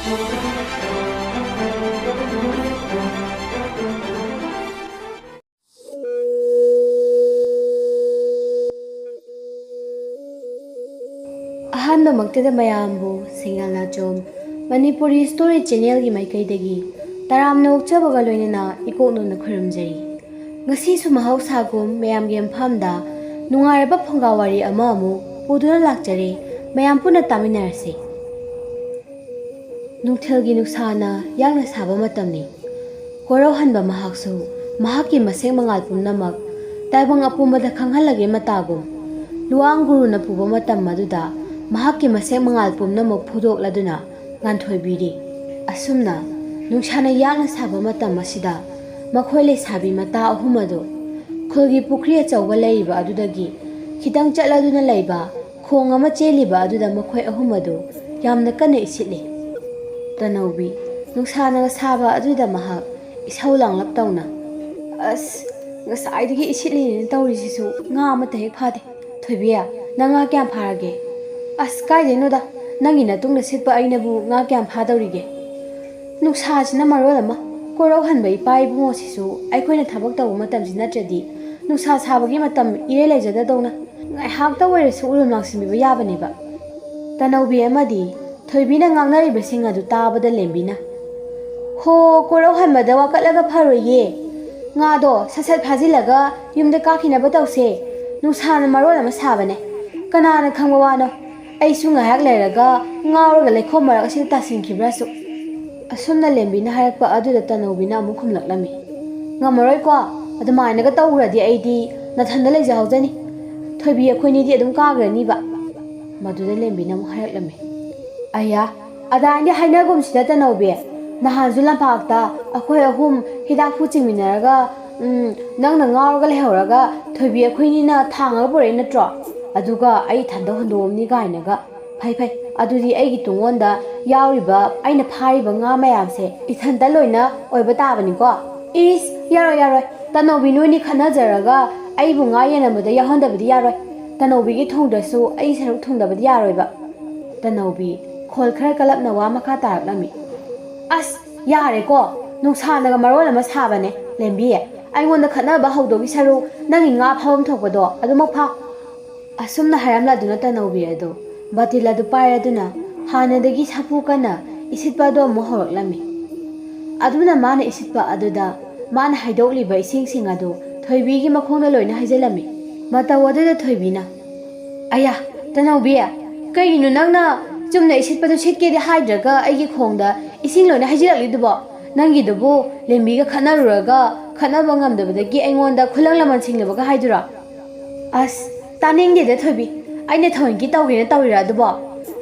ꯑꯍꯥꯟꯕꯃꯛꯇꯗ ꯃꯌꯥꯝꯕꯨ ꯁꯤꯡꯅꯥꯂꯥꯆꯣꯝ ꯃꯅꯤꯄꯨꯔꯤ ꯁ꯭ꯇꯣꯔꯤ ꯆꯦꯅꯦꯜꯒꯤ ꯃꯥꯏꯀꯩꯗꯒꯤ ꯇꯔꯥꯝꯅ ꯑꯣꯛꯆꯕꯒ ꯂꯣꯏꯅꯅ ꯏꯀꯣꯛꯅꯣꯝꯅ ꯈꯨꯔꯨꯝꯖꯔꯤ꯫ ꯉꯁꯤꯁꯨ ꯃꯍꯧꯁꯥꯒꯨꯝ ꯃꯌꯥꯝꯒꯤ ꯃꯐꯝꯗ ꯅꯨꯡꯉꯥꯏꯔꯕ ꯐꯨꯡꯒꯥꯋꯥꯔꯤ ꯑꯃ ꯑꯃꯨꯛ ꯄꯨꯗꯨꯅ ꯂꯥꯛꯆꯔꯦ, ꯃꯌꯥꯝ ꯄꯨꯟꯅ ꯇꯥꯃꯤꯟꯅꯔꯁꯤ꯫ ꯅꯨꯡꯊꯤꯜꯒꯤ ꯅꯨꯡꯁꯥꯅ ꯌꯥꯡꯅ ꯁꯥꯕ ꯃꯇꯝꯅꯤ꯫ ꯀꯣꯔꯧꯍꯟꯕ ꯃꯍꯥꯛꯁꯨ ꯃꯍꯥꯛꯀꯤ ꯃꯁꯦꯛ ꯃꯉꯥꯜ ꯄꯨꯝꯅꯃꯛ ꯇꯥꯏꯕꯪ ꯑꯄꯨꯝꯕꯗ ꯈꯪꯍꯜꯂꯒꯦ ꯃꯇꯥꯒꯨꯝ ꯂꯨꯋꯥꯡ ꯒꯨꯔꯨꯅ ꯄꯨꯕ ꯃꯇꯝ ꯑꯗꯨꯗ ꯃꯍꯥꯛꯀꯤ ꯃꯁꯦꯛ ꯃꯉꯥꯜ ꯄꯨꯝꯅꯃꯛ ꯐꯨꯗꯣꯛꯂꯗꯨꯅ ꯉꯥꯟꯊꯣꯏꯕꯤꯔꯤ꯫ ꯑꯁꯨꯝꯅ ꯅꯨꯡꯁꯥꯅ ꯌꯥꯡꯅ ꯁꯥꯕ ꯃꯇꯝ ꯑꯁꯤꯗ ꯃꯈꯣꯏ ꯂꯩꯁꯥꯕꯤ ꯃꯇꯥ ꯑꯍꯨꯝ ꯑꯗꯨ ꯈꯨꯜꯒꯤ ꯄꯨꯈ꯭ꯔꯤ ꯑꯆꯧꯕ ꯂꯩꯔꯤꯕ ꯑꯗꯨꯗꯒꯤ ꯈꯤꯇꯪ ꯆꯠꯂꯗꯨꯅ ꯂꯩꯕ ꯈꯣꯡ ꯑꯃ ꯆꯦꯜꯂꯤꯕ ꯑꯗꯨꯗ ꯃꯈꯣꯏ ꯑꯍꯨꯝ ꯑꯗꯨ ꯌꯥꯝꯅ ꯀꯟꯅ ꯏꯁꯤꯠꯂꯤ꯫ ꯇꯅꯧꯕꯤ ꯅꯨꯡꯁꯥꯅ ꯁꯥꯕ ꯑꯗꯨꯗ ꯃꯍꯥꯛ ꯏꯁꯧ ꯂꯥꯡꯂꯞ ꯇꯧꯅ, "ꯑꯁ, ꯉꯁꯥꯏꯗꯒꯤ ꯏꯁꯤꯠꯂꯤꯅꯦꯅ ꯇꯧꯔꯤꯁꯤꯁꯨ ꯉꯥ ꯑꯃꯠꯇ ꯍꯦꯛ ꯐꯥꯗꯦ꯫ ꯊꯣꯏꯕꯤ, ꯅꯪ ꯉꯥ ꯀꯌꯥꯝ ꯐꯥꯔꯒꯦ?" "ꯑꯁ, ꯀꯥꯏꯗꯩꯅꯣꯗ, ꯅꯪꯒꯤ ꯅꯇꯨꯡꯗ ꯁꯤꯠꯄ ꯑꯩꯅꯕꯨ ꯉꯥ ꯀꯌꯥꯝ ꯐꯥꯗꯧꯔꯤꯒꯦ? ꯅꯨꯡꯁꯥꯁꯤꯅ ꯃꯔꯣꯜ ꯑꯃ, ꯀꯣꯔꯧꯍꯟꯕ ꯏꯄꯥ ꯏꯕꯨꯡꯉꯣꯁꯤꯁꯨ ꯑꯩꯈꯣꯏꯅ ꯊꯕꯛ ꯇꯧꯕ ꯃꯇꯝꯁꯤ ꯅꯠꯇ꯭ꯔꯗꯤ ꯅꯨꯡꯁꯥ ꯁꯥꯕꯒꯤ ꯃꯇꯝ ꯏꯔꯩ ꯂꯩꯖꯗꯗꯧꯅ ꯉꯥꯏꯍꯥꯛꯇ ꯑꯣꯏꯔꯁꯨ ꯎꯔꯨꯝ ꯂꯥꯡꯁꯤꯟꯕꯤꯕ ꯌꯥꯕꯅꯦꯕ." ꯇꯅꯧꯕꯤ ꯑꯃꯗꯤ ꯊꯣꯏꯕꯤꯅ ꯉꯥꯡꯅꯔꯤꯕꯁꯤꯡ ꯑꯗꯨ ꯇꯥꯕꯗ ꯂꯦꯝꯕꯤꯅ, "ꯍꯣ, ꯀꯣꯔꯧꯍꯟꯕꯗ ꯋꯥꯀꯠꯂꯒ ꯐꯔꯣꯏꯌꯦ, ꯉꯥꯗꯣ ꯁꯠ ꯁꯠ ꯐꯥꯖꯤꯜꯂꯒ ꯌꯨꯝꯗ ꯀꯥꯈꯤꯅꯕ ꯇꯧꯁꯦ꯫ ꯅꯨꯡꯁꯥꯅ ꯃꯔꯣꯜ ꯑꯃ ꯁꯥꯕꯅꯦ, ꯀꯅꯥꯅ ꯈꯪꯕ ꯋꯥꯅꯣ, ꯑꯩꯁꯨ ꯉꯥꯏꯍꯥꯛ ꯂꯩꯔꯒ ꯉꯥꯎꯔꯒ ꯂꯩꯈꯣꯝ ꯃꯔꯛ ꯑꯁꯤꯗ ꯇꯥꯁꯤꯟꯈꯤꯕ꯭ꯔꯥꯁꯨ." ꯑꯁꯨꯝꯅ ꯂꯦꯝꯕꯤꯅ ꯍꯥꯏꯔꯛꯄ ꯑꯗꯨꯗ ꯇꯅꯧꯕꯤꯅ ꯑꯃꯨꯛ ꯈꯨꯝꯂꯛꯂꯝꯃꯤ, "ꯉꯝꯃꯔꯣꯏꯀꯣ, ꯑꯗꯨꯃꯥꯏꯅꯒ ꯇꯧꯔꯗꯤ ꯑꯩꯗꯤ ꯅꯊꯟꯗ ꯂꯩꯖꯍꯧꯖꯅꯤ, ꯊꯣꯏꯕꯤ ꯑꯩꯈꯣꯏꯅꯤꯗꯤ ꯑꯗꯨꯝ ꯀꯥꯈ꯭ꯔꯅꯤꯕ." ꯃꯗꯨꯗ ꯂꯦꯝꯕꯤꯅ ꯑꯃꯨꯛ ꯍꯥꯏꯔꯛꯂꯝꯃꯤ, "ꯑꯌꯥ, ꯑꯗꯥꯏꯗꯤ ꯍꯥꯏꯅꯒꯨꯝꯁꯤꯗ ꯇꯅꯧꯕꯤ, ꯅꯍꯥꯟꯁꯨ ꯂꯝꯄꯥꯛꯇ ꯑꯩꯈꯣꯏ ꯑꯍꯨꯝ ꯍꯤꯗꯥꯛꯄꯨ ꯆꯤꯡꯃꯤꯟꯅꯔꯒ ꯅꯪꯅ ꯉꯥꯎꯔꯒ ꯂꯩꯍꯧꯔꯒ ꯊꯣꯏꯕꯤ ꯑꯩꯈꯣꯏꯅꯤꯅ ꯊꯥꯡꯉꯒ ꯄꯨꯔꯛꯏ ꯅꯠꯇ꯭ꯔꯣ? ꯑꯗꯨꯒ ꯑꯩ ꯏꯊꯟꯗ ꯍꯨꯟꯗꯣꯛꯑꯝꯅꯤ ꯀꯥꯏꯅꯒ. ꯐꯩ ꯐꯩ, ꯑꯗꯨꯗꯤ ꯑꯩꯒꯤ ꯇꯨꯡꯑꯣꯟꯗ ꯌꯥꯎꯔꯤꯕ ꯑꯩꯅ ꯐꯥꯔꯤꯕ ꯉꯥ ꯃꯌꯥꯝꯁꯦ ꯏꯊꯟꯇ ꯂꯣꯏꯅ ꯑꯣꯏꯕ ꯇꯥꯕꯅꯤꯀꯣ." "ꯏꯁ, ꯌꯥꯔꯣꯏ ꯌꯥꯔꯣꯏ, ꯇꯅꯧꯕꯤ ꯅꯣꯏꯅꯤ ꯈꯟꯅꯖꯔꯒ ꯑꯩꯕꯨ ꯉꯥ ꯌꯦꯟꯅꯕꯗ ꯌꯥꯎꯍꯟꯗꯕꯗꯤ ꯌꯥꯔꯣꯏ. ꯇꯅꯧꯕꯤꯒꯤ ꯊꯨꯡꯗ꯭ꯔꯁꯨ ꯑꯩ ꯁꯔꯨꯛ ꯊꯨꯡꯗꯕꯗꯤ ꯌꯥꯔꯣꯏꯕ." ꯇꯅꯧꯕꯤ ꯈꯣꯜ ꯈꯔ ꯀꯜꯂꯞꯅ ꯋꯥ ꯃꯈꯥ ꯇꯥꯔꯛꯂꯝꯃꯤ, "ꯑꯁ, ꯌꯥꯔꯦꯀꯣ, ꯅꯨꯡꯁꯥꯅꯒ ꯃꯔꯣꯜ ꯑꯃ ꯁꯥꯕꯅꯦ. ꯂꯦꯝꯕꯤ, ꯑꯩꯉꯣꯟꯗ ꯈꯠꯅꯕ ꯍꯧꯗꯧꯒꯤ ꯁꯔꯨꯛ ꯅꯪꯒꯤ ꯉꯥ ꯐꯥꯐꯝ ꯊꯣꯛꯄꯗꯣ ꯑꯗꯨꯃꯛ ꯐꯥꯎ." ꯑꯁꯨꯝꯅ ꯍꯥꯏꯔꯝꯂꯗꯨꯅ ꯇꯅꯧꯕꯤ ꯑꯗꯨ ꯕꯥꯇꯤꯜ ꯑꯗꯨ ꯄꯥꯏꯔꯗꯨꯅ ꯍꯥꯟꯅꯗꯒꯤ ꯁꯥꯐꯨ ꯀꯟꯅ ꯏꯁꯤꯠꯄ ꯑꯗꯨ ꯑꯃꯨꯛ ꯍꯧꯔꯛꯂꯝꯃꯤ꯫ ꯑꯗꯨꯅ ꯃꯥꯅ ꯏꯁꯤꯠꯄ ꯑꯗꯨꯗ ꯃꯥꯅ ꯍꯩꯗꯣꯛꯂꯤꯕ ꯏꯁꯤꯡꯁꯤꯡ ꯑꯗꯨ ꯊꯣꯏꯕꯤꯒꯤ ꯃꯈꯣꯡꯗ ꯂꯣꯏꯅ ꯍꯩꯖꯤꯜꯂꯝꯃꯤ꯫ ꯃꯇꯧ ꯑꯗꯨꯗ ꯊꯣꯏꯕꯤꯅ, "ꯑꯌꯥ, ꯇꯅꯧꯕꯤ, ꯀꯩꯒꯤꯅꯣ ꯅꯪꯅ ꯆꯨꯝꯅ ꯏꯁꯤꯠꯄꯗꯨ ꯁꯤꯠꯀꯦꯗꯤ ꯍꯥꯏꯗ꯭ꯔꯒ ꯑꯩꯒꯤ ꯈꯣꯡꯗ ꯏꯁꯤꯡ ꯂꯣꯏꯅ ꯍꯩꯖꯤꯜꯂꯛꯂꯤꯗꯨꯕꯣ? ꯅꯪꯒꯤꯗꯨꯕꯨ ꯂꯦꯝꯕꯤꯒ ꯈꯠꯅꯔꯨꯔꯒ ꯈꯠꯅꯕ ꯉꯝꯗꯕꯗꯒꯤ ꯑꯩꯉꯣꯟda ꯈꯨꯂꯪ ꯂꯃꯟ ꯁꯤꯡꯅꯕꯒ ꯍꯥꯏꯗꯨꯔꯣ?" "ꯑꯁ, ꯇꯥꯅꯤꯡꯗꯦꯗ ꯊꯣꯏꯕꯤ, ꯑꯩꯅ ꯊꯑꯣꯏꯀꯤ ꯇꯧꯒꯦꯅ ꯇꯧꯔꯤꯔ ꯑꯗꯨꯕꯣ?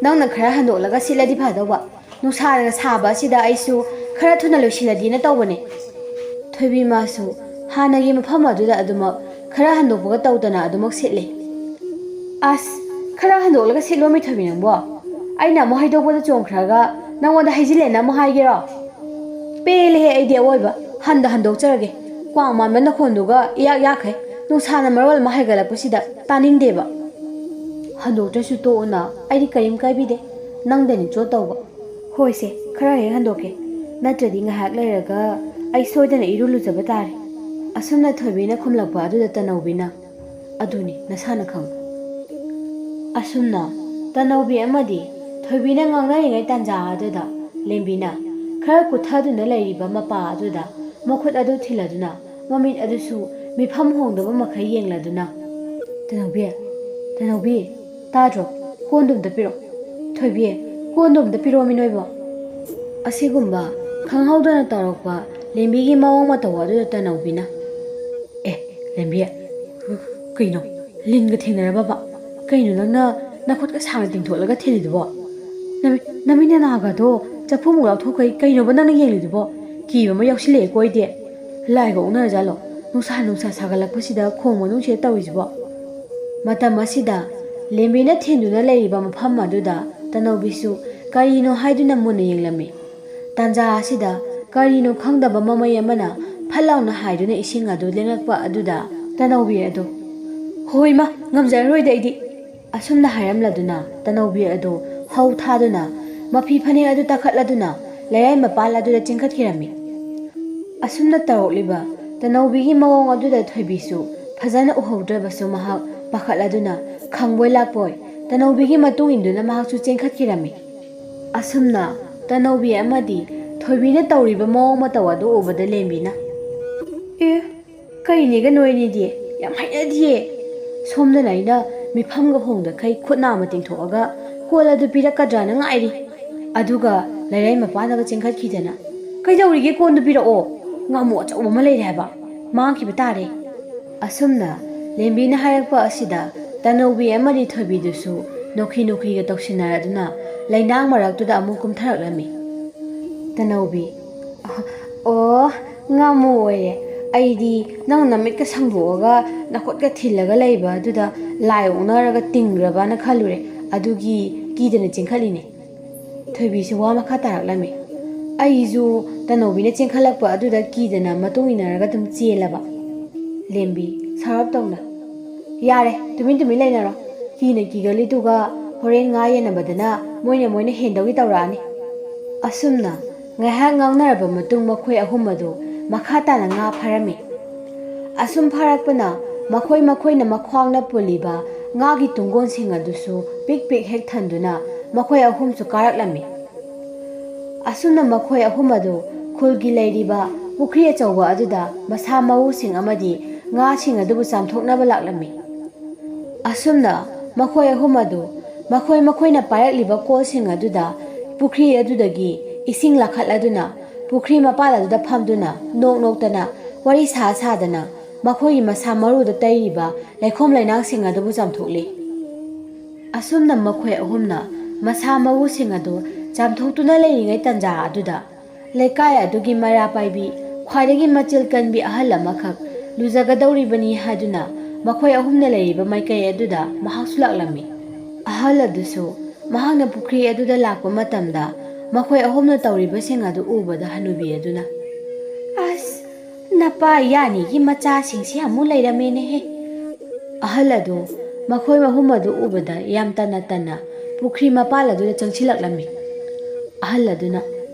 ꯅꯪꯅ ꯈꯔ ꯍꯟꯗꯣꯛꯂꯒ ꯁꯤꯠꯂꯗꯤ ꯐꯗꯧꯕ, ꯅꯨꯡꯁꯥꯅꯒ ꯁꯥꯕ ꯑꯁꯤꯗ ꯑꯩꯁꯨ ꯈꯔ ꯊꯨꯅ ꯂꯣꯏꯁꯤꯜꯂꯗꯤꯅ ꯇꯧꯕꯅꯦ." ꯊꯣꯏꯕꯤ ꯃꯥꯁꯨ ꯍꯥꯟꯅꯒꯤ ꯃꯐꯝ ꯑꯗꯨꯗ ꯑꯗꯨꯃꯛ ꯈꯔ ꯍꯟꯗꯣꯛꯄꯒ ꯇꯧꯗꯅ ꯑꯗꯨꯃꯛ ꯁꯤꯠꯂꯤ꯫ "ꯑꯁ, ꯈꯔ ꯍꯟꯗꯣꯛꯂꯒ ꯁꯤꯠꯂꯣꯃꯤ ꯊꯣꯏꯕꯤ ꯅꯪꯕꯣ, ꯑꯩꯅ ꯑꯃꯨꯛ ꯍꯩꯗꯣꯛꯄꯗ ꯆꯣꯡꯈ꯭ꯔꯒ ꯅꯪꯉꯣꯟꯗ ꯍꯩꯖꯤꯜꯂꯦꯅ ꯑꯃꯨꯛ ꯍꯥꯏꯒꯦꯔꯣ? ꯄꯦꯜꯂꯦꯍꯦ, ꯑꯩꯗꯤ ꯑꯋꯣꯏꯕ ꯍꯟꯗꯣꯛꯆꯔꯒꯦ, ꯀ꯭ꯋꯥꯛ ꯃꯥꯟꯕ ꯅꯈꯣꯟꯗꯨꯒ ꯏꯌꯥꯛ ꯌꯥꯛꯈꯩ, ꯅꯨꯡꯁꯥꯅ ꯃꯔꯣꯜ ꯑꯃ ꯍꯥꯏꯒꯠꯂꯛꯄꯁꯤꯗ ꯇꯥꯅꯤꯡꯗꯦꯕ." "ꯍꯟꯗꯣꯛꯇ꯭ꯔꯁꯨ ꯇꯣꯛꯎꯅ, ꯑꯩꯗꯤ ꯀꯔꯤꯝ ꯀꯥꯏꯕꯤꯗꯦ, ꯅꯪꯗꯅꯤ ꯆꯣꯠ ꯇꯧꯕ." "ꯍꯣꯏꯁꯦ, ꯈꯔ ꯍꯦꯛ ꯍꯟꯗꯣꯛꯀꯦ, ꯅꯠꯇ꯭ꯔꯗꯤ ꯉꯥꯏꯍꯥꯛ ꯂꯩꯔꯒ ꯑꯩ ꯁꯣꯏꯗꯅ ꯏꯔꯨ ꯂꯨꯖꯕ ꯇꯥꯔꯦ." ꯑꯁꯨꯝꯅ ꯊꯣꯏꯕꯤꯅ ꯈꯨꯝꯂꯛꯄ ꯑꯗꯨꯗ ꯇꯅꯧꯕꯤꯅ, "ꯑꯗꯨꯅꯤ, ꯅꯁꯥꯅ ꯈꯪꯕ." ꯑꯁꯨꯝꯅ ꯇꯅꯧꯕꯤ ꯑꯃꯗꯤ ꯊꯣꯏꯕꯤꯅ ꯉꯥꯡꯅꯔꯤꯉꯩ ꯇꯥꯟꯖꯥ ꯑꯗꯨꯗ ꯂꯦꯝꯕꯤꯅ ꯈꯔ ꯀꯨꯠꯊꯗꯨꯅ ꯂꯩꯔꯤꯕ ꯃꯄꯥ ꯑꯗꯨꯗ ꯃꯈꯨꯠ ꯑꯗꯨ ꯊꯤꯜꯂꯗꯨꯅ ꯃꯃꯤꯠ ꯑꯗꯨꯁꯨ ꯃꯤꯐꯝ ꯍꯣꯡꯗꯕ ꯃꯈꯩ ꯌꯦꯡꯂꯗꯨꯅ, "ꯇꯅꯧꯕꯤ, ꯇꯅꯧꯕꯤ, ꯇꯥꯗ꯭ꯔꯣ? ꯀꯣꯟꯗꯨ ꯑꯝꯇ ꯄꯤꯔꯛꯑꯣ. ꯊꯣꯏꯕꯤ, ꯀꯣꯟꯗꯨ ꯑꯝꯇ ꯄꯤꯔꯛꯑꯣꯃꯤ ꯅꯣꯏꯕꯣ." ꯑꯁꯤꯒꯨꯝꯕ ꯈꯪꯍꯧꯗꯅ ꯇꯧꯔꯛꯄ ꯂꯦꯝꯕꯤꯒꯤ ꯃꯑꯣꯡ ꯃꯇꯧ ꯑꯗꯨꯗ ꯇꯅꯧꯕꯤꯅ, "ꯑꯦ, ꯂꯦꯝꯕꯤ, ꯀꯩꯅꯣ, ꯂꯤꯟꯒ ꯊꯦꯡꯅꯔꯕꯕ? ꯀꯩꯅꯣ ꯅꯪꯅ ꯅꯈꯨꯠꯀ ꯁꯥꯡꯅ ꯇꯤꯡꯊꯣꯛꯂꯒ ꯊꯤꯜꯂꯤꯗꯨꯕꯣ? ꯅꯃꯤꯠ ꯅꯅꯥꯒꯗꯣ ꯆꯐꯨꯃꯨꯛ ꯂꯥꯎꯊꯣꯛꯈꯩ ꯀꯩꯅꯣꯕ ꯅꯪꯅ ꯌꯦꯡꯂꯤꯗꯨꯕꯣ? ꯀꯤꯕ ꯑꯃ ꯌꯥꯎꯁꯤꯜꯂꯛꯑꯦꯀꯣ ꯑꯩꯗꯤ. ꯂꯥꯏꯒ ꯑꯣꯛꯅꯔꯖꯥꯠꯂꯣ ꯅꯨꯡꯁꯥ ꯁꯥꯒꯠꯂꯛꯄꯁꯤꯗ ꯈꯣꯡ ꯃꯅꯨꯡꯁꯤꯗ ꯇꯧꯔꯤꯁꯤꯕꯣ?" ꯃꯇꯝ ꯑꯁꯤꯗ ꯂꯦꯝꯕꯤꯅ ꯊꯤꯟꯗꯨꯅ ꯂꯩꯔꯤꯕ ꯃꯐꯝ ꯑꯗꯨꯗ ꯇꯅꯧꯕꯤꯁꯨ ꯀꯔꯤꯅꯣ ꯍꯥꯏꯗꯨꯅ ꯃꯨꯟꯅ ꯌꯦꯡꯂꯝꯃꯤ꯫ ꯇꯥꯟꯖꯥ ꯑꯁꯤꯗ ꯀꯔꯤꯅꯣ ꯈꯪꯗꯕ ꯃꯃꯩ ꯑꯃꯅ ꯐꯠ ꯂꯥꯎꯅ ꯍꯥꯏꯗꯨꯅ ꯏꯁꯤꯡ ꯑꯗꯨ ꯂꯦꯡꯂꯛꯄ ꯑꯗꯨꯗ ꯇꯅꯧꯕꯤ ꯑꯗꯨ, "ꯍꯣꯏꯃ, ꯉꯝꯖꯔꯔꯣꯏꯗ ꯑꯩꯗꯤ." ꯑꯁꯨꯝꯅ ꯍꯥꯏꯔꯝꯂꯗꯨꯅ ꯇꯅꯧꯕꯤ ꯑꯗꯨ ꯍꯧ ꯊꯥꯗꯨꯅ ꯃꯐꯤ ꯐꯅꯦꯛ ꯑꯗꯨ ꯇꯛꯈꯠꯂꯗꯨꯅ ꯂꯩꯔꯥꯏ ꯃꯄꯥꯟ ꯑꯗꯨꯗ ꯆꯤꯡꯈꯠꯈꯤꯔꯝꯃꯤ꯫ ꯑꯁꯨꯝꯅ ꯇꯧꯔꯛꯂꯤꯕ ꯇꯅꯧꯕꯤꯒꯤ ꯃꯑꯣꯡ ꯑꯗꯨꯗ ꯊꯣꯏꯕꯤꯁꯨ ꯐꯖꯅ ꯎꯍꯧꯗ꯭ꯔꯕꯁꯨ ꯃꯍꯥꯛ ꯄꯥꯈꯠꯂꯗꯨꯅ ꯈꯪꯕꯣꯏ ꯂꯥꯛꯄꯣꯏ ꯇꯅꯧꯕꯤꯒꯤ ꯃꯇꯨꯡ ꯏꯟꯗꯨꯅ ꯃꯍꯥꯛꯁꯨ ꯆꯦꯟꯈꯠꯈꯤꯔꯝꯃꯤ꯫ ꯑꯁꯨꯝꯅ ꯇꯅꯧꯕꯤ ꯑꯃꯗꯤ ꯊꯣꯏꯕꯤꯅ ꯇꯧꯔꯤꯕ ꯃꯑꯣꯡ ꯃꯇꯧ ꯑꯗꯨ ꯎꯕꯗ ꯂꯦꯝꯕꯤꯅ "ꯑꯦ, ꯀꯩꯅꯦꯒ ꯅꯣꯏꯅꯤꯗꯤ ꯌꯥꯝ ꯍꯩꯅꯗꯤꯌꯦ꯫ ꯁꯣꯝꯗꯅ ꯑꯩꯅ ꯃꯤꯐꯝꯒ ꯍꯣꯡꯗꯈꯩ ꯈꯨꯠ ꯅꯥꯝꯃ ꯇꯤꯡꯊꯣꯛꯑꯒ ꯀꯣꯜ ꯑꯗꯨ ꯄꯤꯔꯛꯀꯗ꯭ꯔꯥꯅ ꯉꯥꯏꯔꯤ, ꯑꯗꯨꯒ ꯂꯩꯔꯥꯏ ꯃꯄꯥꯟꯗꯒ ꯆꯦꯟꯈꯠꯈꯤꯗꯅ ꯀꯩꯗꯧꯔꯤꯒꯦ ꯀꯣꯟꯗꯨ ꯄꯤꯔꯛꯑꯣ, ꯉꯥꯃꯨ ꯑꯆꯧꯕ ꯑꯃ ꯂꯩꯔꯦ ꯍꯥꯏꯕ, ꯃꯥꯡꯈꯤꯕ ꯇꯥꯔꯦ"꯫ ꯑꯁꯨꯝꯅ ꯂꯦꯝꯕꯤꯅ ꯍꯥꯏꯔꯛꯄ ꯑꯁꯤꯗ ꯇꯅꯧꯕꯤ ꯑꯃꯗꯤ ꯊꯣꯏꯕꯤꯗꯨꯁꯨ ꯅꯣꯛꯈꯤ ꯅꯣꯛꯈꯤꯒ ꯇꯧꯁꯤꯟꯅꯔꯗꯨꯅ ꯂꯩꯅꯥꯡ ꯃꯔꯛꯇꯨꯗ ꯑꯃꯨꯛ ꯀꯨꯝꯊꯔꯛꯂꯝꯃꯤ꯫ ꯇꯅꯧꯕꯤ "ꯑꯣ, ꯉꯥꯃꯨ ꯑꯣꯏꯔꯦ, ꯑꯩꯗꯤ ꯅꯪ ꯅꯃꯤꯠꯀ ꯁꯪꯗꯣꯛꯑꯒ ꯅꯈꯨꯠꯀ ꯊꯤꯜꯂꯒ ꯂꯩꯕ ꯑꯗꯨꯗ ꯂꯥꯏ ꯑꯣꯛꯅꯔꯒ ꯇꯤꯡꯈ꯭ꯔꯕꯅ ꯈꯜꯂꯨꯔꯦ, ꯑꯗꯨꯒꯤ ꯀꯤꯗꯅ ꯆꯦꯟꯈꯠꯂꯤꯅꯦ"꯫ ꯊꯣꯏꯕꯤꯁꯨ ꯋꯥ ꯃꯈꯥ ꯇꯥꯔꯛꯂꯝꯃꯤ꯫ "ꯑꯩꯁꯨ ꯇꯅꯧꯕꯤꯅ ꯆꯦꯟꯈꯠꯂꯛꯄ ꯑꯗꯨꯗ ꯀꯤꯗꯅ ꯃꯇꯨꯡ ꯏꯟꯅꯔꯒ ꯑꯗꯨꯝ ꯆꯦꯜꯂꯕ"꯫ ꯂꯦꯝꯕꯤ ꯁꯥꯎꯔꯞ ꯇꯧꯅ "ꯌꯥꯔꯦ, ꯇꯨꯃꯤꯟ ꯇꯨꯃꯤꯟ ꯂꯩꯅꯔꯣ, ꯀꯤꯅ ꯀꯤꯒꯜꯂꯤꯗꯨꯒ ꯍꯣꯔꯦꯟ ꯉꯥ ꯌꯦꯟꯅꯕꯗꯅ ꯃꯣꯏꯅ ꯍꯦꯟꯗꯧꯒꯤ ꯇꯧꯔꯛꯑꯅꯤ"꯫ ꯑꯁꯨꯝꯅ ꯉꯥꯏꯍꯥꯛ ꯉꯥꯡꯅꯔꯕ ꯃꯇꯨꯡ ꯃꯈꯣꯏ ꯑꯍꯨꯝ ꯑꯗꯨ ꯃꯈꯥ ꯇꯥꯅ ꯉꯥ ꯐꯥꯔꯝꯃꯤ꯫ ꯑꯁꯨꯝ ꯐꯥꯔꯛꯄꯅ ꯃꯈꯣꯏꯅ ꯃꯈ꯭ꯋꯥꯡꯅ ꯄꯨꯜꯂꯤꯕ ꯉꯥꯒꯤ ꯇꯨꯡꯒꯣꯟꯁꯤꯡ ꯑꯗꯨꯁꯨ ꯄꯤꯛ ꯄꯤꯛ ꯍꯦꯛ ꯊꯟꯗꯨꯅ ꯃꯈꯣꯏ ꯑꯍꯨꯝꯁꯨ ꯀꯥꯔꯛꯂꯝꯃꯤ꯫ ꯑꯁꯨꯝꯅ ꯃꯈꯣꯏ ꯑꯍꯨꯝ ꯑꯗꯨ ꯈꯨꯜꯒꯤ ꯂꯩꯔꯤꯕ ꯄꯨꯈ꯭ꯔꯤ ꯑꯆꯧꯕ ꯑꯗꯨꯗ ꯃꯁꯥ ꯃꯎꯁꯤꯡ ꯑꯃꯗꯤ ꯉꯥꯁꯤꯡ ꯑꯗꯨꯕꯨ ꯆꯥꯝꯊꯣꯛꯅꯕ ꯂꯥꯛꯂꯝꯃꯤ꯫ ꯑꯁꯨꯝꯅ ꯃꯈꯣꯏ ꯑꯍꯨꯝ ꯑꯗꯨ ꯃꯈꯣꯏꯅ ꯄꯥꯏꯔꯛꯂꯤꯕ ꯀꯣꯜꯁꯤꯡ ꯑꯗꯨꯗ ꯄꯨꯈ꯭ꯔꯤ ꯑꯗꯨꯗꯒꯤ ꯏꯁꯤꯡ ꯂꯥꯈꯠꯂꯗꯨꯅ ꯄꯨꯈ꯭ꯔꯤ ꯃꯄꯥꯟ ꯑꯗꯨꯗ ꯐꯝꯗꯨꯅ ꯅꯣꯛ ꯅꯣꯛꯇꯅ ꯋꯥꯔꯤ ꯁꯥꯗꯅ ꯃꯈꯣꯏꯒꯤ ꯃꯁꯥ ꯃꯔꯨꯗ ꯇꯩꯔꯤꯕ ꯂꯩꯈꯣꯝ ꯂꯩꯅꯥꯡꯁꯤꯡ ꯑꯗꯨꯕꯨ ꯆꯥꯝꯊꯣꯛꯂꯤ꯫ ꯑꯁꯨꯝꯅ ꯃꯈꯣꯏ ꯑꯍꯨꯝꯅ ꯃꯁꯥ ꯃꯎꯁꯤꯡ ꯑꯗꯨ ꯆꯥꯝꯊꯣꯛꯇꯨꯅ ꯂꯩꯔꯤꯉꯩ ꯇꯟꯖꯥ ꯑꯗꯨꯗ ꯂꯩꯀꯥꯏ ꯑꯗꯨꯒꯤ ꯃꯩꯔꯥ ꯄꯥꯏꯕꯤ ꯈ꯭ꯋꯥꯏꯗꯒꯤ ꯃꯆꯤꯜ ꯀꯟꯕꯤ ꯑꯍꯜ ꯑꯃꯈꯛ ꯂꯨꯖꯒꯗꯧꯔꯤꯕꯅꯤ ꯍꯥꯏꯗꯨꯅ ꯃꯈꯣꯏ ꯑꯍꯨꯝꯅ ꯂꯩꯔꯤꯕ ꯃꯥꯏꯀꯩ ꯑꯗꯨꯗ ꯃꯍꯥꯛꯁꯨ ꯂꯥꯛꯂꯝꯃꯤ꯫ ꯑꯍꯜ ꯑꯗꯨꯁꯨ ꯃꯍꯥꯛꯅ ꯄꯨꯈ꯭ꯔꯤ ꯑꯗꯨꯗ ꯂꯥꯛꯄ ꯃꯇꯝꯗ ꯃꯈꯣꯏ ꯑꯍꯨꯝꯅ ꯇꯧꯔꯤꯕꯁꯤꯡ ꯑꯗꯨ ꯎꯕꯗ ꯍꯅꯨꯕꯤ ꯑꯗꯨꯅ "ꯑꯁ, ꯅꯄꯥ ꯌꯥꯅꯤꯒꯤ ꯃꯆꯥꯁꯤꯡꯁꯤ ꯑꯃꯨꯛ ꯂꯩꯔꯝꯃꯦꯅꯦꯍꯦ"꯫ ꯑꯍꯜ ꯑꯗꯨ ꯃꯈꯣꯏ ꯑꯍꯨꯝ ꯑꯗꯨ ꯎꯕꯗ ꯌꯥꯝ ꯇꯟꯅ ꯄꯨꯈ꯭ꯔꯤ ꯃꯄꯥꯟ ꯑꯗꯨꯗ ꯆꯪꯁꯤꯜꯂꯛꯂꯝꯃꯤ꯫ ꯑꯍꯜ ꯑꯗꯨꯅ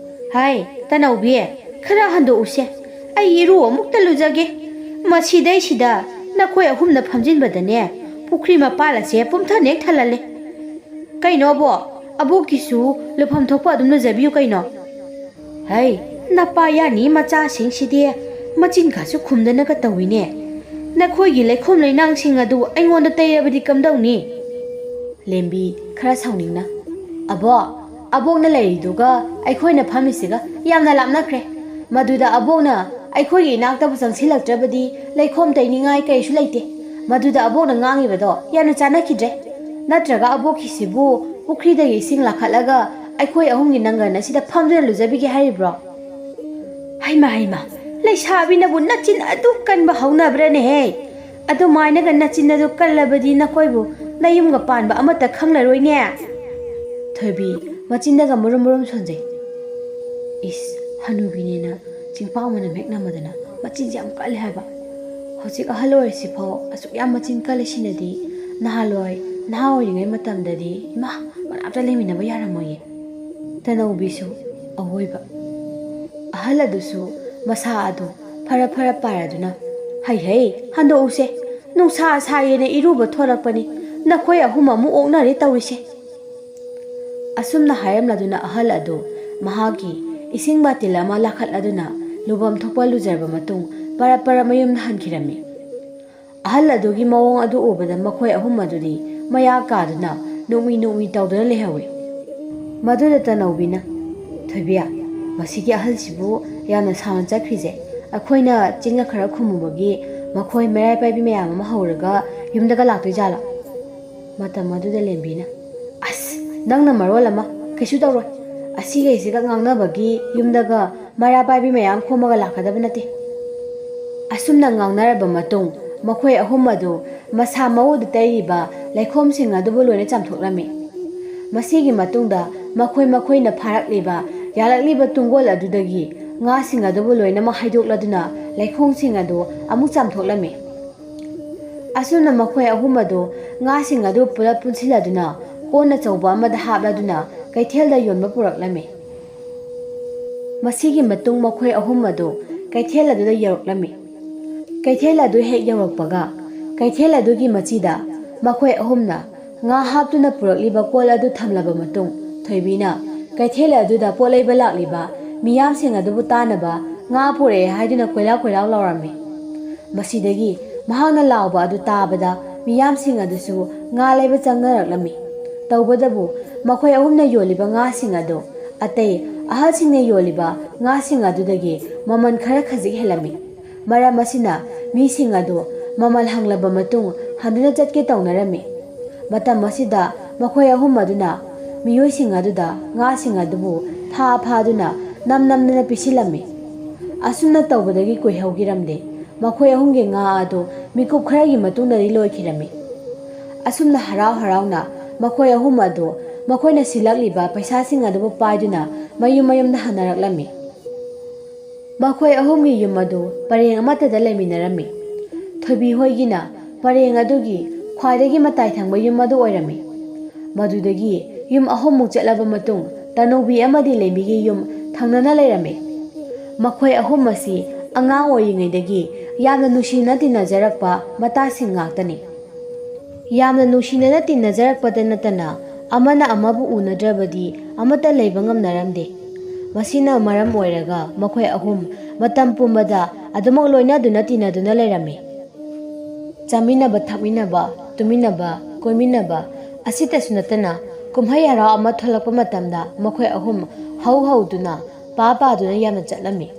"ꯍꯥꯏ ꯇꯅꯧꯕꯤ, ꯈꯔ ꯍꯟꯗꯣꯛꯎꯁꯦ, ꯑꯩ ꯏꯔꯨ ꯑꯃꯨꯛꯇ ꯂꯨꯖꯒꯦ, ꯃꯁꯤꯗꯩꯁꯤꯗ ꯅꯈꯣꯏ ꯑꯍꯨꯝꯅ ꯐꯝꯖꯤꯟꯕꯗꯅꯦ ꯄꯨꯈ꯭ꯔꯤ ꯃꯄꯥꯟ ꯑꯁꯦ ꯄꯨꯝꯊꯅ ꯍꯦꯛ ꯊꯜꯍꯜꯂꯦ꯫ ꯀꯩꯅꯣ ꯑꯕꯣꯛꯀꯤꯁꯨ ꯂꯨꯐꯝ ꯊꯣꯛꯄ ꯑꯗꯨꯝ ꯂꯨꯖꯕꯤꯌꯨ ꯀꯩꯅꯣ"꯫ "ꯍꯩ, ꯅꯄꯥ ꯌꯥꯅꯤ ꯃꯆꯥꯁꯤꯡꯁꯤꯗꯤ ꯃꯆꯤꯟꯒꯁꯨ ꯈꯨꯝꯗꯅꯒ ꯇꯧꯏꯅꯦ, ꯅꯈꯣꯏꯒꯤ ꯂꯩꯈꯣꯝ ꯂꯩꯅꯥꯡꯁꯤꯡ ꯑꯗꯨ ꯑꯩꯉꯣꯟꯗ ꯇꯩꯔꯕꯗꯤ ꯀꯝꯗꯧꯅꯤ"꯫ ꯂꯦꯝꯕꯤ ꯈꯔ ꯁꯥꯎꯅꯤꯡꯅ "ꯑꯕꯣꯛꯅ ꯂꯩꯔꯤꯗꯨꯒ ꯑꯩꯈꯣꯏꯅ ꯐꯝꯃꯤꯁꯤꯒ ꯌꯥꯝꯅ ꯂꯥꯞꯅꯈ꯭ರೆ, ꯃꯗꯨꯗ ꯑꯕꯣꯛꯅ ꯑꯩꯈꯣꯏꯒꯤ ꯏꯅꯥꯛꯇꯕꯨ ꯆꯪꯁꯤꯜꯂꯛꯇ꯭ꯔꯕꯗꯤ ꯂꯩꯈꯣꯝ ꯇꯩꯅꯤꯡꯉꯥꯏ ꯀꯩꯁꯨ ꯂꯩꯇꯦ, ꯃꯗꯨꯗ ꯑꯕꯣꯛꯅ ꯉꯥꯡꯉꯤꯕꯗꯣ ꯌꯥꯝꯅ ꯆꯥꯟꯅꯈꯤꯗ꯭ꯔꯦ꯫ ꯅꯠꯇ꯭ꯔꯒ ꯑꯕꯣꯛꯀꯤꯁꯤꯕꯨ ꯄꯨꯈ꯭ꯔꯤꯗꯒꯤ ꯏꯁꯤꯡ ꯂꯥꯈꯠꯂꯒ ꯑꯩꯈꯣꯏ ꯑꯍꯨꯝꯒꯤ ꯅꯪꯒꯟ ꯑꯁꯤꯗ ꯐꯝꯗꯨꯅ ꯂꯨꯖꯕꯤꯒꯦ ꯍꯥꯏꯔꯤꯕ꯭ꯔꯣ"꯫ ꯍꯩꯃ, ꯂꯩꯁꯥꯕꯤꯅꯕꯨ ꯅꯆꯤꯟ ꯑꯗꯨ ꯀꯟꯕ ꯍꯧꯅꯕ꯭ꯔꯅꯦꯍꯦ, ꯑꯗꯨꯃꯥꯏꯅꯒ ꯅꯆꯤꯟ ꯑꯗꯨ ꯀꯜꯂꯕꯗꯤ ꯅꯈꯣꯏꯕꯨ ꯅꯌꯨꯝꯒ ꯄꯥꯟꯕ ꯑꯃꯠꯇ ꯈꯪꯂꯔꯣꯏꯅꯦ꯫ ꯊꯣꯏꯕꯤ ꯃꯆꯤꯟꯗꯒ ꯃꯨꯔꯨꯝ ꯃꯨꯔꯨꯝ ꯁꯣꯟꯖꯩ꯫ ꯏꯁ, ꯍꯅꯨꯕꯤꯅꯦꯅ ꯆꯤꯡꯄꯥ ꯃꯅꯝ ꯍꯦꯛ ꯅꯝꯃꯗꯅ ꯃꯆꯤꯟꯁꯦ ꯌꯥꯝ ꯀꯜꯂꯦ ꯍꯥꯏꯕ, ꯍꯧꯖꯤꯛ ꯑꯍꯜ ꯑꯣꯏꯔꯤꯁꯤꯐꯥꯎ ꯑꯁꯨꯛ ꯌꯥꯝ ꯃꯆꯤꯟ ꯀꯜꯂꯤꯁꯤꯅꯗꯤ ꯅꯍꯥꯟꯋꯥꯏ ꯅꯍꯥ ꯑꯣꯏꯔꯤꯉꯩ ꯃꯇꯝꯗꯗꯤ ꯏꯃꯥ ꯃꯅꯥꯛꯇ ꯂꯩꯃꯤꯟꯅꯕ ꯌꯥꯔꯝꯃꯣꯏꯌꯦ꯫ ꯇꯅꯧꯕꯤꯁꯨ ꯑꯋꯣꯏꯕ꯫ ꯑꯍꯜ ꯑꯗꯨꯁꯨ ꯃꯁꯥ ꯑꯗꯨ ꯐꯔ ꯄꯥꯏꯔꯗꯨꯅ "ꯍꯩ, ꯍꯟꯗꯣꯛꯎꯁꯦ, ꯅꯨꯡꯁꯥ ꯁꯥꯏꯌꯦꯅ ꯏꯔꯨꯕ ꯊꯣꯔꯛꯄꯅꯤ, ꯅꯈꯣꯏ ꯑꯍꯨꯝ ꯑꯃꯨꯛ ꯑꯣꯛꯅꯔꯦ ꯇꯧꯔꯤꯁꯦ"꯫ ꯑꯁꯨꯝꯅ ꯍꯥꯏꯔꯝꯂꯗꯨꯅ ꯑꯍꯜ ꯑꯗꯨ ꯃꯍꯥꯛꯀꯤ ꯏꯁꯤꯡ ꯕꯥꯇꯤꯜ ꯑꯃ ꯂꯥꯈꯠꯂꯗꯨꯅ ꯂꯨꯐꯝ ꯊꯣꯛꯄ ꯂꯨꯖꯔꯕ ꯃꯇꯨꯡ ꯄꯔꯞ ꯃꯌꯨꯝꯗ ꯍꯟꯈꯤꯔꯝꯃꯤ꯫ ꯑꯍꯜ ꯑꯗꯨꯒꯤ ꯃꯑꯣꯡ ꯑꯗꯨ ꯎꯕꯗ ꯃꯈꯣꯏ ꯑꯍꯨꯝ ꯑꯗꯨꯗꯤ ꯃꯌꯥ ꯀꯥꯗꯨꯅ ꯅꯣꯛꯃꯤ ꯇꯧꯗꯨꯅ ꯂꯩꯍꯧꯏ꯫ ꯃꯗꯨꯗ ꯇꯅꯧꯕꯤꯅ "ꯊꯣꯏꯕꯤ, ꯃꯁꯤꯒꯤ ꯑꯍꯜꯁꯤꯕꯨ ꯌꯥꯝꯅ ꯁꯥꯎꯅ ꯆꯠꯈ꯭ꯔꯤꯁꯦ ꯑꯩꯈꯣꯏꯅ ꯆꯤꯟꯒ ꯈꯔ ꯈꯨꯝꯃꯨꯕꯒꯤ ꯃꯈꯣꯏ ꯃꯩꯔꯥ ꯄꯥꯏꯕꯤ ꯃꯌꯥꯝ ꯑꯃ ꯍꯧꯔꯒ ꯌꯨꯝꯗꯒ ꯂꯥꯛꯇꯣꯏꯖꯥꯠꯂꯣ"꯫ ꯃꯇꯝ ꯑꯗꯨꯗ ꯂꯦꯝꯕꯤꯅ "ꯑꯁ, ꯅꯪꯅ ꯃꯔꯣꯜ ꯑꯃ, ꯀꯩꯁꯨ ꯇꯧꯔꯣꯏ, ꯑꯁꯤꯒꯩꯁꯤꯒ ꯉꯥꯡꯅꯕꯒꯤ ꯌꯨꯝꯗꯒ ꯃꯩꯔꯥ ꯄꯥꯏꯕꯤ ꯃꯌꯥꯝ ꯈꯣꯝꯃꯒ ꯂꯥꯛꯀꯗꯕ ꯅꯠꯇꯦ"꯫ ꯑꯁꯨꯝꯅ ꯉꯥꯡꯅꯔꯕ ꯃꯇꯨꯡ ꯃꯈꯣꯏ ꯑꯍꯨꯝ ꯑꯗꯨ ꯃꯁꯥ ꯃꯎꯗ ꯇꯩꯔꯤꯕ ꯂꯩꯈꯣꯝꯁꯤꯡ ꯑꯗꯨꯕꯨ ꯂꯣꯏꯅ ꯆꯥꯝꯊꯣꯛꯂꯝꯃꯤ꯫ ꯃꯁꯤꯒꯤ ꯃꯇꯨꯡꯗ ꯃꯈꯣꯏꯅ ꯐꯥꯔꯛꯂꯤꯕ ꯌꯥꯜꯂꯛꯂꯤꯕ ꯇꯨꯡꯒꯣꯜ ꯑꯗꯨꯗꯒꯤ ꯉꯥꯁꯤꯡ ꯑꯗꯨꯕꯨ ꯂꯣꯏꯅꯃꯛ ꯍꯩꯗꯣꯛꯂꯗꯨꯅ ꯂꯩꯈꯣꯝꯁꯤꯡ ꯑꯗꯨ ꯑꯃꯨꯛ ꯆꯥꯝꯊꯣꯛꯂꯝꯃꯤ꯫ ꯑꯁꯨꯝꯅ ꯃꯈꯣꯏ ꯑꯍꯨꯝ ꯑꯗꯨ ꯉꯥꯁꯤꯡ ꯑꯗꯨ ꯄꯨꯂꯞ ꯄꯨꯟꯁꯤꯜꯂꯗꯨꯅ ꯀꯣꯟ ꯑꯆꯧꯕ ꯑꯃꯗ ꯍꯥꯞꯂꯗꯨꯅ ꯀꯩꯊꯦꯜꯗ ꯌꯣꯟꯕ ꯄꯨꯔꯛꯂꯝꯃꯤ꯫ ꯃꯁꯤꯒꯤ ꯃꯇꯨꯡ ꯃꯈꯣꯏ ꯑꯍꯨꯝ ꯑꯗꯨ ꯀꯩꯊꯦꯜ ꯑꯗꯨꯗ ꯌꯧꯔꯛꯂꯝꯃꯤ꯫ ꯀꯩꯊꯦꯜ ꯑꯗꯨ ꯍꯦꯛ ꯌꯧꯔꯛꯄꯒ ꯀꯩꯊꯦꯜ ꯑꯗꯨꯒꯤ ꯃꯆꯤꯗ ꯃꯈꯣꯏ ꯑꯍꯨꯝꯅ ꯉꯥ ꯍꯥꯞꯇꯨꯅ ꯄꯨꯔꯛꯂꯤꯕ ꯀꯣꯜ ꯑꯗꯨ ꯊꯝꯂꯕ ꯃꯇꯨꯡ ꯊꯣꯏꯕꯤꯅ ꯀꯩꯊꯦꯜ ꯑꯗꯨꯗ ꯄꯣꯠ ꯂꯩꯕ ꯂꯥꯛꯂꯤꯕ ꯃꯤꯌꯥꯝꯁꯤꯡ ꯑꯗꯨꯕꯨ ꯇꯥꯅꯕ ꯉꯥ ꯄꯨꯔꯛꯑꯦ ꯍꯥꯏꯗꯨꯅ ꯀꯣꯏꯂꯥꯎ ꯀꯣꯏꯂꯥꯎ ꯂꯥꯎꯔꯝꯃꯤ꯫ ꯃꯁꯤꯗꯒꯤ ꯃꯍꯥꯛꯅ ꯂꯥꯎꯕ ꯑꯗꯨ ꯇꯥꯕꯗ ꯃꯤꯌꯥꯝꯁꯤꯡ ꯑꯗꯨꯁꯨ ꯉꯥ ꯂꯩꯕ ꯆꯪꯅꯔꯛꯂꯝꯃꯤ꯫ ꯇꯧꯕꯗꯕꯨ ꯃꯈꯣꯏ ꯑꯍꯨꯝꯅ ꯌꯣꯜꯂꯤꯕ ꯉꯥꯁꯤꯡ ꯑꯗꯨ ꯑꯇꯩ ꯑꯍꯜꯁꯤꯡꯅ ꯌꯣꯜꯂꯤꯕ ꯉꯥꯁꯤꯡ ꯑꯗꯨꯗꯒꯤ ꯃꯃꯜ ꯈꯔ ꯈꯖꯤꯛ ꯍꯦꯜꯂꯝꯃꯤ꯫ ꯃꯔꯝ ꯑꯁꯤꯅ ꯃꯤꯁꯤꯡ ꯑꯗꯨ ꯃꯃꯜ ꯍꯪꯂꯕ ꯃꯇꯨꯡ ꯍꯟꯗꯨꯅ ꯆꯠꯀꯦ ꯇꯧꯅꯔꯝꯃꯤ꯫ ꯃꯇꯝ ꯑꯁꯤꯗ ꯃꯈꯣꯏ ꯑꯍꯨꯝ ꯑꯗꯨꯅ ꯃꯤꯑꯣꯏꯁꯤꯡ ꯑꯗꯨꯗ ꯉꯥꯁꯤꯡ ꯑꯗꯨꯕꯨ ꯐꯥꯗꯨꯅ ꯅꯝꯗꯅ ꯄꯤꯁꯤꯜꯂꯝꯃꯤ꯫ ꯑꯁꯨꯝꯅ ꯇꯧꯕꯗꯒꯤ ꯀꯨꯏꯍꯧꯈꯤꯔꯝꯗꯦ ꯃꯈꯣꯏ ꯑꯍꯨꯝꯒꯤ ꯉꯥ ꯑꯗꯨ ꯃꯤꯀꯨꯞ ꯈꯔꯒꯤ ꯃꯇꯨꯡꯗꯗꯤ ꯂꯣꯏꯈꯤꯔꯝꯃꯤ꯫ ꯑꯁꯨꯝꯅ ꯍꯔꯥꯎ ꯍꯔꯥꯎꯅ ꯃꯈꯣꯏ ꯑꯍꯨꯝ ꯑꯗꯨ ꯃꯈꯣꯏꯅ ꯁꯤꯜꯂꯛꯂꯤꯕ ꯄꯩꯁꯥꯁꯤꯡ ꯑꯗꯨꯕꯨ ꯄꯥꯏꯗꯨꯅ ꯃꯌꯨꯝꯗ ꯍꯟꯅꯔꯛꯂꯝꯃꯤ꯫ ꯃꯈꯣꯏ ꯑꯍꯨꯝꯒꯤ ꯌꯨꯝ ꯑꯗꯨ ꯄꯔꯦꯡ ꯑꯃꯠꯇꯗ ꯂꯩꯃꯤꯟꯅꯔꯝꯃꯤ꯫ ꯊꯣꯏꯕꯤ ꯍꯣꯏꯒꯤꯅ ꯄꯔꯦꯡ ꯑꯗꯨꯒꯤ ꯈ꯭ꯋꯥꯏꯗꯒꯤ ꯃꯇꯥꯏ ꯊꯪꯕ ꯌꯨꯝ ꯑꯗꯨ ꯑꯣꯏꯔꯝꯃꯤ꯫ ꯃꯗꯨꯗꯒꯤ ꯌꯨꯝ ꯑꯍꯨꯝꯃꯨꯛ ꯆꯠꯂꯕ ꯃꯇꯨꯡ ꯇꯅꯧꯕꯤ ꯑꯃꯗꯤ ꯂꯦꯝꯕꯤꯒꯤ ꯌꯨꯝ ꯊꯪꯅꯅ ꯂꯩꯔꯝꯃꯤ꯫ ꯃꯈꯣꯏ ꯑꯍꯨꯝ ꯑꯁꯤ ꯑꯉꯥꯡ ꯑꯣꯏꯔꯤꯉꯩꯗꯒꯤ ꯌꯥꯝꯅ ꯅꯨꯡꯁꯤꯅ ꯇꯤꯟꯅꯖꯔꯛꯄ ꯃꯇꯥꯁꯤꯡ ꯉꯥꯛꯇꯅꯤ꯫ ꯌꯥꯝꯅ ꯅꯨꯡꯁꯤꯅꯅ ꯇꯤꯟꯅꯖꯔꯛꯄꯗ ꯅꯠꯇꯅ ꯑꯃꯅ ꯑꯃꯕꯨ ꯎꯅꯗ꯭ꯔꯕꯗꯤ ꯑꯃꯠꯇ ꯂꯩꯕ ꯉꯝꯅꯔꯝꯗꯦ꯫ ꯃꯁꯤꯅ ꯃꯔꯝ ꯑꯣꯏꯔꯒ ꯃꯈꯣꯏ ꯑꯍꯨꯝ ꯃꯇꯝ ꯄꯨꯝꯕꯗ ꯑꯗꯨꯃꯛ ꯂꯣꯏꯅꯗꯨꯅ ꯇꯤꯟꯅꯗꯨꯅ ꯂꯩꯔꯝꯃꯤ꯫ ꯆꯥꯃꯤꯟꯅꯕ ꯊꯛꯃꯤꯟꯅꯕ ꯇꯨꯃꯤꯟꯅꯕ ꯀꯣꯏꯃꯤꯟꯅꯕ ꯑꯁꯤꯇꯁꯨ ꯅꯠꯇꯅ ꯀꯨꯝꯍꯩ ꯍꯔꯥꯎ ꯑꯃ ꯊꯣꯛꯂꯛꯄ ꯃꯇꯝꯗ ꯃꯈꯣꯏ ꯑꯍꯨꯝ ꯍꯧꯗꯨꯅ ꯄꯥꯗꯨꯅ ꯌꯥꯝꯅ ꯆꯠꯂꯝꯃꯤ꯫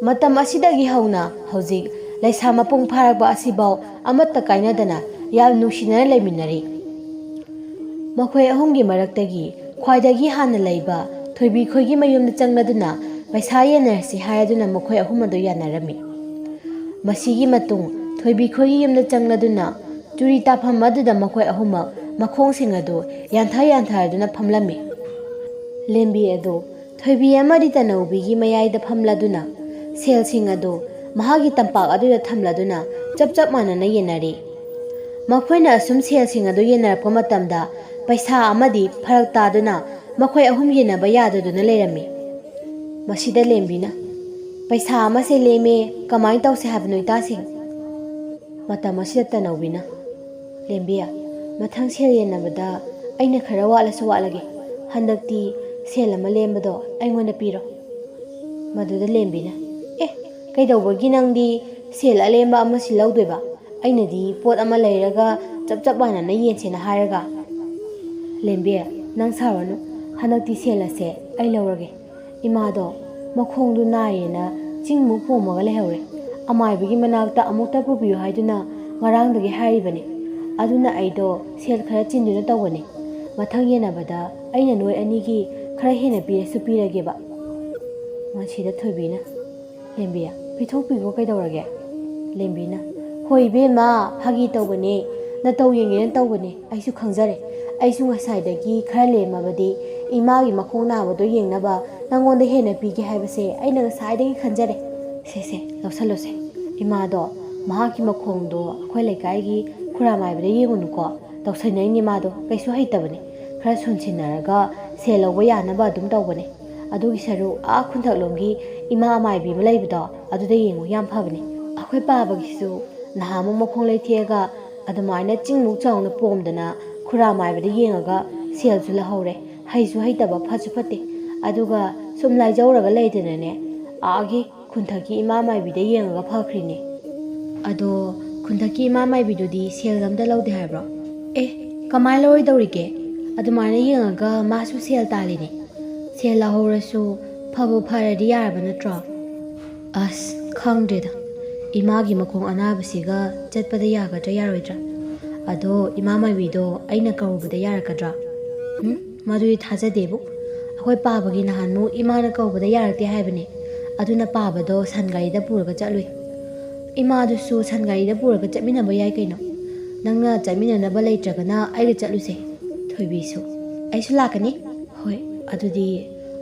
ꯃꯇꯝ ꯑꯁꯤꯗꯒꯤ ꯍꯧꯅ ꯍꯧꯖꯤꯛ ꯂꯩꯁꯥ ꯃꯄꯨꯡ ꯐꯥꯔꯛꯄ ꯑꯁꯤꯐꯥꯎ ꯑꯃꯠꯇ ꯀꯥꯏꯅꯗꯅ ꯌꯥꯝ ꯅꯨꯡꯁꯤꯅꯅ ꯂꯩꯃꯤꯟꯅꯔꯤ꯫ ꯃꯈꯣꯏ ꯑꯍꯨꯝꯒꯤ ꯃꯔꯛꯇꯒꯤ ꯈ꯭ꯋꯥꯏꯗꯒꯤ ꯍꯥꯟꯅ ꯂꯩꯕ ꯊꯣꯏꯕꯤ ꯈꯣꯏꯒꯤ ꯃꯌꯨꯝꯗ ꯆꯪꯂꯗꯨꯅ ꯄꯩꯁꯥ ꯌꯦꯟꯅꯔꯁꯤ ꯍꯥꯏꯔꯗꯨꯅ ꯃꯈꯣꯏ ꯑꯍꯨꯝ ꯑꯗꯨ ꯌꯥꯅꯔꯝꯃꯤ꯫ ꯃꯁꯤꯒꯤ ꯃꯇꯨꯡ ꯊꯣꯏꯕꯤ ꯈꯣꯏꯒꯤ ꯌꯨꯝꯗ ꯆꯪꯂꯗꯨꯅ ꯆꯨꯔꯤ ꯇꯥꯐꯝ ꯑꯗꯨꯗ ꯃꯈꯣꯏ ꯑꯍꯨꯝꯃꯛ ꯃꯈꯣꯡꯁꯤꯡ ꯑꯗꯨ ꯌꯥꯟꯊꯗꯨꯅ ꯐꯝꯂꯝꯃꯤ꯫ ꯂꯦꯝꯕꯤ ꯑꯗꯨ ꯊꯣꯏꯕꯤ ꯑꯃꯗꯤ ꯇꯅꯧꯕꯤꯒꯤ ꯃꯌꯥꯏꯗ ꯐꯝꯂꯗꯨꯅ ꯁꯦꯜꯁꯤꯡ ꯑꯗꯨ ꯃꯍꯥꯛꯀꯤ ꯇꯝꯄꯥꯛ ꯑꯗꯨꯗ ꯊꯝꯂꯗꯨꯅ ꯆꯞ ꯃꯥꯟꯅꯅ ꯌꯦꯟꯅꯔꯤ꯫ ꯃꯈꯣꯏꯅ ꯑꯁꯨꯝ ꯁꯦꯜꯁꯤꯡ ꯑꯗꯨ ꯌꯦꯟꯅꯔꯛꯄ ꯃꯇꯝꯗ ꯄꯩꯁꯥ ꯑꯃꯗꯤ ꯐꯔꯛ ꯇꯥꯗꯨꯅ ꯃꯈꯣꯏ ꯑꯍꯨꯝ ꯌꯦꯟꯅꯕ ꯌꯥꯗꯗꯨꯅ ꯂꯩꯔꯝꯃꯤ꯫ ꯃꯁꯤꯗ ꯂꯦꯝꯕꯤꯅ "ꯄꯩꯁꯥ ꯑꯃꯁꯦ ꯂꯦꯝꯃꯦ, ꯀꯃꯥꯏꯅ ꯇꯧꯁꯦ ꯍꯥꯏꯕꯅꯣ ꯏꯇꯥꯁꯤꯡ?" ꯃꯇꯝ ꯑꯁꯤꯗ ꯇꯅꯧꯕꯤꯅ "ꯂꯦꯝꯕꯤ, ꯃꯊꯪ ꯁꯦꯜ ꯌꯦꯟꯅꯕꯗ ꯑꯩꯅ ꯈꯔ ꯋꯥꯠꯂꯁꯨ ꯋꯥꯠꯂꯒꯦ, ꯍꯟꯗꯛꯇꯤ ꯁꯦꯜ ꯑꯃ ꯂꯦꯝꯕꯗꯣ ꯑꯩꯉꯣꯟꯗ ꯄꯤꯔꯣ." ꯃꯗꯨꯗ ꯂꯦꯝꯕꯤꯅ "ꯀꯩꯗꯧꯕꯒꯤ ꯅꯪꯗꯤ ꯁꯦꯜ ꯑꯂꯦꯝꯕ ꯑꯃꯁꯤ ꯂꯧꯗꯣꯏꯕ? ꯑꯩꯅꯗꯤ ꯄꯣꯠ ꯑꯃ ꯂꯩꯔꯒ ꯆꯞ ꯃꯥꯟꯅꯅ ꯌꯦꯟꯁꯦꯅ ꯍꯥꯏꯔꯒ." "ꯂꯦꯝꯕꯤ, ꯅꯪ ꯁꯥꯎꯔꯅꯨ, ꯍꯟꯗꯛꯇꯤ ꯁꯦꯜ ꯑꯁꯦ ꯑꯩ ꯂꯧꯔꯒꯦ꯫ ꯏꯃꯥꯗꯣ ꯃꯈꯣꯡꯗꯨ ꯅꯥꯏꯌꯦꯅ ꯆꯤꯡꯃꯨꯛ ꯄꯣꯝꯃꯒ ꯂꯩꯍꯧꯔꯦ꯫ ꯑꯃꯥꯏꯕꯒꯤ ꯃꯅꯥꯛꯇ ꯑꯃꯨꯛꯇ ꯄꯨꯕꯤꯌꯨ ꯍꯥꯏꯗꯨꯅ ꯉꯔꯥꯡꯗꯒꯤ ꯍꯥꯏꯔꯤꯕꯅꯤ꯫ ꯑꯗꯨꯅ ꯑꯩꯗꯣ ꯁꯦꯜ ꯈꯔ ꯆꯤꯟꯗꯨꯅ ꯇꯧꯕꯅꯤ꯫ ꯃꯊꯪ ꯌꯦꯟꯅꯕꯗ ꯑꯩꯅ ꯅꯣꯏ ꯑꯅꯤꯒꯤ ꯈꯔ ꯍꯦꯟꯅ ꯄꯤꯔꯁꯨ ꯄꯤꯔꯒꯦꯕ." ꯃꯁꯤꯗ ꯊꯣꯏꯕꯤꯅ "ꯂꯦꯝꯕꯤ, ꯄꯤꯊꯣꯛꯄꯤꯈꯣ ꯀꯩꯗꯧꯔꯒꯦ?" ꯂꯦꯝꯕꯤꯅ "ꯍꯣꯏ ꯏꯕꯦꯝꯃ, ꯐꯥꯒꯤ ꯇꯧꯕꯅꯦ, ꯅꯇꯧ ꯌꯦꯡꯒꯦꯅ ꯇꯧꯕꯅꯦ, ꯑꯩꯁꯨ ꯈꯪꯖꯔꯦ꯫ ꯑꯩꯁꯨ ꯉꯁꯥꯏꯗꯒꯤ ꯈꯔ ꯂꯦꯝꯃꯕꯗꯤ ꯏꯃꯥꯒꯤ ꯃꯈꯣꯡ ꯅꯥꯕꯗꯣ ꯌꯦꯡꯅꯕ ꯅꯪꯉꯣꯟꯗ ꯍꯦꯟꯅ ꯄꯤꯒꯦ ꯍꯥꯏꯕꯁꯦ ꯑꯩꯅ ꯉꯁꯥꯏꯗꯒꯤ ꯈꯟꯖꯔꯦ꯫ ꯁꯦ ꯂꯧꯁꯜꯂꯨꯁꯦ꯫ ꯏꯃꯥꯗꯣ ꯃꯍꯥꯛꯀꯤ ꯃꯈꯣꯡꯗꯣ ꯑꯩꯈꯣꯏ ꯂꯩꯀꯥꯏꯒꯤ ꯈꯨꯔꯥꯃꯥꯏꯕꯗ ꯌꯦꯡꯉꯨꯅꯨꯀꯣ, ꯇꯧꯁꯟꯅꯩꯅꯤ ꯃꯥꯗꯣ, ꯀꯩꯁꯨ ꯍꯩꯇꯕꯅꯤ꯫ ꯈꯔ ꯁꯣꯟꯁꯤꯟꯅꯔꯒ ꯁꯦꯜ ꯂꯧꯕ ꯌꯥꯅꯕ ꯑꯗꯨꯝ ꯇꯧꯕꯅꯦ꯫ ꯑꯗꯨꯒꯤ ꯁꯔꯨꯛ ꯈꯨꯟꯊꯛꯂꯣꯝꯒꯤ ꯏꯃꯥ ꯑꯃꯥꯏꯕꯤ ꯑꯃ ꯂꯩꯕꯗꯣ ꯑꯗꯨꯗ ꯌꯦꯡꯉꯨ, ꯌꯥꯝ ꯐꯕꯅꯦ꯫ ꯑꯩꯈꯣꯏ ꯄꯥꯕꯒꯤꯁꯨ ꯅꯍꯥꯟꯃꯨꯛ ꯃꯈꯣꯡ ꯂꯩꯊꯦꯛꯑꯒ ꯑꯗꯨꯃꯥꯏꯅ ꯆꯤꯡꯃꯨꯛ ꯆꯥꯎꯅ ꯄꯣꯝꯗꯅ ꯈꯨꯔꯥꯃꯥꯏꯕꯗ ꯌꯦꯡꯉꯒ ꯁꯦꯜꯁꯨ ꯂꯧꯍꯧꯔꯦ, ꯍꯩꯁꯨ ꯍꯩꯇꯕ, ꯐꯠꯁꯨ ꯐꯠꯇꯦ꯫ ꯑꯗꯨꯒ ꯁꯨꯝ ꯂꯥꯏꯖꯧꯔꯒ ꯂꯩꯗꯅꯅꯦ ꯈꯨꯟꯊꯛꯀꯤ ꯏꯃꯥ ꯃꯥꯏꯕꯤꯗ ꯌꯦꯡꯉꯒ ꯐꯈ꯭ꯔꯤꯅꯦ." "ꯑꯗꯣ ꯈꯨꯟꯊꯛꯀꯤ ꯏꯃꯥ ꯃꯥꯏꯕꯤꯗꯨꯗꯤ ꯁꯦꯜꯒ ꯑꯝꯇ ꯂꯧꯗꯦ ꯍꯥꯏꯕ꯭ꯔꯣ?" "ꯀꯃꯥꯏꯅ ꯂꯧꯔꯣꯏꯗꯧꯔꯤꯒꯦ? ꯑꯗꯨꯃꯥꯏꯅ ꯌꯦꯡꯉꯒ ꯃꯥꯁꯨ ꯁꯦꯜ ꯇꯥꯜꯂꯤꯅꯦ꯫ ꯁꯦꯜ ꯂꯧꯍꯧꯔꯁꯨ ꯐꯕꯨ ꯐꯔꯗꯤ ꯌꯥꯔꯕ ꯅꯠꯇ꯭ꯔꯣ?" "ꯑꯁ ꯈꯪꯗ꯭ꯔꯦꯗ, ꯏꯃꯥꯒꯤ ꯃꯈꯣꯡ ꯑꯅꯥꯕꯁꯤꯒ ꯆꯠꯄꯗ ꯌꯥꯒꯗ꯭ꯔꯥ ꯌꯥꯔꯣꯏꯗ꯭ꯔꯥ? ꯑꯗꯣ ꯏꯃꯥ ꯃꯥꯏꯕꯤꯗꯣ ꯑꯩꯅ ꯀꯧꯔꯨꯕꯗ ꯌꯥꯔꯛꯀꯗ꯭ꯔꯥ?" "ꯃꯗꯨꯗꯤ ꯊꯥꯖꯗꯦꯕꯨ꯫ ꯑꯩꯈꯣꯏ ꯄꯥꯕꯒꯤ ꯅꯍꯥꯟꯃꯨꯛ ꯏꯃꯥꯅ ꯀꯧꯕꯗ ꯌꯥꯔꯛꯇꯦ ꯍꯥꯏꯕꯅꯦ꯫ ꯑꯗꯨꯅ ꯄꯥꯕꯗꯣ ꯁꯟꯒꯥꯔꯤꯗ ꯄꯨꯔꯒ ꯆꯠꯂꯨꯏ꯫ ꯏꯃꯥꯗꯨꯁꯨ ꯁꯟꯒꯥꯔꯤꯗ ꯄꯨꯔꯒ ꯆꯠꯃꯤꯟꯅꯕ ꯌꯥꯏ ꯀꯩꯅꯣ? ꯅꯪꯅ ꯆꯠꯃꯤꯟꯅꯅꯕ ꯂꯩꯇ꯭ꯔꯒꯅ ꯑꯩꯒ ꯆꯠꯂꯨꯁꯦ." ꯊꯣꯏꯕꯤꯁꯨ "ꯑꯩꯁꯨ ꯂꯥꯛꯀꯅꯤ." "ꯍꯣꯏ, ꯑꯗꯨꯗꯤ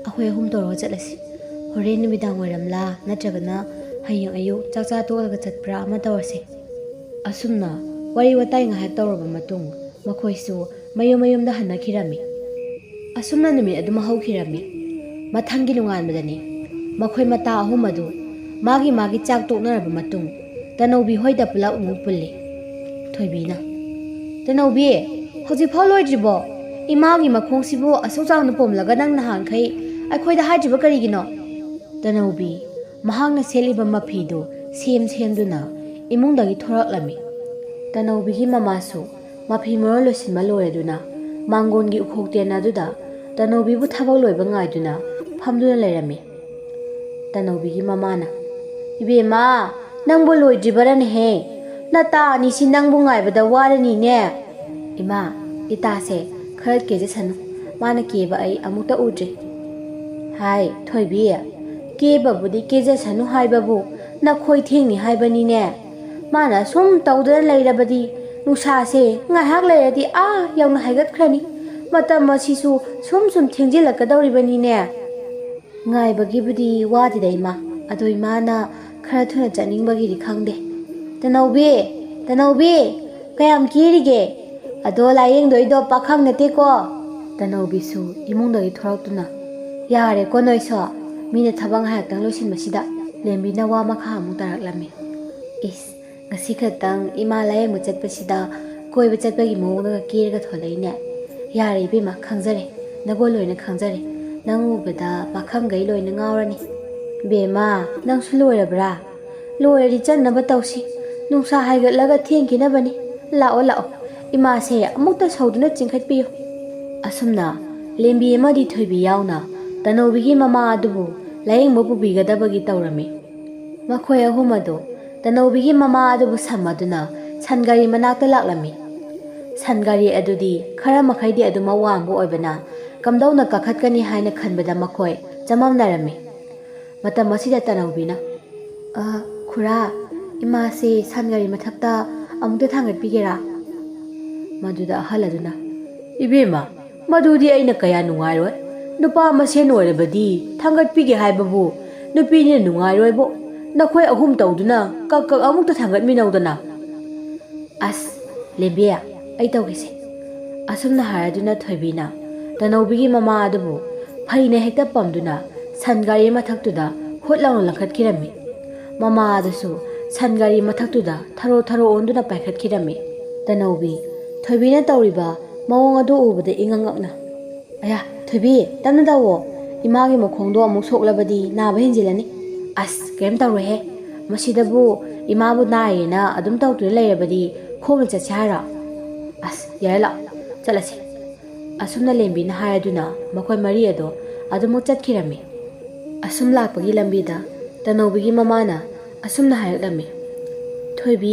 ꯑꯩꯈꯣꯏ ꯑꯍꯨꯝ ꯇꯧꯔꯒ ꯆꯠꯂꯁꯤ꯫ ꯍꯣꯔꯦꯟ ꯅꯨꯃꯤꯗꯥꯡ ꯋꯥꯏꯔꯝꯂꯥ ꯅꯠꯇ꯭ꯔꯒꯅ ꯍꯌꯦꯡ ꯑꯌꯨꯛ ꯆꯥꯛꯆꯥ ꯇꯣꯛꯂꯒ ꯆꯠꯄ꯭ꯔꯥ ꯑꯃ ꯇꯧꯔꯁꯤ." ꯑꯁꯨꯝꯅ ꯋꯥꯔꯤ ꯋꯥꯇꯥꯏ ꯉꯥꯏꯍꯥꯛ ꯇꯧꯔꯕ ꯃꯇꯨꯡ ꯃꯈꯣꯏꯁꯨ ꯃꯌꯨꯝꯗ ꯍꯟꯅꯈꯤꯔꯝꯃꯤ꯫ ꯑꯁꯨꯝꯅ ꯅꯨꯃꯤꯠ ꯑꯗꯨꯃ ꯍꯧꯈꯤꯔꯝꯃꯤ꯫ ꯃꯊꯪꯒꯤ ꯅꯣꯡꯉꯥꯟꯕꯗꯅꯤ ꯃꯈꯣꯏ ꯃꯇꯥ ꯑꯍꯨꯝ ꯑꯗꯨ ꯃꯥꯒꯤ ꯆꯥꯛ ꯇꯣꯛꯅꯔꯕ ꯃꯇꯨꯡ ꯇꯅꯧꯕꯤ ꯍꯣꯏꯗ ꯄꯨꯂꯞ ꯑꯃꯨꯛ ꯄꯨꯜꯂꯤ꯫ ꯊꯣꯏꯕꯤꯅ "ꯇꯅꯧꯕꯤ, ꯍꯧꯖꯤꯛꯐꯥꯎ ꯂꯣꯏꯗ꯭ꯔꯤꯕꯣ? ꯏꯃꯥꯒꯤ ꯃꯈꯣꯡꯁꯤꯕꯨ ꯑꯁꯨꯛ ꯆꯥꯎꯅ ꯄꯣꯝꯂꯒ ꯅꯪ ꯅꯍꯥꯟꯈꯩ ꯑꯩꯈꯣꯏꯗ ꯍꯥꯏꯗ꯭ꯔꯤꯕ ꯀꯔꯤꯒꯤꯅꯣ?" ꯇꯅꯧꯕꯤ ꯃꯍꯥꯛꯅ ꯁꯦꯠꯂꯤꯕ ꯃꯐꯤꯗꯨ ꯁꯦꯝꯗꯨꯅ ꯏꯃꯨꯡꯗꯒꯤ ꯊꯣꯔꯛꯂꯝꯃꯤ꯫ ꯇꯅꯧꯕꯤꯒꯤ ꯃꯃꯥꯁꯨ ꯃꯐꯤ ꯃꯔꯣꯟ ꯂꯣꯏꯁꯤꯟꯕ ꯂꯣꯏꯔꯗꯨꯅ ꯃꯥꯡꯒꯣꯟꯒꯤ ꯎꯈꯣꯛꯇꯦꯟ ꯑꯗꯨꯗ ꯇꯅꯧꯕꯤꯕꯨ ꯊꯕꯛ ꯂꯣꯏꯕ ꯉꯥꯏꯗꯨꯅ ꯐꯝꯗꯨꯅ ꯂꯩꯔꯝꯃꯤ꯫ ꯇꯅꯧꯕꯤꯒꯤ ꯃꯃꯥꯅ "ꯏꯕꯦꯝꯃ, ꯅꯪꯕꯨ ꯂꯣꯏꯗ꯭ꯔꯤꯕꯔꯅꯦꯍꯦ? ꯅꯇꯥ ꯑꯅꯤꯁꯤ ꯅꯪꯕꯨ ꯉꯥꯏꯕꯗ ꯋꯥꯔꯅꯤꯅꯦ." "ꯏꯃꯥ, ꯏꯇꯥꯁꯦ ꯈꯔ ꯀꯦꯖꯁꯅꯨ, ꯃꯥꯅ ꯀꯦꯕ ꯑꯩ ꯑꯃꯨꯛꯇ ꯎꯗ꯭ꯔꯤ." "ꯍꯥꯏ ꯊꯣꯏꯕꯤ, ꯀꯦꯕꯕꯨꯗꯤ ꯀꯦꯖꯁꯅꯨ ꯍꯥꯏꯕꯕꯨ ꯅꯈꯣꯏ ꯊꯦꯡꯅꯤ ꯍꯥꯏꯕꯅꯤꯅꯦ꯫ ꯃꯥꯅ ꯁꯨꯝ ꯇꯧꯗꯨꯅ ꯂꯩꯔꯕꯗꯤ ꯅꯨꯡꯁꯥꯁꯦ ꯉꯥꯏꯍꯥꯛ ꯂꯩꯔꯗꯤ ꯌꯧꯅ ꯍꯥꯏꯒꯠꯈ꯭ꯔꯅꯤ꯫ ꯃꯇꯝ ꯑꯁꯤꯁꯨ ꯁꯨꯝ ꯊꯦꯡꯖꯤꯜꯂꯛꯀꯗꯧꯔꯤꯕꯅꯤꯅꯦ." "ꯉꯥꯏꯕꯒꯤꯕꯨꯗꯤ ꯋꯥꯗꯦꯗ ꯏꯃꯥ, ꯑꯗꯣ ꯏꯃꯥꯅ ꯈꯔ ꯊꯨꯅ ꯆꯠꯅꯤꯡꯕꯒꯤꯗꯤ ꯈꯪꯗꯦ." "ꯇꯅꯧꯕꯤ, ꯇꯅꯧꯕꯤ, ꯀꯌꯥꯝ ꯀꯦꯔꯤꯒꯦ? ꯑꯗꯣ ꯂꯥꯏꯌꯦꯡꯗꯣꯏꯗꯣ ꯄꯥꯈꯪ ꯅꯠꯇꯦꯀꯣ." ꯇꯅꯧꯕꯤꯁꯨ ꯏꯃꯨꯡꯗꯒꯤ ꯊꯣꯔꯛꯇꯨꯅ "ꯌꯥꯔꯦꯀꯣ ꯅꯣꯏꯁꯨ, ꯃꯤꯅ ꯊꯕꯛ ꯉꯥꯏꯍꯥꯛꯇꯪ ꯂꯣꯏꯁꯤꯟꯕꯁꯤꯗ." ꯂꯦꯝꯕꯤꯅ ꯋꯥ ꯃꯈꯥ ꯑꯃꯨꯛ ꯇꯥꯔꯛꯂꯝꯃꯤ꯫ "ꯏꯁ, ꯉꯁꯤ ꯈꯛꯇꯪ ꯏꯃꯥ ꯂꯥꯏꯌꯦꯡꯕ ꯆꯠꯄꯁꯤꯗ ꯀꯣꯏꯕ ꯆꯠꯄꯒꯤ ꯃꯑꯣꯡꯗꯒ ꯀꯦꯔꯒ ꯊꯣꯛꯂꯛꯏꯅꯦ꯫ ꯌꯥꯔꯦ ꯏꯕꯦꯝꯃ, ꯈꯪꯖꯔꯦ, ꯅꯒꯣꯜ ꯂꯣꯏꯅ ꯈꯪꯖꯔꯦ꯫ ꯅꯪ ꯎꯕꯗ ꯄꯥꯈꯪꯒꯩ ꯂꯣꯏꯅ ꯉꯥꯎꯔꯅꯤ." "ꯕꯦꯝꯃ, ꯅꯪꯁꯨ ꯂꯣꯏꯔꯕ꯭ꯔꯥ? ꯂꯣꯏꯔꯗꯤ ꯆꯠꯅꯕ ꯇꯧꯁꯤ, ꯅꯨꯡꯁꯥ ꯍꯥꯏꯒꯠꯂꯒ ꯊꯦꯡꯈꯤꯅꯕꯅꯤ꯫ ꯂꯥꯛꯑꯣ ꯂꯥꯛꯑꯣ, ꯏꯃꯥꯁꯦ ꯑꯃꯨꯛꯇ ꯁꯧꯗꯨꯅ ꯆꯤꯡꯈꯠꯄꯤꯌꯨ." ꯑꯁꯨꯝꯅ ꯂꯦꯝꯕꯤ ꯑꯃꯗꯤ ꯊꯣꯏꯕꯤ ꯌꯥꯎꯅ ꯇꯅꯧꯕꯤꯒꯤ ꯃꯃꯥ ꯑꯗꯨꯕꯨ ꯂꯥꯏꯌꯦꯡꯕ ꯄꯨꯕꯤꯒꯗꯕꯒꯤ ꯇꯧꯔꯝꯃꯤ꯫ ꯃꯈꯣꯏ ꯑꯍꯨꯝ ꯑꯗꯨ ꯇꯅꯧꯕꯤꯒꯤ ꯃꯃꯥ ꯑꯗꯨꯕꯨ ꯁꯝꯃꯗꯨꯅ ꯁꯟꯒꯥꯔꯤ ꯃꯅꯥꯛꯇ ꯂꯥꯛꯂꯝꯃꯤ꯫ ꯁꯟꯒꯥꯔꯤ ꯑꯗꯨꯗꯤ ꯈꯔ ꯃꯈꯩꯗꯤ ꯑꯗꯨꯃꯛ ꯋꯥꯡꯕ ꯑꯣꯏꯕꯅ ꯀꯝꯗꯧꯅ ꯀꯥꯈꯠꯀꯅꯤ ꯍꯥꯏꯅ ꯈꯟꯕꯗ ꯃꯈꯣꯏ ꯆꯃꯝꯅꯔꯝꯃꯤ꯫ ꯃꯇꯝ ꯑꯁꯤꯗ ꯇꯅꯧꯕꯤꯅ "ꯈꯨꯔꯥ, ꯏꯃꯥꯁꯦ ꯁꯟꯒꯥꯔꯤ ꯃꯊꯛꯇ ꯑꯃꯨꯛꯇ ꯊꯥꯡꯒꯠꯄꯤꯒꯦꯔꯥ?" ꯃꯗꯨꯗ ꯑꯍꯜ ꯑꯗꯨꯅ "ꯏꯕꯦꯝꯃ, ꯃꯗꯨꯗꯤ ꯑꯩꯅ ꯀꯌꯥ ꯅꯨꯡꯉꯥꯏꯔꯣꯏ꯫ ꯅꯨꯄꯥ ꯃꯁꯦꯟ ꯑꯣꯏꯔꯕꯗꯤ ꯊꯥꯡꯒꯠꯄꯤꯒꯦ ꯍꯥꯏꯕꯕꯨ ꯅꯨꯄꯤꯅꯤꯅ ꯅꯨꯡꯉꯥꯏꯔꯣꯏꯕꯣ꯫ ꯅꯈꯣꯏ ꯑꯍꯨꯝ ꯇꯧꯗꯨꯅ ꯀꯛ ꯑꯃꯨꯛꯇ ꯊꯥꯡꯒꯠꯃꯤꯟꯅꯧꯗꯅ." "ꯑꯁ ꯂꯦꯝꯕꯤ, ꯑꯩ ꯇꯧꯒꯦꯁꯦ." ꯑꯁꯨꯝꯅ ꯍꯥꯏꯔꯗꯨꯅ ꯊꯣꯏꯕꯤꯅ ꯇꯅꯧꯕꯤꯒꯤ ꯃꯃꯥ ꯑꯗꯨꯕꯨ ꯐꯩꯅ ꯍꯦꯛꯇ ꯄꯝꯗꯨꯅ ꯁꯟꯒꯥꯔꯤ ꯃꯊꯛꯇꯨꯗ ꯍꯨꯠ ꯂꯥꯎꯅ ꯂꯪꯈꯠꯈꯤꯔꯝꯃꯤ꯫ ꯃꯃꯥ ꯑꯗꯨꯁꯨ ꯁꯟꯒꯥꯔꯤ ꯃꯊꯛꯇꯨꯗ ꯊꯔꯣ ꯑꯣꯟꯗꯨꯅ ꯄꯥꯏꯈꯠꯈꯤꯔꯝꯃꯤ꯫ ꯇꯅꯧꯕꯤ ꯊꯣꯏꯕꯤꯅ ꯇꯧꯔꯤꯕ ꯃꯑꯣꯡ ꯑꯗꯨ ꯎꯕꯗ ꯏꯉꯛ ꯉꯛꯅ "ꯑꯌꯥ ꯊꯣꯏꯕꯤ, ꯇꯞꯅ ꯇꯧꯋꯣ, ꯏꯃꯥꯒꯤ ꯃꯈꯣꯡꯗꯣ ꯑꯃꯨꯛ ꯁꯣꯛꯂꯕꯗꯤ ꯅꯥꯕ ꯍꯦꯟꯖꯤꯜꯂꯅꯤ." "ꯑꯁ ꯀꯔꯤꯝ ꯇꯧꯔꯣꯏꯍꯦ, ꯃꯁꯤꯗꯕꯨ ꯏꯃꯥꯕꯨ ꯅꯥꯏꯌꯦꯅ ꯑꯗꯨꯝ ꯇꯧꯗꯨꯅ ꯂꯩꯔꯕꯗꯤ ꯈꯣꯡꯅ ꯆꯠꯁꯦ ꯍꯥꯏꯔꯣ?" "ꯑꯁ ꯌꯥꯔꯦ, ꯂꯥꯛꯑꯣ ꯆꯠꯂꯁꯤ." ꯑꯁꯨꯝꯅ ꯂꯦꯝꯕꯤꯅ ꯍꯥꯏꯔꯗꯨꯅ ꯃꯈꯣꯏ ꯃꯔꯤ ꯑꯗꯣ ꯑꯗꯨꯃꯛ ꯆꯠꯈꯤꯔꯝꯃꯤ꯫ ꯑꯁꯨꯝ ꯂꯥꯛꯄꯒꯤ ꯂꯝꯕꯤꯗ ꯇꯅꯧꯕꯤꯒꯤ ꯃꯃꯥꯅ ꯑꯁꯨꯝꯅ ꯍꯥꯏꯔꯛꯂꯝꯃꯤ꯫ "ꯊꯣꯏꯕꯤ,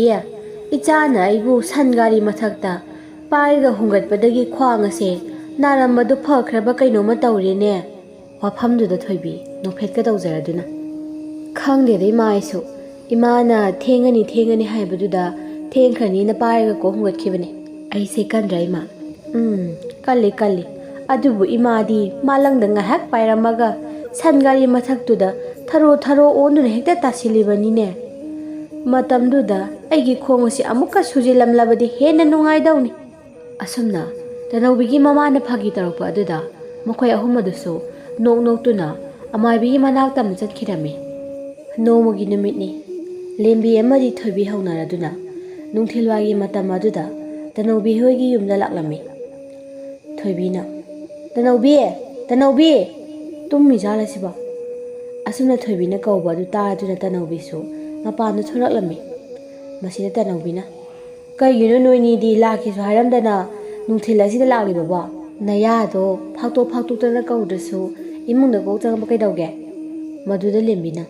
ꯏꯆꯥꯅ ꯑꯩꯕꯨ ꯁꯟꯒꯥꯔꯤ ꯃꯊꯛꯇ ꯄꯥꯏꯔꯒ ꯍꯨꯡꯒꯠꯄꯗꯒꯤ ꯈ꯭ꯋꯥꯡ ꯑꯁꯦ ꯅꯥꯔꯝꯕꯗꯨ ꯐꯈ꯭ꯔꯕ ꯀꯩꯅꯣꯝꯃ ꯇꯧꯔꯦꯅꯦ." ꯋꯥꯐꯝꯗꯨꯗ ꯊꯣꯏꯕꯤ ꯅꯣꯛꯐꯦꯠꯀ ꯇꯧꯖꯔꯗꯨꯅ "ꯈꯪꯗꯦꯗ ꯏꯃꯥ, ꯑꯩꯁꯨ ꯏꯃꯥꯅ ꯊꯦꯡꯉꯅꯤ ꯍꯥꯏꯕꯗꯨꯗ ꯊꯦꯡꯈ꯭ꯔꯅꯤꯅ ꯄꯥꯏꯔꯒ ꯀꯣꯛ ꯍꯨꯡꯒꯠꯈꯤꯕꯅꯦ꯫ ꯑꯩꯁꯦ ꯀꯟꯗ꯭ꯔꯥ ꯏꯃꯥ?" "ꯀꯜꯂꯤ. ꯑꯗꯨꯕꯨ ꯏꯃꯥꯗꯤ ꯃꯥꯂꯪꯗ ꯉꯥꯏꯍꯥꯛ ꯄꯥꯏꯔꯝꯃꯒ ꯁꯟꯒꯥꯔꯤ ꯃꯊꯛꯇꯨꯗ ꯊꯔꯣ ꯑꯣꯟꯗꯨꯅ ꯍꯦꯛꯇ ꯇꯥꯁꯤꯜꯂꯤꯕꯅꯤꯅꯦ꯫ ꯃꯇꯝꯗꯨꯗ ꯑꯩꯒꯤ ꯈꯣꯡ ꯑꯁꯤ ꯑꯃꯨꯛꯀ ꯁꯨꯖꯤꯜꯂꯝꯂꯕꯗꯤ ꯍꯦꯟꯅ ꯅꯨꯡꯉꯥꯏꯗꯧꯅꯤ." ꯑꯁꯨꯝꯅ ꯇꯅꯧꯕꯤꯒꯤ ꯃꯃꯥꯅ ꯐꯥꯒꯤ ꯇꯧꯔꯛꯄ ꯑꯗꯨꯗ ꯃꯈꯣꯏ ꯑꯍꯨꯝ ꯑꯗꯨꯁꯨ ꯅꯣꯛꯇꯨꯅ ꯑꯃꯥꯏꯕꯤꯒꯤ ꯃꯅꯥꯛꯇ ꯑꯃꯨꯛ ꯆꯠꯈꯤꯔꯝꯃꯤ꯫ ꯅꯣꯡꯃꯒꯤ ꯅꯨꯃꯤꯠꯅꯤ꯫ ꯂꯦꯝꯕꯤ ꯑꯃꯗꯤ ꯊꯣꯏꯕꯤ ꯍꯧꯅꯔꯗꯨꯅ ꯅꯨꯡꯊꯤꯜꯋꯥꯏꯒꯤ ꯃꯇꯝ ꯑꯗꯨꯗ ꯇꯅꯧꯕꯤ ꯍꯣꯏꯒꯤ ꯌꯨꯝꯗ ꯂꯥꯛꯂꯝꯃꯤ꯫ ꯊꯣꯏꯕꯤꯅ "ꯇꯅꯧꯕꯤ, ꯇꯨꯝꯃꯤꯖꯥꯠꯂ ꯁꯤꯕꯣ?" ꯑꯁꯨꯝꯅ ꯊꯣꯏꯕꯤꯅ ꯀꯧꯕ ꯑꯗꯨ ꯇꯥꯔꯗꯨꯅ ꯇꯅꯧꯕꯤꯁꯨ ꯃꯄꯥꯟꯗ ꯊꯣꯔꯛꯂꯝꯃꯤ꯫ ꯃꯁꯤꯗ ꯇꯅꯧꯕꯤꯅ "ꯀꯩꯒꯤꯅꯣ ꯅꯣꯏꯅꯤꯗꯤ ꯂꯥꯛꯀꯦꯁꯨ ꯍꯥꯏꯔꯝꯗꯅ ꯅꯨꯡꯊꯤꯜ ꯑꯁꯤꯗ ꯂꯥꯛꯂꯤꯕꯕꯣ? ꯅꯌꯥꯗꯣ ꯐꯥꯛꯇꯣꯛꯇꯅ ꯀꯧꯗ꯭ꯔꯁꯨ ꯏꯃꯨꯡꯗ ꯀꯣꯛ ꯆꯪꯉꯛꯄ ꯀꯩꯗꯧꯒꯦ?" ꯃꯗꯨꯗ ꯂꯦꯝꯕꯤꯅ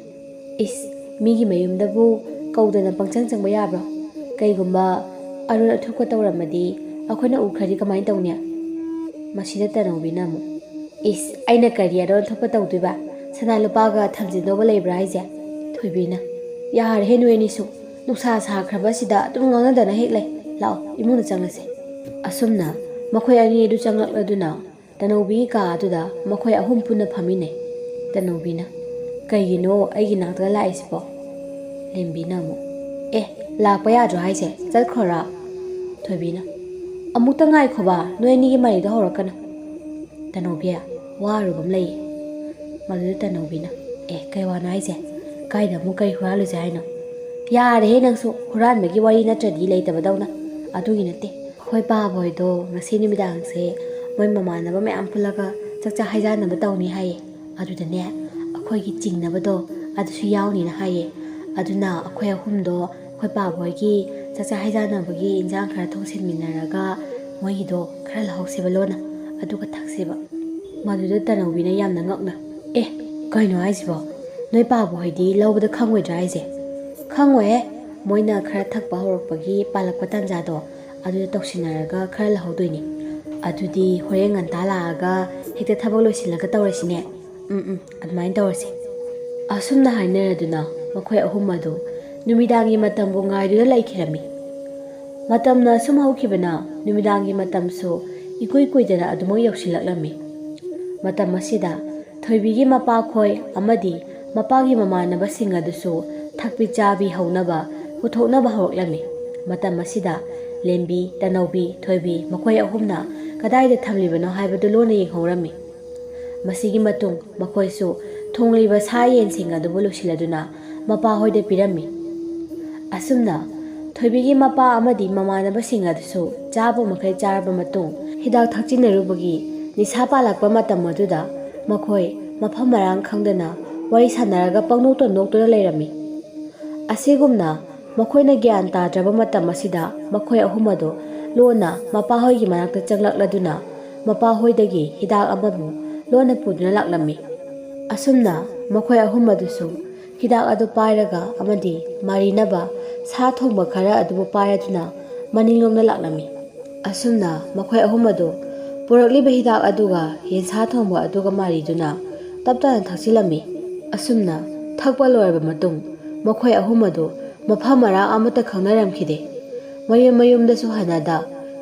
"ꯏꯁ, ꯃꯤꯒꯤ ꯃꯌꯨꯝꯗꯕꯨ ꯀꯧꯗꯅ ꯄꯪꯆꯪ ꯆꯪꯕ ꯌꯥꯕ꯭ꯔꯣ? ꯀꯩꯒꯨꯝꯕ ꯑꯔꯣꯟ ꯑꯊꯨꯞꯀ ꯇꯧꯔꯝꯃꯗꯤ ꯑꯩꯈꯣꯏꯅ ꯎꯈ꯭ꯔꯗꯤ ꯀꯃꯥꯏꯅ ꯇꯧꯅꯤ?" ꯃꯁꯤꯗ ꯇꯅꯧꯕꯤꯅ ꯑꯃꯨꯛ "ꯏꯁ, ꯑꯩꯅ ꯀꯔꯤ ꯑꯔꯣꯟ ꯑꯊꯨꯞꯄ ꯇꯧꯗꯣꯏꯕ? ꯁꯅꯥ ꯂꯨꯄꯥꯒ ꯊꯝꯖꯤꯟꯗꯧꯕ ꯂꯩꯕ꯭ꯔꯥ ꯍꯥꯏꯁꯦ?" ꯊꯣꯏꯕꯤꯅ "ꯌꯥꯔꯦꯍꯦ ꯅꯣꯏ ꯑꯅꯤꯁꯨ, ꯅꯨꯡꯁꯥ ꯁꯥꯈ꯭ꯔꯕꯁꯤꯗ ꯑꯗꯨꯝ ꯉꯥꯡꯅꯗꯅ ꯍꯦꯛ ꯂꯩ꯫ ꯂꯥꯛꯑꯣ ꯏꯃꯨꯡꯗ ꯆꯪꯂꯁꯤ." ꯑꯁꯨꯝꯅ ꯃꯈꯣꯏ ꯑꯅꯤ ꯑꯗꯨ ꯆꯪꯂꯛꯂꯗꯨꯅ ꯇꯅꯧꯕꯤꯒꯤ ꯀꯥ ꯑꯗꯨꯗ ꯃꯈꯣꯏ ꯑꯍꯨꯝ ꯄꯨꯟꯅ ꯐꯝꯃꯤꯟꯅꯩ꯫ ꯇꯅꯧꯕꯤꯅ "ꯀꯩꯒꯤꯅꯣ ꯑꯩꯒꯤ ꯅꯥꯛꯇ ꯂꯥꯛꯏꯁꯤꯕꯣ?" ꯂꯦꯝꯕꯤꯅ ꯑꯃꯨꯛ "ꯂꯥꯛꯄ ꯌꯥꯗ꯭ꯔꯣ ꯍꯥꯏꯁꯦ? ꯆꯠꯈ꯭ꯔꯣꯔꯥ?" ꯊꯣꯏꯕꯤꯅ "ꯑꯃꯨꯛꯇ ꯉꯥꯏꯈꯣꯕ, ꯅꯣꯏ ꯑꯅꯤꯒꯤ ꯃꯔꯩꯗꯣ ꯍꯧꯔꯛꯀꯅꯨ." ꯇꯅꯧꯕꯤ ꯋꯥꯔꯨꯕ ꯑꯃ ꯂꯩꯌꯦ꯫ ꯃꯗꯨꯗ ꯇꯅꯧꯕꯤꯅ ꯀꯩ ꯋꯥꯅꯣ ꯍꯥꯏꯁꯦ? ꯀꯥꯏꯗ ꯑꯃꯨꯛ ꯀꯩ ꯍꯨꯔꯥꯜꯂꯨꯁꯦ ꯍꯥꯏꯅꯣ? ꯌꯥꯔꯦꯍꯦ ꯅꯪꯁꯨ, ꯍꯨꯔꯥꯟꯕꯒꯤ ꯋꯥꯔꯤ ꯅꯠꯇ꯭ꯔꯗꯤ ꯂꯩꯇꯕꯗꯧꯅ꯫ ꯑꯗꯨꯒꯤ ꯅꯠꯇꯦ, ꯑꯩꯈꯣꯏ ꯄꯥꯕꯣꯏꯗꯣ ꯉꯁꯤ ꯅꯨꯃꯤꯗꯥꯡꯁꯦ ꯃꯣꯏ ꯃꯃꯥꯟꯅꯕ ꯃꯌꯥꯝ ꯄꯨꯜꯂꯒ ꯆꯥꯛꯆꯥ ꯍꯩꯖꯥꯟꯅꯕ ꯇꯧꯅꯤ ꯍꯥꯏꯌꯦ꯫ ꯑꯗꯨꯗꯅꯦ ꯑꯩꯈꯣꯏꯒꯤ ꯆꯤꯡꯅꯕꯗꯣ ꯑꯗꯨꯁꯨ ꯌꯥꯎꯅꯤꯅ ꯍꯥꯏꯌꯦ꯫ ꯑꯗꯨꯅ ꯑꯩꯈꯣꯏ ꯑꯍꯨꯝꯗꯣ ꯑꯩꯈꯣꯏ ꯄꯥꯕꯣꯏꯒꯤ ꯆꯥꯛꯆꯥ ꯍꯩꯖꯥꯟꯅꯕꯒꯤ ꯏꯟꯖꯥꯡ ꯈꯔ ꯊꯣꯡꯁꯤꯟꯃꯤꯟꯅꯔꯒ ꯃꯣꯏꯒꯤꯗꯣ ꯈꯔ ꯂꯧꯍꯧꯁꯦꯕ ꯂꯣꯟꯅ, ꯑꯗꯨꯒ ꯊꯛꯁꯦꯕ꯫ ꯃꯗꯨꯗ ꯇꯅꯧꯕꯤꯅ ꯌꯥꯝꯅ ꯉꯛꯅ ꯀꯩꯅꯣ ꯍꯥꯏꯁꯤꯕꯣ? ꯅꯣꯏ ꯄꯥꯕꯣꯏꯗꯤ ꯂꯧꯕꯗ ꯈꯪꯉꯣꯏꯗ꯭ꯔꯥ ꯍꯥꯏꯁꯦ? ꯈꯪꯉꯣꯏꯍꯦ, ꯃꯣꯏꯅ ꯈꯔ ꯊꯛꯄ ꯍꯧꯔꯛꯄꯒꯤ ꯄꯥꯜꯂꯛꯄ ꯇꯥꯟꯖꯥꯗꯣ ꯑꯗꯨꯗ ꯇꯧꯁꯤꯟꯅꯔꯒ ꯈꯔ ꯂꯧꯍꯧꯗꯣꯏꯅꯤ꯫ ꯑꯗꯨꯗꯤ ꯍꯣꯔꯦꯟ ꯉꯟꯇꯥ ꯂꯥꯛꯑꯒ ꯍꯦꯛꯇ ꯊꯕꯛ ꯂꯣꯏꯁꯤꯜꯂꯒ ꯇꯧꯔꯁꯤꯅꯦ꯫ ꯑꯗꯨꯃꯥꯏꯅ ꯇꯧꯔꯁꯤ꯫ ꯑꯁꯨꯝꯅ ꯍꯥꯏꯅꯔꯗꯨꯅ ꯃꯈꯣꯏ ꯑꯍꯨꯝ ꯑꯗꯨ ꯅꯨꯃꯤꯗꯥꯡꯒꯤ ꯃꯇꯝꯕꯨ ꯉꯥꯏꯗꯨꯅ ꯂꯩꯈꯤꯔꯝꯃꯤ꯫ ꯃꯇꯝꯅ ꯑꯁꯨꯝ ꯍꯧꯈꯤꯕꯅ ꯅꯨꯃꯤꯗꯥꯡꯒꯤ ꯃꯇꯝꯁꯨ ꯏꯀꯨꯏ ꯀꯨꯏꯗꯅ ꯑꯗꯨꯃꯛ ꯌꯧꯁꯤꯜꯂꯛꯂꯝꯃꯤ꯫ ꯃꯇꯝ ꯑꯁꯤꯗ ꯊꯣꯏꯕꯤꯒꯤ ꯃꯄꯥꯈꯣꯏ ꯑꯃꯗꯤ ꯃꯄꯥꯒꯤ ꯃꯃꯥꯟꯅꯕꯁꯤꯡ ꯑꯗꯨꯁꯨ ꯊꯛꯄꯤ ꯆꯥꯕꯤ ꯍꯧꯅꯕ ꯄꯨꯊꯣꯛꯅꯕ ꯍꯧꯔꯛꯂꯝꯃꯤ꯫ ꯃꯇꯝ ꯑꯁꯤꯗ ꯂꯦꯝꯕꯤ, ꯇꯅꯧꯕꯤ, ꯊꯣꯏꯕꯤ ꯃꯈꯣꯏ ꯑꯍꯨꯝꯅ ꯀꯗꯥꯏꯗ ꯊꯝꯂꯤꯕꯅꯣ ꯍꯥꯏꯕꯗꯨ ꯂꯣꯟꯅ ꯌꯦꯡꯍꯧꯔꯝꯃꯤ꯫ ꯃꯁꯤꯒꯤ ꯃꯇꯨꯡ ꯃꯈꯣꯏꯁꯨ ꯊꯣꯡꯂꯤꯕ ꯁꯥ ꯌꯦꯟꯁꯤꯡ ꯑꯗꯨꯕꯨ ꯂꯣꯏꯁꯤꯜꯂꯗꯨꯅ ꯃꯄꯥꯍꯣꯏꯗ ꯄꯤꯔꯝꯃꯤ꯫ ꯑꯁꯨꯝꯅ ꯊꯣꯏꯕꯤꯒꯤ ꯃꯄꯥ ꯑꯃꯗꯤ ꯃꯃꯥꯟꯅꯕꯁꯤꯡ ꯑꯗꯨꯁꯨ ꯆꯥꯕ ꯃꯈꯩ ꯆꯥꯔꯕ ꯃꯇꯨꯡ ꯍꯤꯗꯥꯛ ꯊꯛꯆꯤꯟꯅꯔꯨꯕꯒꯤ ꯅꯤꯁꯥ ꯄꯥꯜꯂꯛꯄ ꯃꯇꯝ ꯑꯗꯨꯗ ꯃꯈꯣꯏ ꯃꯐꯝ ꯃꯔꯥꯡ ꯈꯪꯗꯅ ꯋꯥꯔꯤ ꯁꯥꯟꯅꯔꯒ ꯄꯪꯅꯣꯛꯇ ꯅꯣꯛꯇꯨꯅ ꯂꯩꯔꯝꯃꯤ꯫ ꯑꯁꯤꯒꯨꯝꯅ ꯃꯈꯣꯏꯅ ꯒ꯭ꯌꯥꯟ ꯇꯥꯗ꯭ꯔꯕ ꯃꯇꯝ ꯑꯁꯤꯗ ꯃꯈꯣꯏ ꯑꯍꯨꯝ ꯑꯗꯨ ꯂꯣꯟꯅ ꯃꯄꯥꯍꯣꯏꯒꯤ ꯃꯅꯥꯛꯇ ꯆꯪꯂꯛꯂꯗꯨꯅ ꯃꯄꯥꯍꯣꯏꯗꯒꯤ ꯍꯤꯗꯥꯛ ꯑꯃꯕꯨ ꯂꯣꯟꯅ ꯄꯨꯗꯨꯅ ꯂꯥꯛꯂꯝꯃꯤ꯫ ꯑꯁꯨꯝꯅ ꯃꯈꯣꯏ ꯑꯍꯨꯝ ꯑꯗꯨꯁꯨ ꯍꯤꯗꯥꯛ ꯑꯗꯨ パꯏꯔꯒ ꯑꯃꯗꯤ ꯃꯥꯔꯤꯅꯕ ꯁꯥ ꯊꯣꯡꯕ ꯈꯔ ꯑꯗꯨꯕꯨ ꯄꯥꯏꯔꯗꯨꯅ ꯃꯅꯤꯡꯂꯣꯝꯗ ꯂꯥꯛꯂꯝꯃꯤ꯫ ꯑꯁꯨꯝꯅ ꯃꯈꯣꯏ ꯑꯍꯨꯝ ꯑꯗꯨ ꯄꯨꯔꯛꯂꯤꯕ ꯍꯤꯗꯥꯛ ꯑꯗꯨꯒ ꯌꯦꯟꯁꯥ ꯊꯣꯡꯕ ꯑꯗꯨꯒ ꯃꯥꯔꯤꯗꯨꯅ ꯇꯞꯇꯅ ꯊꯛꯆꯤꯜꯂꯝꯃꯤ꯫ ꯑꯁꯨꯝꯅ ꯊꯛꯄ ꯂꯣꯏꯔꯕ ꯃꯇꯨꯡ ꯃꯈꯣꯏ ꯑꯍꯨꯝ ꯑꯗꯨ ꯃꯐꯝ ꯃꯔꯥꯡ ꯑꯃꯠꯇ ꯈꯪꯅꯔꯝꯈꯤꯗꯦ꯫ ꯃꯌꯨꯝ ꯃꯌꯨꯝꯗꯁꯨ ꯍꯟꯅꯗ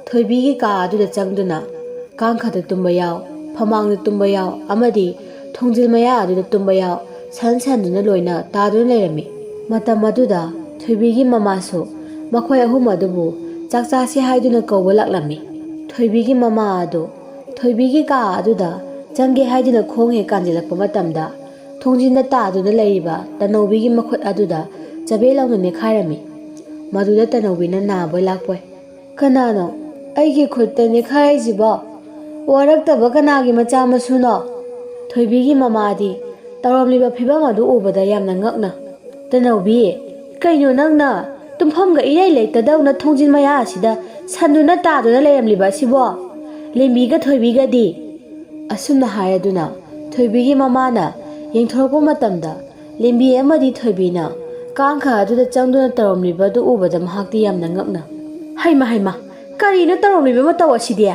ꯊꯣꯏꯕꯤꯒꯤ ꯀꯥ ꯑꯗꯨꯗ ꯆꯪꯗꯨꯅ ꯀꯥꯡꯈꯗ ꯇꯨꯝꯕ ꯌꯥꯎ, ꯐꯃꯥꯡꯗ ꯇꯨꯝꯕ ꯌꯥꯎ ꯑꯃꯗꯤ ꯊꯣꯡꯖꯤꯜ ꯃꯌꯥ ꯑꯗꯨꯗ ꯇꯨꯝꯕ ꯌꯥꯎ ꯁꯟꯗꯨꯅ ꯂꯣꯏꯅ ꯇꯥꯗꯨꯅ ꯂꯩꯔꯝꯃꯤ꯫ ꯃꯇꯝ ꯑꯗꯨꯗ ꯊꯣꯏꯕꯤꯒꯤ ꯃꯃꯥꯁꯨ ꯃꯈꯣꯏ ꯑꯍꯨꯝ ꯑꯗꯨꯕꯨ ꯆꯥꯛ ꯆꯥꯁꯤ ꯍꯥꯏꯗꯨꯅ ꯀꯧꯕ ꯂꯥꯛꯂꯝꯃꯤ꯫ ꯊꯣꯏꯕꯤꯒꯤ ꯃꯃꯥ ꯑꯗꯨ ꯊꯣꯏꯕꯤꯒꯤ ꯀꯥ ꯑꯗꯨꯗ ꯆꯪꯒꯦ ꯍꯥꯏꯗꯨꯅ ꯈꯣꯡ ꯍꯦꯛ ꯀꯥꯟꯖꯤꯜꯂꯛꯄ ꯃꯇꯝꯗ ꯊꯣꯡꯖꯤꯟꯗ ꯇꯥꯗꯨꯅ ꯂꯩꯔꯤꯕ ꯇꯅꯧꯕꯤꯒꯤ ꯃꯈꯨꯠ ꯑꯗꯨꯗ ꯆꯕꯦꯠ ꯂꯥꯎꯅ ꯅꯦꯠꯈꯥꯏꯔꯝꯃꯤ꯫ ꯃꯗꯨꯗ ꯇꯅꯧꯕꯤꯅ ꯅꯥꯕꯣꯏ ꯂꯥꯛꯄꯣꯏ "ꯀꯅꯥꯅꯣ ꯑꯩꯒꯤ ꯈꯨꯠꯇ ꯅꯦꯠꯈꯥꯏꯔꯤꯁꯤꯕꯣ? ꯋꯥꯔꯛꯇꯕ ꯀꯅꯥꯒꯤ ꯃꯆꯥ ꯃꯁꯨꯅꯣ?" ꯊꯣꯏꯕꯤꯒꯤ ꯃꯃꯥꯗꯤ ꯇꯧꯔꯝꯂꯤꯕ ꯐꯤꯕꯝ ꯑꯗꯨ ꯎꯕꯗ ꯌꯥꯝꯅ ꯉꯛꯅ "ꯇꯅꯧꯕꯤ, ꯀꯩꯅꯣ ꯅꯪꯅ ꯇꯨꯝꯐꯝꯒ ꯏꯔꯩ ꯂꯩꯇꯗꯧꯅ ꯊꯣꯡꯖꯤꯟ ꯃꯌꯥ ꯑꯁꯤꯗ ꯁꯟꯗꯨꯅ ꯇꯥꯗꯨꯅ ꯂꯩꯔꯝꯂꯤꯕ ꯑꯁꯤꯕꯣ? ꯂꯦꯝꯕꯤꯒ ꯊꯣꯏꯕꯤꯒꯗꯤ?" ꯑꯁꯨꯝꯅ ꯍꯥꯏꯔꯗꯨꯅ ꯊꯣꯏꯕꯤꯒꯤ ꯃꯃꯥꯅ ꯌꯦꯡꯊꯣꯔꯛꯄ ꯃꯇꯝꯗ ꯂꯦꯝꯕꯤ ꯑꯃꯗꯤ ꯊꯣꯏꯕꯤꯅ ꯀꯥꯡꯈ ꯑꯗꯨꯗ ꯆꯪꯗꯨꯅ ꯇꯧꯔꯝꯂꯤꯕ ꯑꯗꯨ ꯎꯕꯗ ꯃꯍꯥꯛꯇꯤ ꯌꯥꯝꯅ ꯉꯛꯅ ꯍꯩꯃ ꯀꯔꯤꯅꯣ ꯇꯧꯔꯝꯂꯤꯕ ꯃꯇꯧ ꯑꯁꯤꯗꯤ?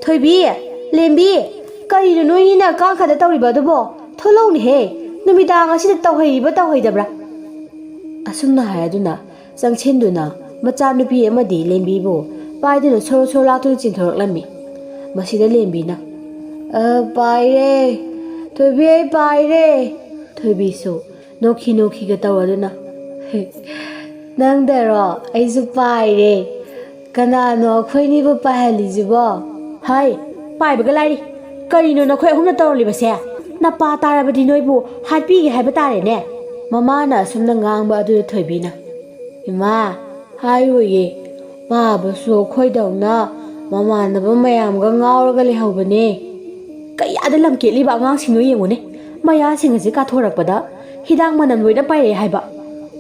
ꯊꯣꯏꯕꯤ, ꯂꯦꯝꯕꯤ, ꯀꯔꯤꯅꯣ ꯅꯣꯏꯅꯤꯅ ꯀꯥꯡꯈꯗ ꯇꯧꯔꯤꯕ ꯑꯗꯨꯕꯣ? ꯊꯣꯛꯂꯛꯎꯅꯦꯍꯦ, ꯅꯨꯃꯤꯗꯥꯡ ꯑꯁꯤꯗ ꯇꯧꯍꯩꯔꯤꯕ ꯇꯧꯍꯩꯗꯕ꯭ꯔꯥ? ꯑꯁꯨꯝꯅ ꯍꯥꯏꯔꯗꯨꯅ ꯆꯪꯁꯤꯟꯗꯨꯅ ꯃꯆꯥꯅꯨꯄꯤ ꯑꯃꯗꯤ ꯂꯦꯝꯕꯤꯕꯨ ꯄꯥꯏꯗꯨꯅ ꯁꯣꯔꯣ ꯁꯣꯔꯣ ꯂꯥꯛꯇꯨꯅ ꯆꯤꯡꯊꯣꯔꯛꯂꯝꯃꯤ꯫ ꯃꯁꯤꯗ ꯂꯦꯝꯕꯤꯅ "ꯄꯥꯏꯔꯦ ꯊꯣꯏꯕꯤ, ꯑꯩ ꯄꯥꯏꯔꯦ." ꯊꯣꯏꯕꯤꯁꯨ ꯅꯣꯛꯈꯤꯒ ꯇꯧꯔꯗꯨꯅ "ꯅꯪꯗꯔꯣ? ꯑꯩꯁꯨ ꯄꯥꯏꯔꯦ. ꯀꯅꯥꯅꯣ ꯑꯩꯈꯣꯏꯅꯤꯕꯨ ꯄꯥꯏꯍꯜꯂꯤꯁꯤꯕꯣ?" "ꯍꯩ, ꯄꯥꯏꯕꯒ ꯂꯥꯏꯔꯤ. ꯀꯔꯤꯅꯣ ꯅꯈꯣꯏ ꯑꯍꯨꯝꯅ ꯇꯧꯔꯝꯂꯤꯕꯁꯦ? ꯅꯄꯥ ꯇꯥꯔꯕꯗꯤ ꯅꯣꯏꯕꯨ ꯍꯥꯠꯄꯤꯒꯦ ꯍꯥꯏꯕ ꯇꯥꯔꯦꯅꯦ." ꯃꯃꯥꯅ ꯑꯁꯨꯝꯅ ꯉꯥꯡꯕ ꯑꯗꯨꯗ ꯊꯣꯏꯕꯤꯅ "ꯏꯃꯥ, ꯍꯥꯏꯔꯣꯏꯌꯦ. ꯄꯥꯕꯁꯨ ꯑꯩꯈꯣꯏꯗꯧꯅ ꯃꯃꯥꯟꯅꯕ ꯃꯌꯥꯝꯒ ꯉꯥꯎꯔꯒ ꯂꯩꯍꯧꯕꯅꯦ." "ꯀꯌꯥꯗ ꯂꯝꯀꯦꯠꯂꯤꯕ ꯑꯉꯥꯡꯁꯤꯡꯅꯣ ꯌꯦꯡꯉꯨꯅꯦ, ꯃꯌꯥꯁꯤꯡ ꯑꯁꯤ ꯀꯥꯊꯣꯔꯛꯄꯗ ꯍꯤꯗꯥꯛ ꯃꯅꯝ ꯂꯣꯏꯅ ꯄꯥꯏꯔꯛꯑꯦ ꯍꯥꯏꯕ."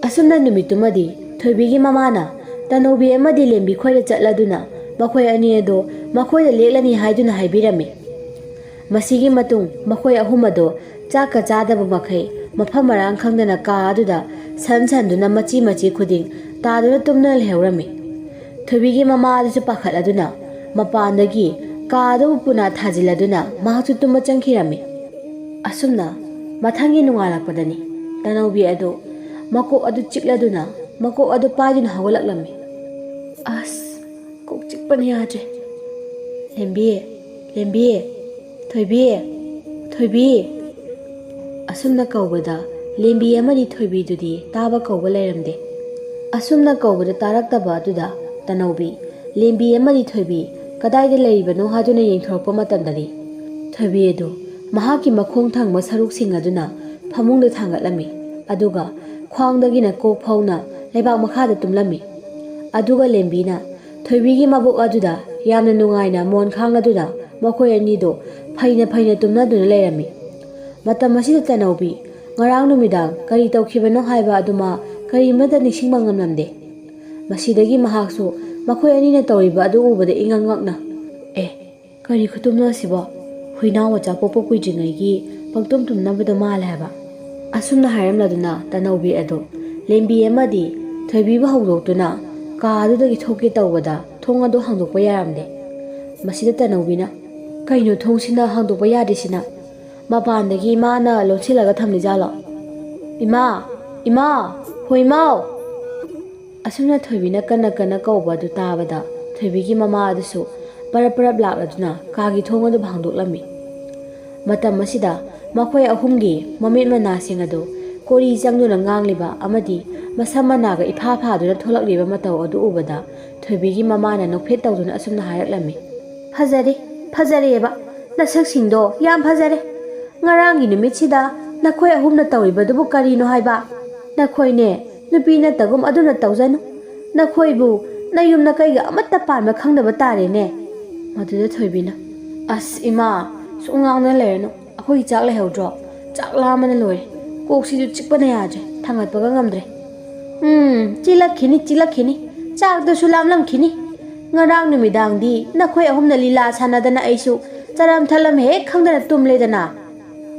ꯑꯁꯨꯝꯅ ꯅꯨꯃꯤꯠꯇꯨꯃꯗꯤ ꯊꯣꯏꯕꯤꯒꯤ ꯃꯃꯥꯅ ꯇꯅꯧꯕꯤ ꯑꯃꯗꯤ ꯂꯦꯝꯕꯤ ꯈꯣꯏꯗ ꯆꯠꯂꯗꯨꯅ ꯃꯈꯣꯏ ꯑꯅꯤ ꯑꯗꯨ ꯃꯈꯣꯏꯗ ꯂꯦꯛꯂꯅꯤ ꯍꯥꯏꯗꯨꯅ ꯍꯥꯏꯕꯤꯔꯝꯃꯤ꯫ ꯃꯁꯤꯒꯤ ꯃꯇꯨꯡ ꯃꯈꯣꯏ ꯑꯍꯨꯝ ꯑꯗꯨ ꯆꯥꯛꯀ ꯆꯥꯗꯕ ꯃꯈꯩ ꯃꯐꯝ ꯃꯔꯥꯡ ꯈꯪꯗꯅ ꯀꯥ ꯑꯗꯨꯗ ꯁꯟꯗꯨꯅ ꯃꯆꯤ ꯈꯨꯗꯤꯡ ꯇꯥꯗꯨꯅ ꯇꯨꯝꯗꯨꯅ ꯂꯩꯍꯧꯔꯝꯃꯤ꯫ ꯊꯣꯏꯕꯤꯒꯤ ꯃꯃꯥ ꯑꯗꯨꯁꯨ ꯄꯥꯈꯠꯂꯗꯨꯅ ꯃꯄꯥꯟꯗꯒꯤ ꯀꯥ ꯑꯗꯨꯕꯨ ꯄꯨꯅꯥ ꯊꯥꯖꯤꯜꯂꯗꯨꯅ ꯃꯍꯥꯛꯁꯨ ꯇꯨꯝꯕ ꯆꯪꯈꯤꯔꯝꯃꯤ꯫ ꯑꯁꯨꯝꯅ ꯃꯊꯪꯒꯤ ꯅꯣꯡꯉꯥꯜꯂꯛꯄꯗꯅꯤ ꯇꯅꯧꯕꯤ ꯑꯗꯨ ꯃꯀꯣꯛ ꯑꯗꯨ ꯆꯤꯛꯂꯗꯨꯅ ꯃꯀꯣꯛ ꯑꯗꯨ ꯄꯥꯏꯗꯨꯅ ꯍꯧꯒꯠꯂꯛꯂꯝꯃꯤ꯫ "ꯑꯁ, ꯀꯣꯛ ꯆꯤꯛꯄꯅ ꯌꯥꯗ꯭ꯔꯦ. ꯂꯦꯝꯕꯤ, ꯊꯣꯏꯕꯤ." ꯑꯁꯨꯝꯅ ꯀꯧꯕꯗ ꯂꯦꯝꯕꯤ ꯑꯃꯗꯤ ꯊꯣꯏꯕꯤꯗꯨꯗꯤ ꯇꯥꯕ ꯀꯧꯕ ꯂꯩꯔꯝꯗꯦ꯫ ꯑꯁꯨꯝꯅ ꯀꯧꯕꯗ ꯇꯥꯔꯛꯇꯕ ꯑꯗꯨꯗ ꯇꯅꯧꯕꯤ, ꯂꯦꯝꯕꯤ ꯑꯃꯗꯤ ꯊꯣꯏꯕꯤ ꯀꯗꯥꯏꯗ ꯂꯩꯔꯤꯕꯅꯣ ꯍꯥꯏꯗꯨꯅ ꯌꯦꯡꯊꯣꯔꯛꯄ ꯃꯇꯝꯗꯗꯤ ꯊꯣꯏꯕꯤ ꯑꯗꯨ ꯃꯍꯥꯛꯀꯤ ꯃꯈꯣꯡ ꯊꯪꯕ ꯁꯔꯨꯛꯁꯤꯡ ꯑꯗꯨꯅ ꯐꯃꯨꯡꯗ ꯊꯥꯡꯒꯠꯂꯝꯃꯤ, ꯑꯗꯨꯒ ꯈ꯭ꯋꯥꯡꯗꯒꯤꯅ ꯀꯣꯛ ꯐꯥꯎꯅ ꯂꯩꯕꯥꯛ ꯃꯈꯥꯗ ꯇꯨꯝꯂꯝꯃꯤ꯫ ꯑꯗꯨꯒ ꯂꯦꯝꯕꯤꯅ ꯊꯣꯏꯕꯤꯒꯤ ꯃꯕꯨꯛ ꯑꯗꯨꯗ ꯌꯥꯝꯅ ꯅꯨꯡꯉꯥꯏꯅ ꯃꯣꯟ ꯈꯥꯡꯂꯗꯨꯅ ꯃꯈꯣꯏ ꯑꯅꯤꯗꯨ ꯐꯩꯅ ꯐꯩꯅ ꯇꯨꯝꯅꯗꯨꯅ ꯂꯩꯔꯝꯃꯤ꯫ ꯃꯇꯝ ꯑꯁꯤꯗ ꯇꯅꯧꯕꯤ ꯉꯔꯥꯡ ꯅꯨꯃꯤꯗꯥꯡ ꯀꯔꯤ ꯇꯧꯈꯤꯕꯅꯣ ꯍꯥꯏꯕ ꯑꯗꯨ ꯃꯥ ꯀꯔꯤꯃꯠꯇ ꯅꯤꯡꯁꯤꯡꯕ ꯉꯝꯂꯝꯗꯦ꯫ ꯃꯁꯤꯗꯒꯤ ꯃꯍꯥꯛꯁꯨ ꯃꯈꯣꯏ ꯑꯅꯤꯅ ꯇꯧꯔꯤꯕ ꯑꯗꯨ ꯎꯕꯗ ꯏꯉꯛ ꯉꯛꯅ, ꯀꯔꯤ ꯈꯨꯇꯨꯝꯅꯣ ꯑꯁꯤꯕꯣ? ꯍꯨꯏꯅꯥꯎ ꯃꯆꯥ ꯄꯣꯛꯄ ꯀꯨꯏꯗ꯭ꯔꯤꯉꯩꯒꯤ ꯄꯪꯇꯨꯝ ꯇꯨꯝꯅꯕꯗꯣ ꯃꯥꯜꯂꯦ ꯍꯥꯏꯕ꯫ ꯑꯁꯨꯝꯅ ꯍꯥꯏꯔꯝꯂꯗꯨꯅ ꯇꯅꯧꯕꯤ ꯑꯗꯨ ꯂꯦꯝꯕꯤ ꯑꯃꯗꯤ ꯊꯣꯏꯕꯤꯕꯨ ꯍꯧꯗꯣꯛꯇꯨꯅ ꯀꯥ ꯑꯗꯨꯗꯒꯤ ꯊꯣꯛꯀꯦ ꯇꯧꯕꯗ ꯊꯣꯡ ꯑꯗꯨ ꯍꯥꯡꯗꯣꯛꯄ ꯌꯥꯔꯝꯗꯦ꯫ ꯃꯁꯤꯗ ꯇꯅꯧꯕꯤꯅ, ꯀꯩꯅꯣ ꯊꯣꯡꯁꯤꯅ ꯍꯥꯡꯗꯣꯛꯄ ꯌꯥꯗ꯭ꯔꯤꯁꯤꯅ? ꯃꯄꯥꯟꯗꯒꯤ ꯃꯥꯅ ꯂꯣꯟꯁꯤꯜꯂꯒ ꯊꯝꯂꯤꯖꯥꯠꯂꯣ? ꯏꯃꯥ, ꯏꯃꯥ, ꯍꯨꯏꯃꯥꯎ! ꯑꯁꯨꯝꯅ ꯊꯣꯏꯕꯤꯅ ꯀꯟꯅ ꯀꯟꯅ ꯀꯧꯕ ꯑꯗꯨ ꯇꯥꯕꯗ ꯊꯣꯏꯕꯤꯒꯤ ꯃꯃꯥ ꯑꯗꯨꯁꯨ ꯄꯔꯞ ꯄꯔꯞ ꯂꯥꯛꯂꯗꯨꯅ ꯀꯥꯒꯤ ꯊꯣꯡ ꯑꯗꯨ ꯍꯥꯡꯗꯣꯛꯂꯝꯃꯤ꯫ ꯃꯇꯝ ꯑꯁꯤꯗ ꯃꯈꯣꯏ ꯑꯍꯨꯝꯒꯤ ꯃꯃꯤꯠ ꯃꯅꯥꯁꯤꯡ ꯑꯗꯨ ꯀꯣꯔꯤ ꯆꯪꯗꯨꯅ ꯉꯥꯡꯂꯤꯕ ꯑꯃꯗꯤ ꯃꯁꯝ ꯃꯅꯥꯒ ꯏꯐꯥ ꯐꯥꯗꯨꯅ ꯊꯣꯛꯂꯛꯂꯤꯕ ꯃꯇꯧ ꯑꯗꯨ ꯎꯕꯗ ꯊꯣꯏꯕꯤꯒꯤ ꯃꯃꯥꯅ ꯅꯣꯛꯐꯦꯠ ꯇꯧꯗꯨꯅ ꯑꯁꯨꯝꯅ ꯍꯥꯏꯔꯛꯂꯝꯃꯤ, ꯐꯖꯔꯦ, ꯐꯖꯔꯦꯕ, ꯅꯁꯛꯁꯤꯡꯗꯣ ꯌꯥꯝ ꯐꯖꯔꯦ꯫ ꯉꯔꯥꯡꯒꯤ ꯅꯨꯃꯤꯠꯁꯤꯗ ꯅꯈꯣꯏ ꯑꯍꯨꯝꯅ ꯇꯧꯔꯤꯕꯗꯨꯕꯨ ꯀꯔꯤꯅꯣ ꯍꯥꯏꯕ? ꯅꯈꯣꯏꯅꯦ ꯅꯨꯄꯤ ꯅꯠꯇꯒꯨꯝ ꯑꯗꯨꯅ ꯇꯧꯖꯅꯨ꯫ ꯅꯈꯣꯏꯕꯨ ꯅꯌꯨꯝ ꯅꯀꯩꯒ ꯑꯃꯠꯇ ꯄꯥꯟꯕ ꯈꯪꯗꯕ ꯇꯥꯔꯦꯅꯦ꯫ ꯃꯗꯨꯗ ꯊꯣꯏꯕꯤꯅ, ꯑꯁ ꯏꯃꯥ, ꯁꯨꯝ ꯉꯥꯡꯅ ꯂꯩꯔꯅꯨ, ꯑꯩꯈꯣꯏꯒꯤ ꯆꯥꯛ ꯂꯩꯍꯧꯗ꯭ꯔꯣ? ꯆꯥꯛ ꯂꯥꯝꯕꯅ ꯂꯣꯏꯔꯦ, ꯀꯣꯛꯁꯤꯁꯨ ꯆꯤꯛꯄꯅ ꯌꯥꯗ꯭ꯔꯦ, ꯊꯥꯡꯒꯠꯄꯒ ꯉꯝꯗ꯭ꯔꯦ꯫ ꯆꯤꯜꯂꯛꯈꯤꯅꯤ, ꯆꯤꯜꯂꯛꯈꯤꯅꯤ, ꯆꯥꯛꯇꯨꯁꯨ ꯂꯥꯝꯂꯝꯈꯤꯅꯤ꯫ ꯉꯔꯥꯡ ꯅꯨꯃꯤꯗꯥꯡꯗꯤ ꯅꯈꯣꯏ ꯑꯍꯨꯝꯅ ꯂꯤꯂꯥ ꯁꯥꯟꯅꯗꯅ ꯑꯩꯁꯨ ꯆꯔꯝ ꯊꯠꯂꯝ ꯍꯦꯛ ꯈꯪꯗꯅ ꯇꯨꯝꯂꯦꯗꯅ꯫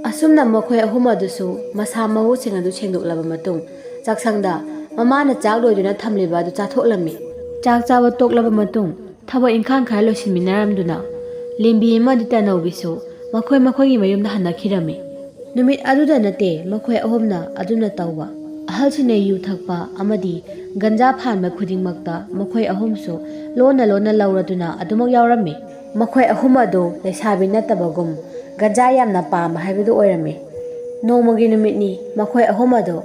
ꯑꯁꯨꯝꯅ ꯃꯈꯣꯏ ꯑꯍꯨꯝ ꯑꯗꯨꯁꯨ ꯃꯁꯥ ꯃꯎꯁꯤꯡ ꯑꯗꯨ ꯁꯦꯡꯗꯣꯛꯂꯕ ꯃꯇꯨꯡ ꯆꯥꯛꯁꯪꯗ ꯃꯃꯥꯅ ꯆꯥꯛ ꯂꯣꯏꯗꯨꯅ ꯊꯝꯂꯤꯕ ꯑꯗꯨ ಚಾꯊꯣꯛꯂꯝꯃꯤ꯫ ꯆꯥꯛ ꯆꯥꯕ ꯇꯣꯛꯂꯕ ꯃꯇꯨꯡ ꯊꯕꯛ ꯏꯪꯈꯥꯡ ꯈꯔ ꯂꯣꯏꯁꯤꯟꯃꯤꯟꯅꯔꯝꯗꯨꯅ ꯂꯦꯝꯕꯤ ꯑꯃꯗꯤ ꯇꯅꯧꯕꯤꯁꯨ ꯃꯈꯣꯏꯒꯤ ꯃꯌꯨꯝꯗ ꯍꯟꯅꯈꯤꯔꯝꯃꯤ꯫ ꯅꯨꯃꯤꯠ ꯑꯗꯨꯗ ꯅꯠꯇꯦ ꯃꯈꯣꯏ ꯑꯍꯨꯝꯅ ꯑꯗꯨꯝꯅ ꯇꯧꯕ, ꯑꯍꯜꯁꯤꯡꯅ ꯌꯨ ꯊꯛꯄ ꯑꯃꯗꯤ ꯒꯟꯖꯥ ꯐꯥꯟꯕ ꯈꯨꯗꯤꯡꯃꯛꯇ ꯃꯈꯣꯏ ꯑꯍꯨꯝꯁꯨ ꯂꯣꯟꯅ ꯂꯣꯟꯅ ꯂꯧꯔꯗꯨꯅ ꯑꯗꯨꯃꯛ ꯌꯥꯎꯔꯝꯃꯤ꯫ ꯃꯈꯣꯏ ꯑꯍꯨꯝ ꯑꯗꯨ ꯂꯩꯁꯥꯕꯤ ꯅꯠꯇꯕꯒꯨꯝ ꯒꯟꯖꯥ ꯌꯥꯝꯅ ꯄꯥꯝꯕ ꯍꯥꯏꯕꯗꯨ ꯑꯣꯏꯔꯝꯃꯤ꯫ ꯅꯣꯡꯃꯒꯤ ꯅꯨꯃꯤꯠꯅꯤ ꯃꯈꯣꯏ ꯑꯍꯨꯝ ꯑꯗꯨ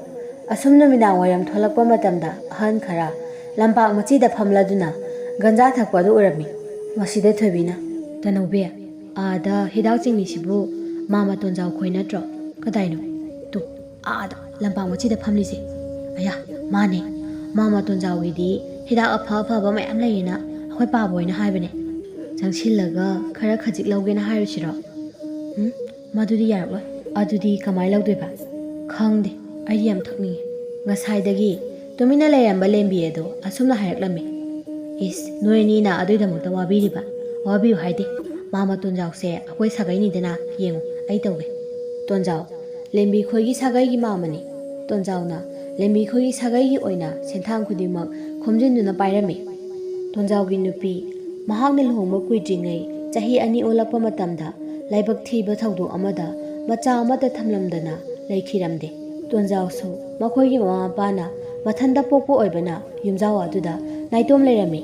ꯑꯁꯨꯝ ꯅꯨꯃꯤꯗꯥꯡ ꯋꯥꯏꯔꯝ ꯊꯣꯛꯂꯛꯄ ꯃꯇꯝꯗ ꯑꯍꯟ ꯈꯔ ꯂꯝꯄꯥꯛ ꯃꯆꯤꯗ ꯐꯝꯂꯗꯨꯅ ꯒꯟꯖꯥ ꯊꯛꯄ ꯑꯗꯨ ꯎꯔꯝꯃꯤ꯫ ꯃꯁꯤꯗ ꯊꯣꯏꯕꯤꯅ, ꯇꯅꯧꯕꯤ, ꯑꯥꯗ ꯍꯤꯗꯥꯛ ꯆꯤꯡꯂꯤꯁꯤꯕꯨ ꯃꯥꯃ ꯇꯣꯟꯖꯥꯎ ꯈꯣꯏ ꯅꯠꯇ꯭ꯔꯣ? ꯀꯗꯥꯏꯅꯣ? ꯇꯨ, ꯑꯥꯗ ꯂꯝꯄꯥꯛ ꯃꯆꯤꯗ ꯐꯝꯂꯤꯁꯦ꯫ ꯑꯌꯥ, ꯃꯥꯅꯦ, ꯃꯥꯃ ꯇꯣꯟꯖꯥꯎꯒꯤꯗꯤ ꯍꯤꯗꯥꯛ ꯑꯐ ꯑꯐꯕ ꯃꯌꯥꯝ ꯂꯩꯌꯦꯅ ꯑꯩꯈꯣꯏ ꯄꯥꯕꯣꯏꯅ ꯍꯥꯏꯕꯅꯦ꯫ ꯆꯪꯁꯤꯜꯂꯒ ꯈꯔ ꯈꯖꯤꯛ ꯂꯧꯒꯦꯅ ꯍꯥꯏꯔꯨꯁꯤꯔꯣ? ꯃꯗꯨꯗꯤ ꯌꯥꯔꯛꯂꯣꯏ꯫ ꯑꯗꯨꯗꯤ ꯀꯃꯥꯏ ꯂꯧꯗꯣꯏꯕ? ꯈꯪꯗꯦ, ꯑꯩꯗꯤ ꯌꯥꯝ ꯊꯛꯅꯤꯡꯉꯦ꯫ ꯉꯁꯥꯏꯗꯒꯤ ꯇꯨꯃꯤꯟꯅ ꯂꯩꯔꯝꯕ ꯂꯦꯝꯕꯤ ꯑꯗꯨ ꯑꯁꯨꯝꯅ ꯍꯥꯏꯔꯛꯂꯝꯃꯤ, ꯏꯁ, ꯅꯣꯏ ꯑꯅꯤꯅ ꯑꯗꯨꯏꯗꯃꯛꯇ ꯋꯥꯕꯤꯔꯤꯕ? ꯋꯥꯕꯤꯌꯨ ꯍꯥꯏꯗꯦ, ꯃꯥꯃ ꯇꯣꯟꯖꯥꯎꯁꯦ ꯑꯩꯈꯣꯏ ꯁꯥꯒꯩꯅꯤꯗꯅ, ꯌꯦꯡꯉꯨ ꯑꯩ ꯇꯧꯒꯦ꯫ ꯇꯣꯟꯖꯥꯎ ꯂꯦꯝꯕꯤ ꯈꯣꯏꯒꯤ ꯁꯥꯒꯩꯒꯤ ꯃꯥꯃꯅꯤ꯫ ꯇꯣꯟꯖꯥꯎꯅ ꯂꯦꯝꯕꯤ ꯈꯣꯏꯒꯤ ꯁꯥꯒꯩꯒꯤ ꯑꯣꯏꯅ ꯁꯦꯟꯊꯥꯡ ꯈꯨꯗꯤꯡꯃꯛ ꯈꯣꯝꯖꯤꯟꯗꯨꯅ ꯄꯥꯏꯔꯝꯃꯤ꯫ ꯇꯣꯟꯖꯥꯎꯒꯤ ꯅꯨꯄꯤ ꯃꯍꯥꯛꯅ ꯂꯨꯍꯣꯡꯕ ꯀꯨꯏꯗ꯭ꯔꯤꯉꯩ ꯆꯍꯤ 2 ꯑꯣꯜꯂꯛꯄ ꯃꯇꯝꯗ ꯂꯥꯏꯕꯛ ꯊꯤꯕ ꯊꯧꯗꯣꯛ ꯑꯃꯗ ꯃꯆꯥ ꯑꯃꯠꯇ ꯊꯝꯂꯝꯗꯅ ꯂꯩꯈꯤꯔꯝꯗꯦ꯫ ꯇꯣꯟꯖꯥꯎꯁꯨ ꯃꯈꯣꯏꯒꯤ ꯃꯃꯥ ꯃꯄꯥꯅ ꯃꯊꯟꯇ ꯄꯣꯛꯄ ꯑꯣꯏꯕꯅ ꯌꯨꯝꯖꯥꯎ ꯑꯗꯨꯗ ꯅꯥꯏꯇꯣꯝ ꯂꯩꯔꯝꯃꯤ꯫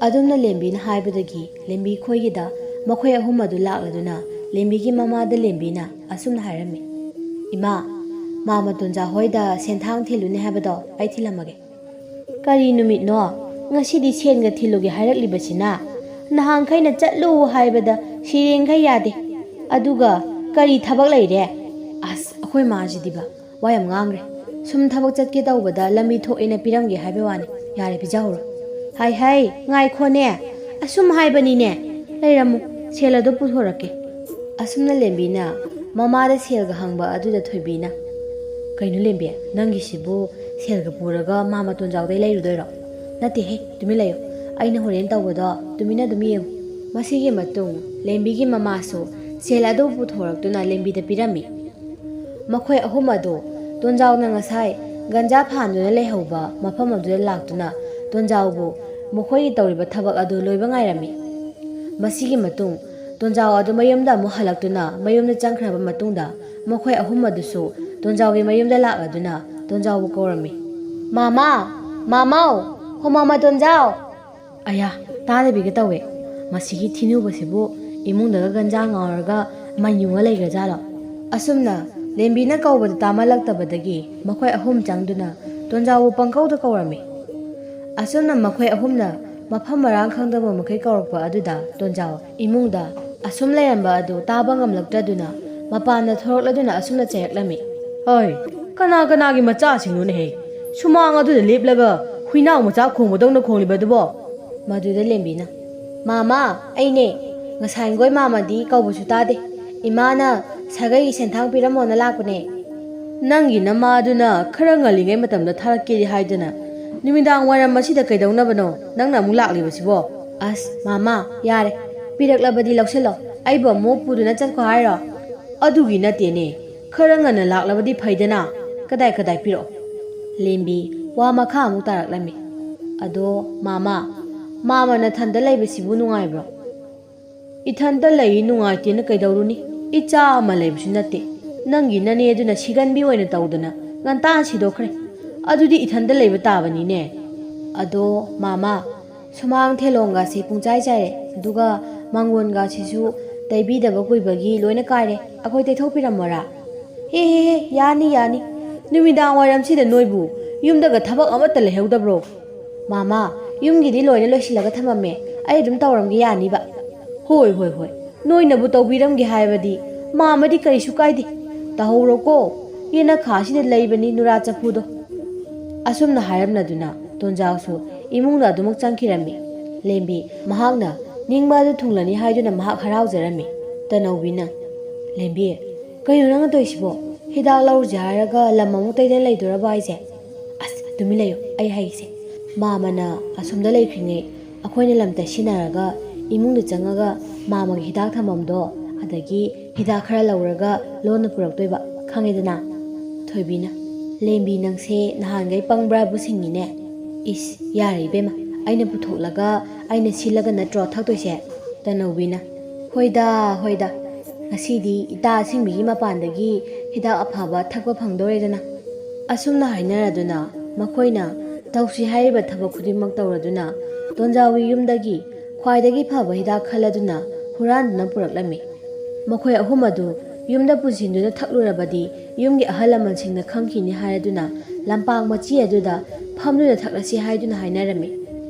ꯑꯗꯨꯝꯅ ꯂꯦꯝꯕꯤꯅ ꯍꯥꯏꯕꯗꯒꯤ ꯂꯦꯝꯕꯤ ꯈꯣꯏꯒꯤꯗ ꯃꯈꯣꯏ ꯑꯍꯨꯝ ꯑꯗꯨ ꯂꯥꯛꯂꯗꯨꯅ ꯂꯦꯝꯕꯤꯒꯤ ꯃꯃꯥꯗ ꯂꯦꯝꯕꯤꯅ ꯑꯁꯨꯝꯅ ꯍꯥꯏꯔꯝꯃꯤ, ꯏꯃꯥ, ꯃꯥꯃ ꯇꯣꯟꯖꯥꯎ ꯍꯣꯏꯗ ꯁꯦꯟꯊꯥꯡ ꯊꯤꯜꯂꯨꯅꯤ ꯍꯥꯏꯕꯗꯣ ꯑꯩ ꯊꯤꯜꯂꯝꯃꯒꯦ꯫ ꯀꯔꯤ ꯅꯨꯃꯤꯠꯅꯣ? ꯉꯁꯤꯗꯤ ꯁꯦꯟꯒ ꯊꯤꯜꯂꯨꯒꯦ ꯍꯥꯏꯔꯛꯂꯤꯕꯁꯤꯅ? ꯅꯍꯥꯟꯈꯩꯅ ꯆꯠꯂꯨ ꯍꯥꯏꯕꯗ ꯁꯤꯔꯦꯡꯈꯩ ꯌꯥꯗꯦ, ꯑꯗꯨꯒ ꯀꯔꯤ ꯊꯕꯛ ꯂꯩꯔꯦ? ꯑꯁ, ꯑꯩꯈꯣꯏ ꯃꯥꯁꯤꯗꯤꯕ ꯋꯥ ꯌꯥꯝ ꯉꯥꯡꯈ꯭ꯔꯦ꯫ ꯁꯨꯝ ꯊꯕꯛ ꯆꯠꯀꯦ ꯇꯧꯕꯗ ꯂꯝꯕꯤ ꯊꯣꯛꯑꯦꯅ ꯄꯤꯔꯝꯒꯦ ꯍꯥꯏꯕ ꯋꯥꯅꯤ, ꯌꯥꯔꯦ ꯄꯤꯖꯍꯧꯔꯣ꯫ ꯍꯩ, ꯉꯥꯏꯈꯣꯅꯦ, ꯑꯁꯨꯝ ꯍꯥꯏꯕꯅꯤꯅꯦ, ꯂꯩꯔꯝꯃꯨ, ꯁꯦꯜ ꯑꯗꯨ ꯄꯨꯊꯣꯔꯛꯀꯦ꯫ ꯑꯁꯨꯝꯅ ꯂꯦꯝꯕꯤꯅ ꯃꯃꯥꯗ ꯁꯦꯜꯒ ꯍꯪꯕ ꯑꯗꯨꯗ ꯊꯣꯏꯕꯤꯅ, ꯀꯩꯅꯣ ꯂꯦꯝꯕꯤ, ꯅꯪꯒꯤꯁꯤꯕꯨ ꯁꯦꯜꯒ ꯄꯨꯔꯒ ꯃꯥꯃ ꯇꯣꯟꯖꯥꯎꯗꯩ ꯂꯩꯔꯨꯗꯣꯏꯔꯣ? ꯅꯠꯇꯦꯍꯦ, ꯇꯨꯃꯤꯟ ꯂꯩꯌꯨ, ꯑꯩꯅ ꯍꯣꯔꯦꯟ ꯇꯧꯕꯗꯣ ꯇꯨꯃꯤꯟꯅ ꯑꯗꯨꯝ ꯌꯦꯡꯉꯨ꯫ ꯃꯁꯤꯒꯤ ꯃꯇꯨꯡ ꯂꯦꯝꯕꯤꯒꯤ ꯃꯃꯥꯁꯨ ꯁꯦꯜ ꯑꯗꯨ ꯄꯨꯊꯣꯔꯛꯇꯨꯅ ꯂꯦꯝꯕꯤꯗ ꯄꯤꯔꯝꯃꯤ꯫ ꯃꯈꯣꯏ ꯑꯍꯨꯝ ꯑꯗꯨ ꯇꯣꯟꯖꯥꯎꯅ ꯉꯁꯥꯏ ꯒꯟꯖꯥ ꯐꯥꯟꯗꯨꯅ ꯂꯩꯍꯧꯕ ꯃꯐꯝ ꯑꯗꯨꯗ ꯂꯥꯛꯇꯨꯅ ꯇꯣꯟꯖꯥꯎꯕꯨ ꯃꯈꯣꯏꯒꯤ ꯇꯧꯔꯤꯕ ꯊꯕꯛ ꯑꯗꯨ ꯂꯣꯏꯕ ꯉꯥꯏꯔꯝꯃꯤ꯫ ꯃꯁꯤꯒꯤ ꯃꯇꯨꯡ ꯇꯣꯟꯖꯥꯎ ꯑꯗꯨ ꯃꯌꯨꯝꯗ ꯑꯃꯨꯛ ꯍꯜꯂꯛꯇꯨꯅ ꯃꯌꯨꯝꯗ ꯆꯪꯈ꯭ꯔꯕ ꯃꯇꯨꯡꯗ ꯃꯈꯣꯏ ꯑꯍꯨꯝ ꯑꯗꯨꯁꯨ ꯇꯣꯟꯖꯥꯎꯒꯤ ꯃꯌꯨꯝꯗ ꯂꯥꯛꯂꯗꯨꯅ ꯇꯣꯟꯖꯥꯎꯕꯨ ꯀꯧꯔꯝꯃꯤ, ꯃꯥꯃꯥ, ꯃꯥꯃꯧ, ꯍꯣ ꯃꯥꯃ ꯇꯣꯟꯖꯥꯎ! ꯑꯌꯥ, ꯇꯥꯗꯕꯤꯒ ꯇꯧꯋꯦ, ꯃꯁꯤꯒꯤ ꯊꯤꯅꯨꯕꯁꯤꯕꯨ ꯏꯃꯨꯡꯗꯒ ꯒꯟꯖꯥ ꯉꯥꯎꯔꯒ ꯃꯩ ꯌꯨꯡꯉ ꯂꯩꯈ꯭ꯔꯖꯥꯠꯂꯣ? ꯑꯁꯨꯝꯅ ꯂꯦꯝꯕꯤꯅ ꯀꯧꯕꯗ ꯇꯥꯃꯜꯂꯛꯇꯕꯗꯒꯤ ꯃꯈꯣꯏ ꯑꯍꯨꯝ ꯆꯪꯗꯨꯅ ꯇꯣꯟꯖꯥꯎꯕꯨ ꯄꯪꯀꯧꯗ ꯀꯧꯔꯝꯃꯤ꯫ ꯑꯁꯨꯝꯅ ꯃꯈꯣꯏ ꯑꯍꯨꯝꯅ ꯃꯐꯝ ꯃꯔꯥꯡ ꯈꯪꯗꯕ ꯃꯈꯩ ꯀꯧꯔꯛꯄ ꯑꯗꯨꯗ ꯇꯣꯟꯖꯥꯎ ꯏꯃꯨꯡꯗ ꯑꯁꯨꯝ ꯂꯩꯔꯝꯕ ꯑꯗꯨ ꯇꯥꯕ ꯉꯝꯂꯛꯇ꯭ꯔꯗꯨꯅ ꯃꯄꯥꯟꯗ ꯊꯣꯔꯛꯂꯗꯨꯅ ꯑꯁꯨꯝꯅ ꯆꯩꯔꯛꯂꯝꯃꯤ꯫ ꯍꯣꯏ, ꯀꯅꯥꯒꯤ ꯃꯆꯥꯁꯤꯡꯅꯣꯅꯦꯍꯦ ꯁꯨꯃꯥꯡ ꯑꯗꯨꯗ ꯂꯦꯞꯂꯒ ꯍꯨꯏꯅꯥꯎ ꯃꯆꯥ ꯈꯣꯡꯕꯗꯧꯅ ꯈꯣꯡꯂꯤꯕꯗꯨꯕꯣ? ꯃꯗꯨꯗ ꯂꯦꯝꯕꯤꯅ ꯃꯥꯃꯥ ꯑꯩꯅꯦ, ꯉꯁꯥꯏꯒꯣꯏ ꯃꯥꯃꯗꯤ ꯀꯧꯕꯁꯨ ꯇꯥꯗꯦ, ꯏꯃꯥꯅ ꯁꯥꯒꯩꯒꯤ ꯁꯦꯟꯊꯥꯡ ꯄꯤꯔꯝꯃꯣꯅ ꯂꯥꯛꯄꯅꯦ꯫ ꯅꯪꯒꯤ ꯅꯃꯥꯗꯨꯅ ꯈꯔ ꯉꯜꯂꯤꯉꯩ ꯃꯇꯝꯗ ꯊꯥꯔꯛꯀꯦꯗꯤ ꯍꯥꯏꯗꯅ ꯅꯨꯃꯤꯗꯥꯡ ꯋꯥꯏꯔꯝ ꯑꯁꯤꯗ ꯀꯩꯗꯧꯅꯕꯅꯣ ꯅꯪꯅ ꯑꯃꯨꯛ ꯂꯥꯛꯂꯤꯕꯁꯤꯕꯣ? ꯑꯁ ꯃꯥꯃꯥ ꯌꯥꯔꯦ, ꯄꯤꯔꯛꯂꯕꯗꯤ ꯂꯧꯁꯤꯜꯂꯣ, ꯑꯩꯕꯨ ꯑꯃꯨꯛ ꯄꯨꯗꯨꯅ ꯆꯠꯈꯣ ꯍꯥꯏꯔꯣ? ꯑꯗꯨꯒꯤ ꯅꯠꯇꯦꯅꯦ, ꯈꯔ ꯉꯟꯅ ꯂꯥꯛꯂꯕꯗꯤ ꯐꯩꯗꯅ, ꯀꯗꯥꯏ ꯄꯤꯔꯛꯑꯣ? ꯂꯦꯝꯕꯤ ꯋꯥ ꯃꯈꯥ ꯑꯃꯨꯛ ꯇꯥꯔꯛꯂꯝꯃꯤ꯫ ꯑꯗꯣ ꯃꯥꯃ ꯅꯊꯟꯗ ꯂꯩꯕꯁꯤꯕꯨ ꯅꯨꯡꯉꯥꯏꯕ꯭ꯔꯣ? ꯏꯊꯟꯇ ꯂꯩ ꯅꯨꯡꯉꯥꯏꯇꯦꯅ ꯀꯩꯗꯧꯔꯨꯅꯤ, ꯏꯆꯥ ꯑꯃ ꯂꯩꯕꯁꯨ ꯅꯠꯇꯦ, ꯅꯪꯒꯤ ꯅꯅꯦ ꯑꯗꯨꯅ ꯁꯤꯒꯟꯕꯤ ꯑꯣꯏꯅ ꯇꯧꯗꯅ ꯉꯟꯇꯥ ꯁꯤꯗꯣꯛꯈ꯭ꯔꯦ, ꯑꯗꯨꯗꯤ ꯏꯊꯟꯇ ꯂꯩꯕ ꯇꯥꯕꯅꯤꯅꯦ꯫ ꯑꯗꯣ ꯃꯥꯃꯥ, ꯁꯨꯃꯥꯡ ꯊꯦꯂꯣꯡꯒꯁꯤ ꯄꯨꯡꯆꯥꯏ ꯆꯥꯏꯔꯦ, ꯑꯗꯨꯒ ꯃꯥꯡꯒꯣꯟꯒꯁꯤꯁꯨ ꯇꯩꯕꯤꯗꯕ ꯀꯨꯏꯕꯒꯤ ꯂꯣꯏꯅ ꯀꯥꯏꯔꯦ, ꯑꯩꯈꯣꯏ ꯇꯩꯊꯣꯛꯄꯤꯔꯝꯃꯣꯔꯥ? ꯍꯦ ꯌꯥꯅꯤ, ꯅꯨꯃꯤꯗꯥꯡ ꯋꯥꯏꯔꯝꯁꯤꯗ ꯅꯣꯏꯕꯨ ꯌꯨꯝꯗꯒ ꯊꯕꯛ ꯑꯃꯠꯇ ꯂꯩꯍꯧꯗꯕ꯭ꯔꯣ? ꯃꯥꯃꯥ, ꯌꯨꯝꯒꯤꯗꯤ ꯂꯣꯏꯅ ꯂꯣꯏꯁꯤꯜꯂꯒ ꯊꯝꯃꯝꯃꯦ, ꯑꯩ ꯑꯗꯨꯝ ꯇꯧꯔꯝꯒꯦ ꯌꯥꯅꯤꯕ꯫ ꯍꯣꯏ, ꯅꯣꯏꯅꯕꯨ ꯇꯧꯕꯤꯔꯝꯒꯦ ꯍꯥꯏꯕꯗꯤ ꯃꯥꯃꯗꯤ ꯀꯔꯤꯁꯨ ꯀꯥꯏꯗꯦ, ꯇꯧꯍꯧꯔꯣꯀꯣ, ꯌꯦꯅꯈꯥꯁꯤꯗ ꯂꯩꯕꯅꯤ ꯅꯨꯔꯥ ꯆꯐꯨꯗꯣ꯫ ꯑꯁꯨꯝꯅ ꯍꯥꯏꯔꯝꯂꯗꯨꯅ ꯇꯣꯟꯖꯥꯎꯁꯨ ꯏꯃꯨꯡꯗ ꯑꯗꯨꯃꯛ ꯆꯪꯈꯤꯔꯝꯃꯤ꯫ ꯂꯦꯝꯕꯤ ꯃꯍꯥꯛꯅ ꯅꯤꯡꯕ ꯑꯗꯨ ꯊꯨꯡꯂꯅꯤ ꯍꯥꯏꯗꯨꯅ ꯃꯍꯥꯛ ꯍꯔꯥꯎꯖꯔꯝꯃꯤ꯫ ꯇꯅꯧꯕꯤꯅ ꯂꯦꯝꯕꯤ, ꯀꯩꯅꯣ ꯅꯪꯅ ꯇꯧꯏꯁꯤꯕꯣ? ꯍꯤꯗꯥꯛ ꯂꯧꯔꯨꯁꯦ ꯍꯥꯏꯔꯒ ꯂꯝ ꯑꯃꯨꯛ ꯇꯩꯗꯅ ꯂꯩꯗꯣꯔꯕ ꯍꯥꯏꯁꯦ? ꯑꯁ ꯇꯨꯃꯤꯟ ꯂꯩꯌꯨ, ꯑꯩ ꯍꯥꯏꯒꯦꯁꯦ꯫ ꯃꯥꯃꯅ ꯑꯁꯣꯝꯗ ꯂꯩꯈ꯭ꯔꯤꯉꯩ ꯑꯩꯈꯣꯏꯅ ꯂꯝ ꯇꯩꯁꯤꯟꯅꯔꯒ ꯏꯃꯨꯡꯗ ꯆꯪꯉꯒ ꯃꯥꯃꯒꯤ ꯍꯤꯗꯥꯛ ꯊꯝꯐꯝꯗꯣ ꯑꯗꯒꯤ ꯍꯤꯗꯥꯛ ꯈꯔ ꯂꯧꯔꯒ ꯂꯣꯟꯅ ꯄꯨꯔꯛꯇꯣꯏꯕ, ꯈꯪꯉꯦꯗꯅ? ꯊꯣꯏꯕꯤꯅ ꯂꯦꯝꯕꯤ ꯅꯪꯁꯦ ꯅꯍꯥꯟꯈꯩ ꯄꯪꯕ꯭ꯔꯥꯕꯨ ꯁꯤꯡꯉꯤꯅꯦ꯫ ꯏꯁ ꯌꯥꯔꯦ ꯏꯕꯦꯝꯃ, ꯑꯩꯅ ꯄꯨꯊꯣꯛꯂꯒ ꯑꯩꯅ ꯁꯤꯜꯂꯒ ꯅꯠꯇ꯭ꯔꯣ ꯊꯛꯇꯣꯏꯁꯦ? ꯇꯅꯧꯕꯤꯅ ꯍꯣꯏꯗ, ꯉꯁꯤꯗꯤ ꯏꯇꯥ ꯑꯁꯤꯡꯕꯤꯒꯤ ꯃꯄꯥꯟꯗꯒꯤ ꯍꯤꯗꯥꯛ ꯑꯐꯕ ꯊꯛꯄ ꯐꯪꯗꯣꯔꯦꯗꯅ꯫ ꯑꯁꯨꯝꯅ ꯍꯥꯏꯅꯔꯗꯨꯅ ꯃꯈꯣꯏꯅ ꯇꯧꯁꯤ ꯍꯥꯏꯔꯤꯕ ꯊꯕꯛ ꯈꯨꯗꯤꯡꯃꯛ ꯇꯧꯔꯗꯨꯅ ꯇꯣꯟꯖꯥꯎꯒꯤ ꯌꯨꯝꯗꯒꯤ ꯈ꯭ꯋꯥꯏꯗꯒꯤ ꯐꯕ ꯍꯤꯗꯥꯛ ꯈꯜꯂꯗꯨꯅ ꯍꯨꯔꯥꯟꯗꯨꯅ ꯄꯨꯔꯛꯂꯝꯃꯤ꯫ ꯃꯈꯣꯏ ꯑꯍꯨꯝ ꯑꯗꯨ ꯌꯨꯝꯗ ꯄꯨꯁꯤꯟꯗꯨꯅ ꯊꯛꯂꯨꯔꯕꯗꯤ ꯌꯨꯝꯒꯤ ꯑꯍꯜ ꯂꯃꯟꯁꯤꯡꯅ ꯈꯪꯈꯤꯅꯤ ꯍꯥꯏꯔꯗꯨꯅ ꯂꯝꯄꯥꯛ ꯃꯆꯤ ꯑꯗꯨꯗ ꯐꯝꯗꯨꯅ ꯊꯛꯂꯁꯤ ꯍꯥꯏꯗꯨꯅ ꯍꯥꯏꯅꯔꯝꯃꯤ꯫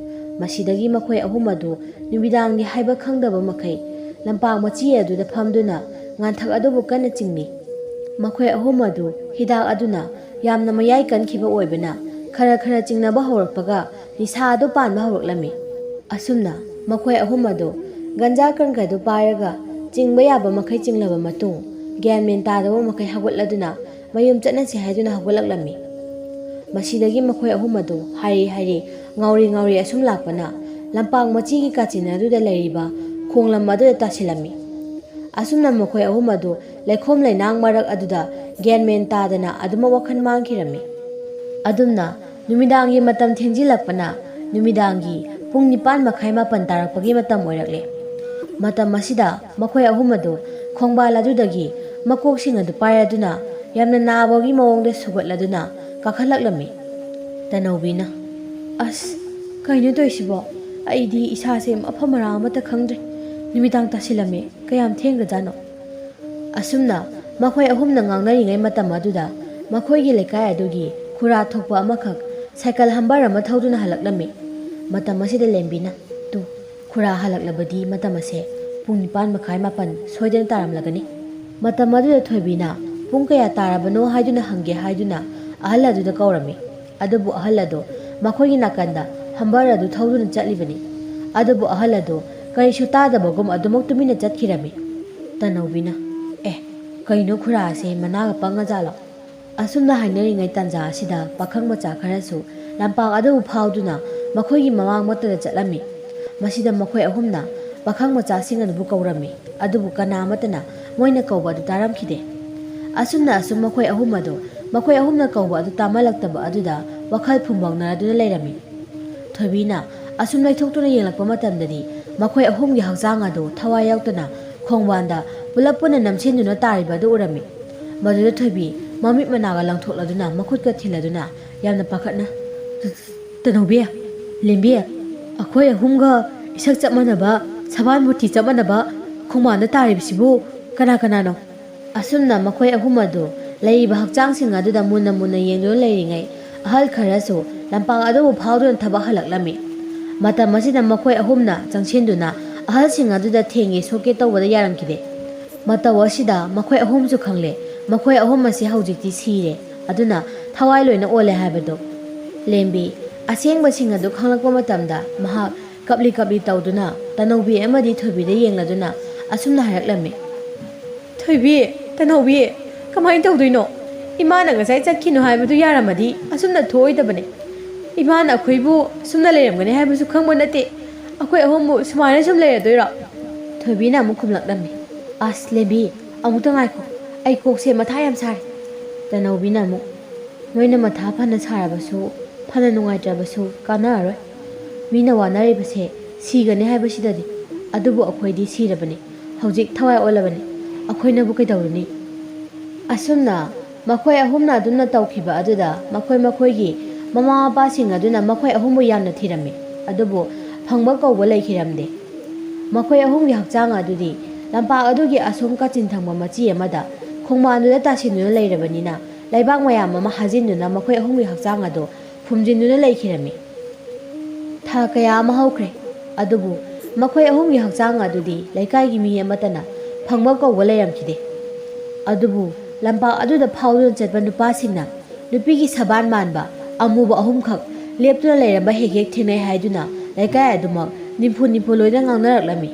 ꯃꯁꯤꯗꯒꯤ ꯃꯈꯣꯏ ꯑꯍꯨꯝ ꯑꯗꯨ ꯅꯨꯃꯤꯗꯥꯡꯒꯤ ꯍꯥꯏꯕ ꯈꯪꯗꯕ ꯃꯈꯩ ꯂꯝꯄꯥꯛ ꯃꯆꯤ ꯑꯗꯨꯗ ꯐꯝꯗꯨꯅ ꯉꯥꯟꯊꯛ ꯑꯗꯨꯕꯨ ꯀꯟꯅ ꯆꯤꯡꯅꯤ꯫ ꯃꯈꯣꯏ ꯑꯍꯨꯝ ꯑꯗꯨ ꯍꯤꯗꯥꯛ ꯑꯗꯨꯅ ꯌꯥꯝꯅ ꯃꯌꯥꯏ ꯀꯟꯈꯤꯕ ꯑꯣꯏꯕꯅ ꯈꯔ ꯆꯤꯡꯅꯕ ꯍꯧꯔꯛꯄꯒ ꯅꯤꯁꯥ ꯑꯗꯨ ꯄꯥꯟꯕ ꯍꯧꯔꯛꯂꯝꯃꯤ꯫ ꯑꯁꯨꯝꯅ ꯃꯈꯣꯏ ꯑꯍꯨꯝ ꯑꯗꯨ ꯒꯟꯖꯥ ꯀꯟꯈꯗꯨ ꯄꯥꯏꯔꯒ ꯆꯤꯡꯕ ꯌꯥꯕ ꯃꯈꯩ ꯆꯤꯡꯂꯕ ꯃꯇꯨꯡ ꯒ꯭ꯌꯥꯟ ꯃꯦꯟ ꯇꯥꯗꯕ ꯃꯈꯩ ꯍꯧꯒꯠꯂꯗꯨꯅ ꯃꯌꯨꯝ ꯆꯠꯅꯁꯤ ꯍꯥꯏꯗꯨꯅ ꯍꯧꯒꯠꯂꯛꯂꯝꯃꯤ꯫ ꯃꯁꯤꯗꯒꯤ ꯃꯈꯣꯏ ꯑꯍꯨꯝ ꯑꯗꯨ ꯍꯥꯏꯔꯤ ꯉꯥꯎꯔꯤ ꯑꯁꯨꯝ ꯂꯥꯛꯄꯅ ꯂꯝꯄꯥꯛ ꯃꯆꯤꯒꯤ ꯀꯥꯆꯤꯟ ꯑꯗꯨꯗ ꯂꯩꯔꯤꯕ ꯈꯣꯡꯂꯝ ꯑꯗꯨꯗ ꯇꯥꯁꯤꯜꯂꯝꯃꯤ꯫ ꯑꯁꯨꯝꯅ ꯃꯈꯣꯏ ꯑꯍꯨꯝ ꯑꯗꯨ ꯂꯩꯈꯣꯝ ꯂꯩꯅꯥꯡ ꯃꯔꯛ ꯑꯗꯨꯗ ꯒ꯭ꯌꯥꯟ ꯃꯦꯟ ꯇꯥꯗꯅ ꯑꯗꯨꯃꯛ ꯋꯥꯈꯜ ꯃꯥꯡꯈꯤꯔꯝꯃꯤ꯫ ꯑꯗꯨꯝꯅ ꯅꯨꯃꯤꯗꯥꯡꯒꯤ ꯃꯇꯝ ꯊꯦꯡꯖꯤꯜꯂꯛꯄꯅ ꯅꯨꯃꯤꯗꯥꯡꯒꯤ ꯄꯨꯡ 9:30-10 ꯇꯥꯔꯛꯄꯒꯤ ꯃꯇꯝ ꯑꯣꯏꯔꯛꯂꯦ꯫ ꯃꯇꯝ ꯑꯁꯤꯗ ꯃꯈꯣꯏ ꯑꯍꯨꯝ ꯑꯗꯨ ꯈꯣꯡꯕꯥꯜ ꯑꯗꯨꯗꯒꯤ ꯃꯀꯣꯛꯁꯤꯡ ꯑꯗꯨ ꯄꯥꯏꯔꯗꯨꯅ ꯌꯥꯝꯅ ꯅꯥꯕꯒꯤ ꯃꯑꯣꯡꯗ ꯁꯨꯒꯠꯂꯗꯨꯅ ꯀꯥꯈꯠꯂꯛꯂꯝꯃꯤ꯫ ꯇꯅꯧꯕꯤꯅ ꯑꯁ ꯀꯩꯅꯣ ꯇꯧꯏꯁꯤꯕꯣ? ꯑꯩꯗꯤ ꯏꯁꯥꯁꯦ ꯃꯐꯝ ꯃꯔꯥꯡ ꯑꯃꯠꯇ ꯈꯪꯗ꯭ꯔꯦ, ꯅꯨꯃꯤꯗꯥꯡ ꯇꯥꯁꯤꯜꯂꯝꯃꯦ, ꯀꯌꯥꯝ ꯊꯦꯡꯈ꯭ꯔꯖꯥꯠꯅꯣ? ꯑꯁꯨꯝꯅ ꯃꯈꯣꯏ ꯑꯍꯨꯝꯅ ꯉꯥꯡꯅꯔꯤꯉꯩ ꯃꯇꯝ ꯑꯗꯨꯗ ꯃꯈꯣꯏꯒꯤ ꯂꯩꯀꯥꯏ ꯑꯗꯨꯒꯤ ꯈꯨꯔꯥ ꯊꯣꯛꯄ ꯑꯃꯈꯛ ꯁꯥꯏꯀꯜ ꯍꯝꯕꯔ ꯑꯃ ꯊꯧꯗꯨꯅ ꯍꯜꯂꯛꯂꯝꯃꯤ꯫ ꯃꯇꯝ ꯑꯁꯤꯗ ꯂꯦꯝꯕꯤꯅ ꯈꯨꯔꯥ ꯍꯜꯂꯛꯂꯕꯗꯤ ꯃꯇꯝ ꯑꯁꯦ ꯄꯨꯡ 9:30-10 ꯁꯣꯏꯗꯅ ꯇꯥꯔꯝꯂꯒꯅꯤ꯫ ꯃꯇꯝ ꯑꯗꯨꯗ ꯊꯣꯏꯕꯤꯅ ꯄꯨꯡ ꯀꯌꯥ ꯇꯥꯔꯕꯅꯣ ꯍꯥꯏꯗꯨꯅ ꯍꯪꯒꯦ ꯍꯥꯏꯗꯨꯅ ꯑꯍꯜ ꯑꯗꯨꯗ ꯀꯧꯔꯝꯃꯤ꯫ ꯑꯗꯨꯕꯨ ꯑꯍꯜ ꯑꯗꯨ ꯃꯈꯣꯏꯒꯤ ꯅꯥꯀꯟꯗ ꯍꯝꯕꯔ ꯑꯗꯨ ꯊꯧꯗꯨꯅ ꯆꯠꯂꯤꯕꯅꯤ꯫ ꯑꯗꯨꯕꯨ ꯑꯍꯜ ꯑꯗꯨ ꯀꯔꯤꯁꯨ ꯇꯥꯗꯕꯒꯨꯝ ꯑꯗꯨꯃꯛ ꯇꯨꯃꯤꯟꯅ ꯆꯠꯈꯤꯔꯝꯃꯤ꯫ ꯇꯅꯧꯕꯤꯅ ꯀꯩꯅꯣ ꯈꯨꯔꯥꯁꯦ ꯃꯅꯥꯒ ꯄꯪꯉꯖꯥꯠꯂꯣ? ꯑꯁꯨꯝꯅ ꯍꯥꯏꯅꯔꯤꯉꯩ ꯇꯥꯟꯖꯥ ꯑꯁꯤꯗ ꯄꯥꯈꯪ ꯃꯆꯥ ꯈꯔꯁꯨ ꯂꯝꯄꯥꯛ ꯑꯗꯨꯕꯨ ꯐꯥꯎꯗꯨꯅ ꯃꯈꯣꯏꯒꯤ ꯃꯃꯥꯡꯃꯛꯇꯗ ꯆꯠꯂꯝꯃꯤ꯫ ꯃꯁꯤꯗ ꯃꯈꯣꯏ ꯑꯍꯨꯝꯅ ꯄꯥꯈꯪ ꯃꯆꯥꯁꯤꯡ ꯑꯗꯨꯕꯨ ꯀꯧꯔꯝꯃꯤ꯫ ꯑꯗꯨꯕꯨ ꯀꯅꯥ ꯑꯃꯠꯇꯅ ꯃꯣꯏꯅ ꯀꯧꯕ ꯑꯗꯨ ꯇꯥꯔꯝꯈꯤꯗꯦ꯫ ꯑꯁꯨꯝ ꯃꯈꯣꯏ ꯑꯍꯨꯝ ꯑꯗꯨ ꯃꯈꯣꯏ ꯑꯍꯨꯝꯅ ꯀꯧꯕ ꯑꯗꯨ ꯇꯥꯃꯜꯂꯛꯇꯕ ꯑꯗꯨꯗ ꯋꯥꯈꯜ ꯐꯨꯡꯕꯪꯅꯔꯗꯨꯅ ꯂꯩꯔꯝꯃꯤ꯫ ꯊꯣꯏꯕꯤꯅ ꯑꯁꯨꯝ ꯂꯩꯊꯣꯛꯇꯨꯅ ꯌꯦꯡꯂꯛꯄ ꯃꯇꯝꯗꯗꯤ ꯃꯈꯣꯏ ꯑꯍꯨꯝꯒꯤ ꯍꯛꯆꯥꯡ ꯑꯗꯨ ꯊꯋꯥꯏ ꯌꯥꯎꯗꯅ ꯈꯣꯡꯕꯥꯟꯗ ꯄꯨꯂꯞ ꯄꯨꯟꯅ ꯅꯝꯁꯤꯟꯗꯨꯅ ꯇꯥꯔꯤꯕ ꯑꯗꯨ ꯎꯔꯝꯃꯤ꯫ ꯃꯗꯨꯗ ꯊꯣꯏꯕꯤ ꯃꯃꯤꯠ ꯃꯅꯥꯒ ꯂꯪꯊꯣꯛꯂꯗꯨꯅ ꯃꯈꯨꯠꯀ ꯊꯤꯜꯂꯗꯨꯅ ꯌꯥꯝꯅ ꯄꯥꯈꯠꯅ ꯇꯅꯧꯕꯤ, ꯂꯦꯝꯕꯤ, ꯑꯩꯈꯣꯏ ꯑꯍꯨꯝꯒ ꯏꯁꯛ ꯆꯞ ꯃꯥꯟꯅꯕ, ꯁꯕꯥꯟ ꯃꯨꯔꯇꯤ ꯆꯞ ꯃꯥꯟꯅꯕ ꯈꯣꯡꯕꯥꯟꯗ ꯇꯥꯔꯤꯕꯁꯤꯕꯨ ꯀꯅꯥꯅꯣ? ꯑꯁꯨꯝꯅ ꯃꯈꯣꯏ ꯑꯍꯨꯝ ꯑꯗꯨ ꯂꯩꯔꯤꯕ ꯍꯛꯆꯥꯡꯁꯤꯡ ꯑꯗꯨꯗ ꯃꯨꯟꯅ ꯌꯦꯡꯗꯨꯅ ꯂꯩꯔꯤꯉꯩ ꯑꯍꯜ ꯈꯔꯁꯨ ꯂꯝꯄꯥꯛ ꯑꯗꯨꯕꯨ ꯐꯥꯎꯗꯨꯅ ꯊꯕꯛ ꯍꯜꯂꯛꯂꯝꯃꯤ꯫ ꯃꯇꯝ ꯑꯁꯤꯗ ꯃꯈꯣꯏ ꯑꯍꯨꯝꯅ ꯆꯪꯁꯤꯟꯗꯨꯅ ꯑꯍꯜꯁꯤꯡ ꯑꯗꯨꯗ ꯊꯦꯡꯉꯦ ꯁꯣꯛꯀꯦ ꯇꯧꯕꯗ ꯌꯥꯔꯝꯈꯤꯗꯦ꯫ ꯃꯇꯧ ꯑꯁꯤꯗ ꯃꯈꯣꯏ ꯑꯍꯨꯝꯁꯨ ꯈꯪꯂꯦ ꯃꯈꯣꯏ ꯑꯍꯨꯝ ꯑꯁꯤ ꯍꯧꯖꯤꯛꯇꯤ ꯁꯤꯔꯦ, ꯑꯗꯨꯅ ꯊꯋꯥꯏ ꯂꯣꯏꯅ ꯑꯣꯜꯂꯦ ꯍꯥꯏꯕꯗꯣ꯫ ꯂꯦꯝꯕꯤ ꯑꯁꯦꯡꯕꯁꯤꯡ ꯑꯗꯨ ꯈꯪꯂꯛꯄ ꯃꯇꯝꯗ ꯃꯍꯥꯛ ꯀꯞꯂꯤ ꯀꯞꯂꯤ ꯇꯧꯗꯨꯅ ꯇꯅꯧꯕꯤ ꯑꯃꯗꯤ ꯊꯣꯏꯕꯤꯗ ꯌꯦꯡꯂꯗꯨꯅ ꯑꯁꯨꯝꯅ ꯍꯥꯏꯔꯛꯂꯝꯃꯤ꯫ ꯊꯣꯏꯕꯤ, ꯇꯅꯧꯕꯤ, ꯀꯃꯥꯏꯅ ꯇꯧꯗꯣꯏꯅꯣ? ꯏꯃꯥꯅ ꯉꯁꯥꯏ ꯆꯠꯈꯤꯅꯣ ꯍꯥꯏꯕꯗꯨ ꯌꯥꯔꯝꯃꯗꯤ ꯑꯁꯨꯝꯅ ꯊꯣꯛꯑꯣꯏꯗꯕꯅꯦ꯫ ꯏꯃꯥꯅ ꯑꯩꯈꯣꯏꯕꯨ ꯁꯨꯝꯅ ꯂꯩꯔꯝꯒꯅꯤ ꯍꯥꯏꯕꯁꯨ ꯈꯪꯕ ꯅꯠꯇꯦ, ꯑꯩꯈꯣꯏ ꯑꯍꯨꯝꯕꯨ ꯁꯨꯃꯥꯏꯅ ꯁꯨꯝ ꯂꯩꯔꯗꯣꯏꯔꯣ? ꯊꯣꯏꯕꯤꯅ ꯑꯃꯨꯛ ꯈꯨꯝꯂꯛꯂꯝꯃꯤ꯫ ꯑꯁ ꯂꯦꯝꯕꯤ, ꯑꯃꯨꯛꯇ ꯉꯥꯏꯈꯣ, ꯑꯩ ꯀꯣꯛꯁꯦ ꯃꯊꯥ ꯌꯥꯝ ꯁꯥꯔꯦ꯫ ꯇꯅꯧꯕꯤꯅ ꯑꯃꯨꯛ, ꯅꯣꯏꯅ ꯃꯊꯥ ꯐꯅ ꯁꯥꯔꯕꯁꯨ ꯐꯅ ꯅꯨꯡꯉꯥꯏꯇ꯭ꯔꯕꯁꯨ ꯀꯥꯟꯅꯔꯔꯣꯏ꯫ ꯃꯤꯅ ꯋꯥꯅꯔꯤꯕꯁꯦ ꯁꯤꯒꯅꯤ ꯍꯥꯏꯕꯁꯤꯗꯗꯤ, ꯑꯗꯨꯕꯨ ꯑꯩꯈꯣꯏꯗꯤ ꯁꯤꯔꯕꯅꯤ, ꯍꯧꯖꯤꯛ ꯊꯋꯥꯏ ꯑꯣꯜꯂꯕꯅꯤ, ꯑꯩꯈꯣꯏꯅꯕꯨ ꯀꯩꯗꯧꯔꯨꯅꯤ? ꯑꯁꯨꯝꯅ ꯃꯈꯣꯏ ꯑꯍꯨꯝꯅ ꯑꯗꯨꯝꯅ ꯇꯧꯈꯤꯕ ꯑꯗꯨꯗ ꯃꯈꯣꯏꯒꯤ ꯃꯃꯥ ꯃꯄꯥꯁꯤꯡ ꯑꯗꯨꯅ ꯃꯈꯣꯏ ꯑꯍꯨꯝꯕꯨ ꯌꯥꯝꯅ ꯊꯤꯔꯝꯃꯤ, ꯑꯗꯨꯕꯨ ꯐꯪꯕ ꯀꯧꯕ ꯂꯩꯈꯤꯔꯝꯗꯦ꯫ ꯃꯈꯣꯏ ꯑꯍꯨꯝꯒꯤ ꯍꯛꯆꯥꯡ ꯑꯗꯨꯗꯤ ꯂꯝꯄꯥꯛ ꯑꯗꯨꯒꯤ ꯑꯁꯣꯝ ꯀꯥꯆꯤꯟ ꯊꯪꯕ ꯃꯆꯤ ꯑꯃꯗ ꯈꯣꯡꯕꯥꯟꯗꯨꯗ ꯇꯥꯁꯤꯟꯗꯨꯅ ꯂꯩꯔꯕꯅꯤꯅ ꯂꯩꯕꯥꯛ ꯃꯌꯥꯝ ꯑꯃ ꯍꯥꯖꯤꯟꯗꯨꯅ ꯃꯈꯣꯏ ꯑꯍꯨꯝꯒꯤ ꯍꯛꯆꯥꯡ ꯑꯗꯨ ꯐꯨꯝꯖꯤꯟꯗꯨꯅ ꯂꯩꯈꯤꯔꯝꯃꯤ꯫ ꯊꯥ ꯀꯌꯥ ꯑꯃ ꯍꯧꯈ꯭ꯔꯦ, ꯑꯗꯨꯕꯨ ꯃꯈꯣꯏ ꯑꯍꯨꯝꯒꯤ ꯍꯛꯆꯥꯡ ꯑꯗꯨꯗꯤ ꯂꯩꯀꯥꯏꯒꯤ ꯃꯤ ꯑꯃꯠꯇꯅ ꯐꯪꯕ ꯀꯧꯕ ꯂꯩꯔꯝꯈꯤꯗꯦ꯫ ꯑꯗꯨꯕꯨ ꯂꯝꯄꯥꯛ ꯑꯗꯨꯗ ꯐꯥꯎꯗꯨꯅ ꯆꯠꯄ ꯅꯨꯄꯥꯁꯤꯡꯅ ꯅꯨꯄꯤꯒꯤ ꯁꯕꯥꯟ ꯃꯥꯟꯕ ꯑꯃꯨꯕ ꯑꯍꯨꯝꯈꯛ ꯂꯦꯞꯇꯨꯅ ꯂꯩꯔꯝꯕ ꯍꯦꯛ ꯍꯦꯛ ꯊꯦꯡꯅꯩ ꯍꯥꯏꯗꯨꯅ ꯂꯩꯀꯥꯏ ꯑꯗꯨꯃꯛ ꯅꯤꯝꯐꯨ ꯂꯣꯏꯅ ꯉꯥꯡꯅꯔꯛꯂꯝꯃꯤ꯫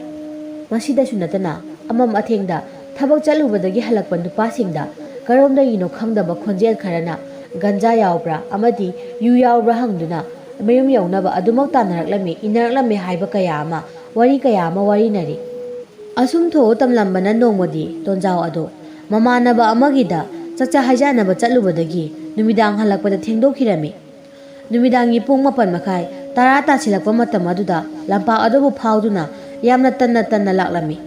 ꯃꯁꯤꯗꯁꯨ ꯅꯠꯇꯅ ꯑꯃꯝ ꯑꯊꯦꯡꯗ ꯊꯕꯛ ꯆꯠꯂꯨꯕꯗꯒꯤ ꯍꯜꯂꯛꯄ ꯅꯨꯄꯥꯁꯤꯡꯗ ꯀꯔꯣꯝꯗꯒꯤꯅꯣ ꯈꯪꯗꯕ ꯈꯣꯟꯖꯦꯜ ꯈꯔꯅ ꯒꯟꯖꯥ ꯌꯥꯎꯕ꯭ꯔꯥ ꯑꯃꯗꯤ ꯌꯨ ꯌꯥꯎꯕ꯭ꯔꯥ ꯍꯪꯗꯨꯅ ꯃꯌꯨꯝ ꯌꯧꯅꯕ ꯑꯗꯨꯃꯛ ꯇꯥꯟꯅꯔꯛꯂꯝꯃꯤ, ꯏꯟꯅꯔꯛꯂꯝꯃꯤ ꯍꯥꯏꯕ ꯀꯌꯥ ꯑꯃ, ꯋꯥꯔꯤ ꯀꯌꯥ ꯑꯃ ꯋꯥꯔꯤꯅꯔꯤ꯫ ꯑꯁꯨꯝ ꯊꯣꯛꯎ ꯇꯝꯂꯝꯕꯅ ꯅꯣꯡꯃꯗꯤ ꯇꯣꯟꯖꯥꯎ ꯑꯗꯣ ꯃꯃꯥꯟꯅꯕ ꯑꯃꯒꯤꯗ ꯆꯥꯛꯆꯥ ꯍꯩꯖꯥꯟꯅꯕ ꯆꯠꯂꯨꯕꯗꯒꯤ ꯅꯨꯃꯤꯗꯥꯡ ꯍꯜꯂꯛꯄꯗ ꯊꯦꯡꯗꯣꯛꯈꯤꯔꯝꯃꯤ꯫ ꯅꯨꯃꯤꯗꯥꯡꯒꯤ ꯄꯨꯡ 9:30 10 ꯇꯥꯁꯤꯜꯂꯛꯄ ꯃꯇꯝ ꯑꯗꯨꯗ ꯂꯝꯄꯥꯛ ꯑꯗꯨꯕꯨ ꯐꯥꯎꯗꯨꯅ ꯌꯥꯝꯅ ꯇꯟꯅ ꯂꯥꯛꯂꯝꯃꯤ꯫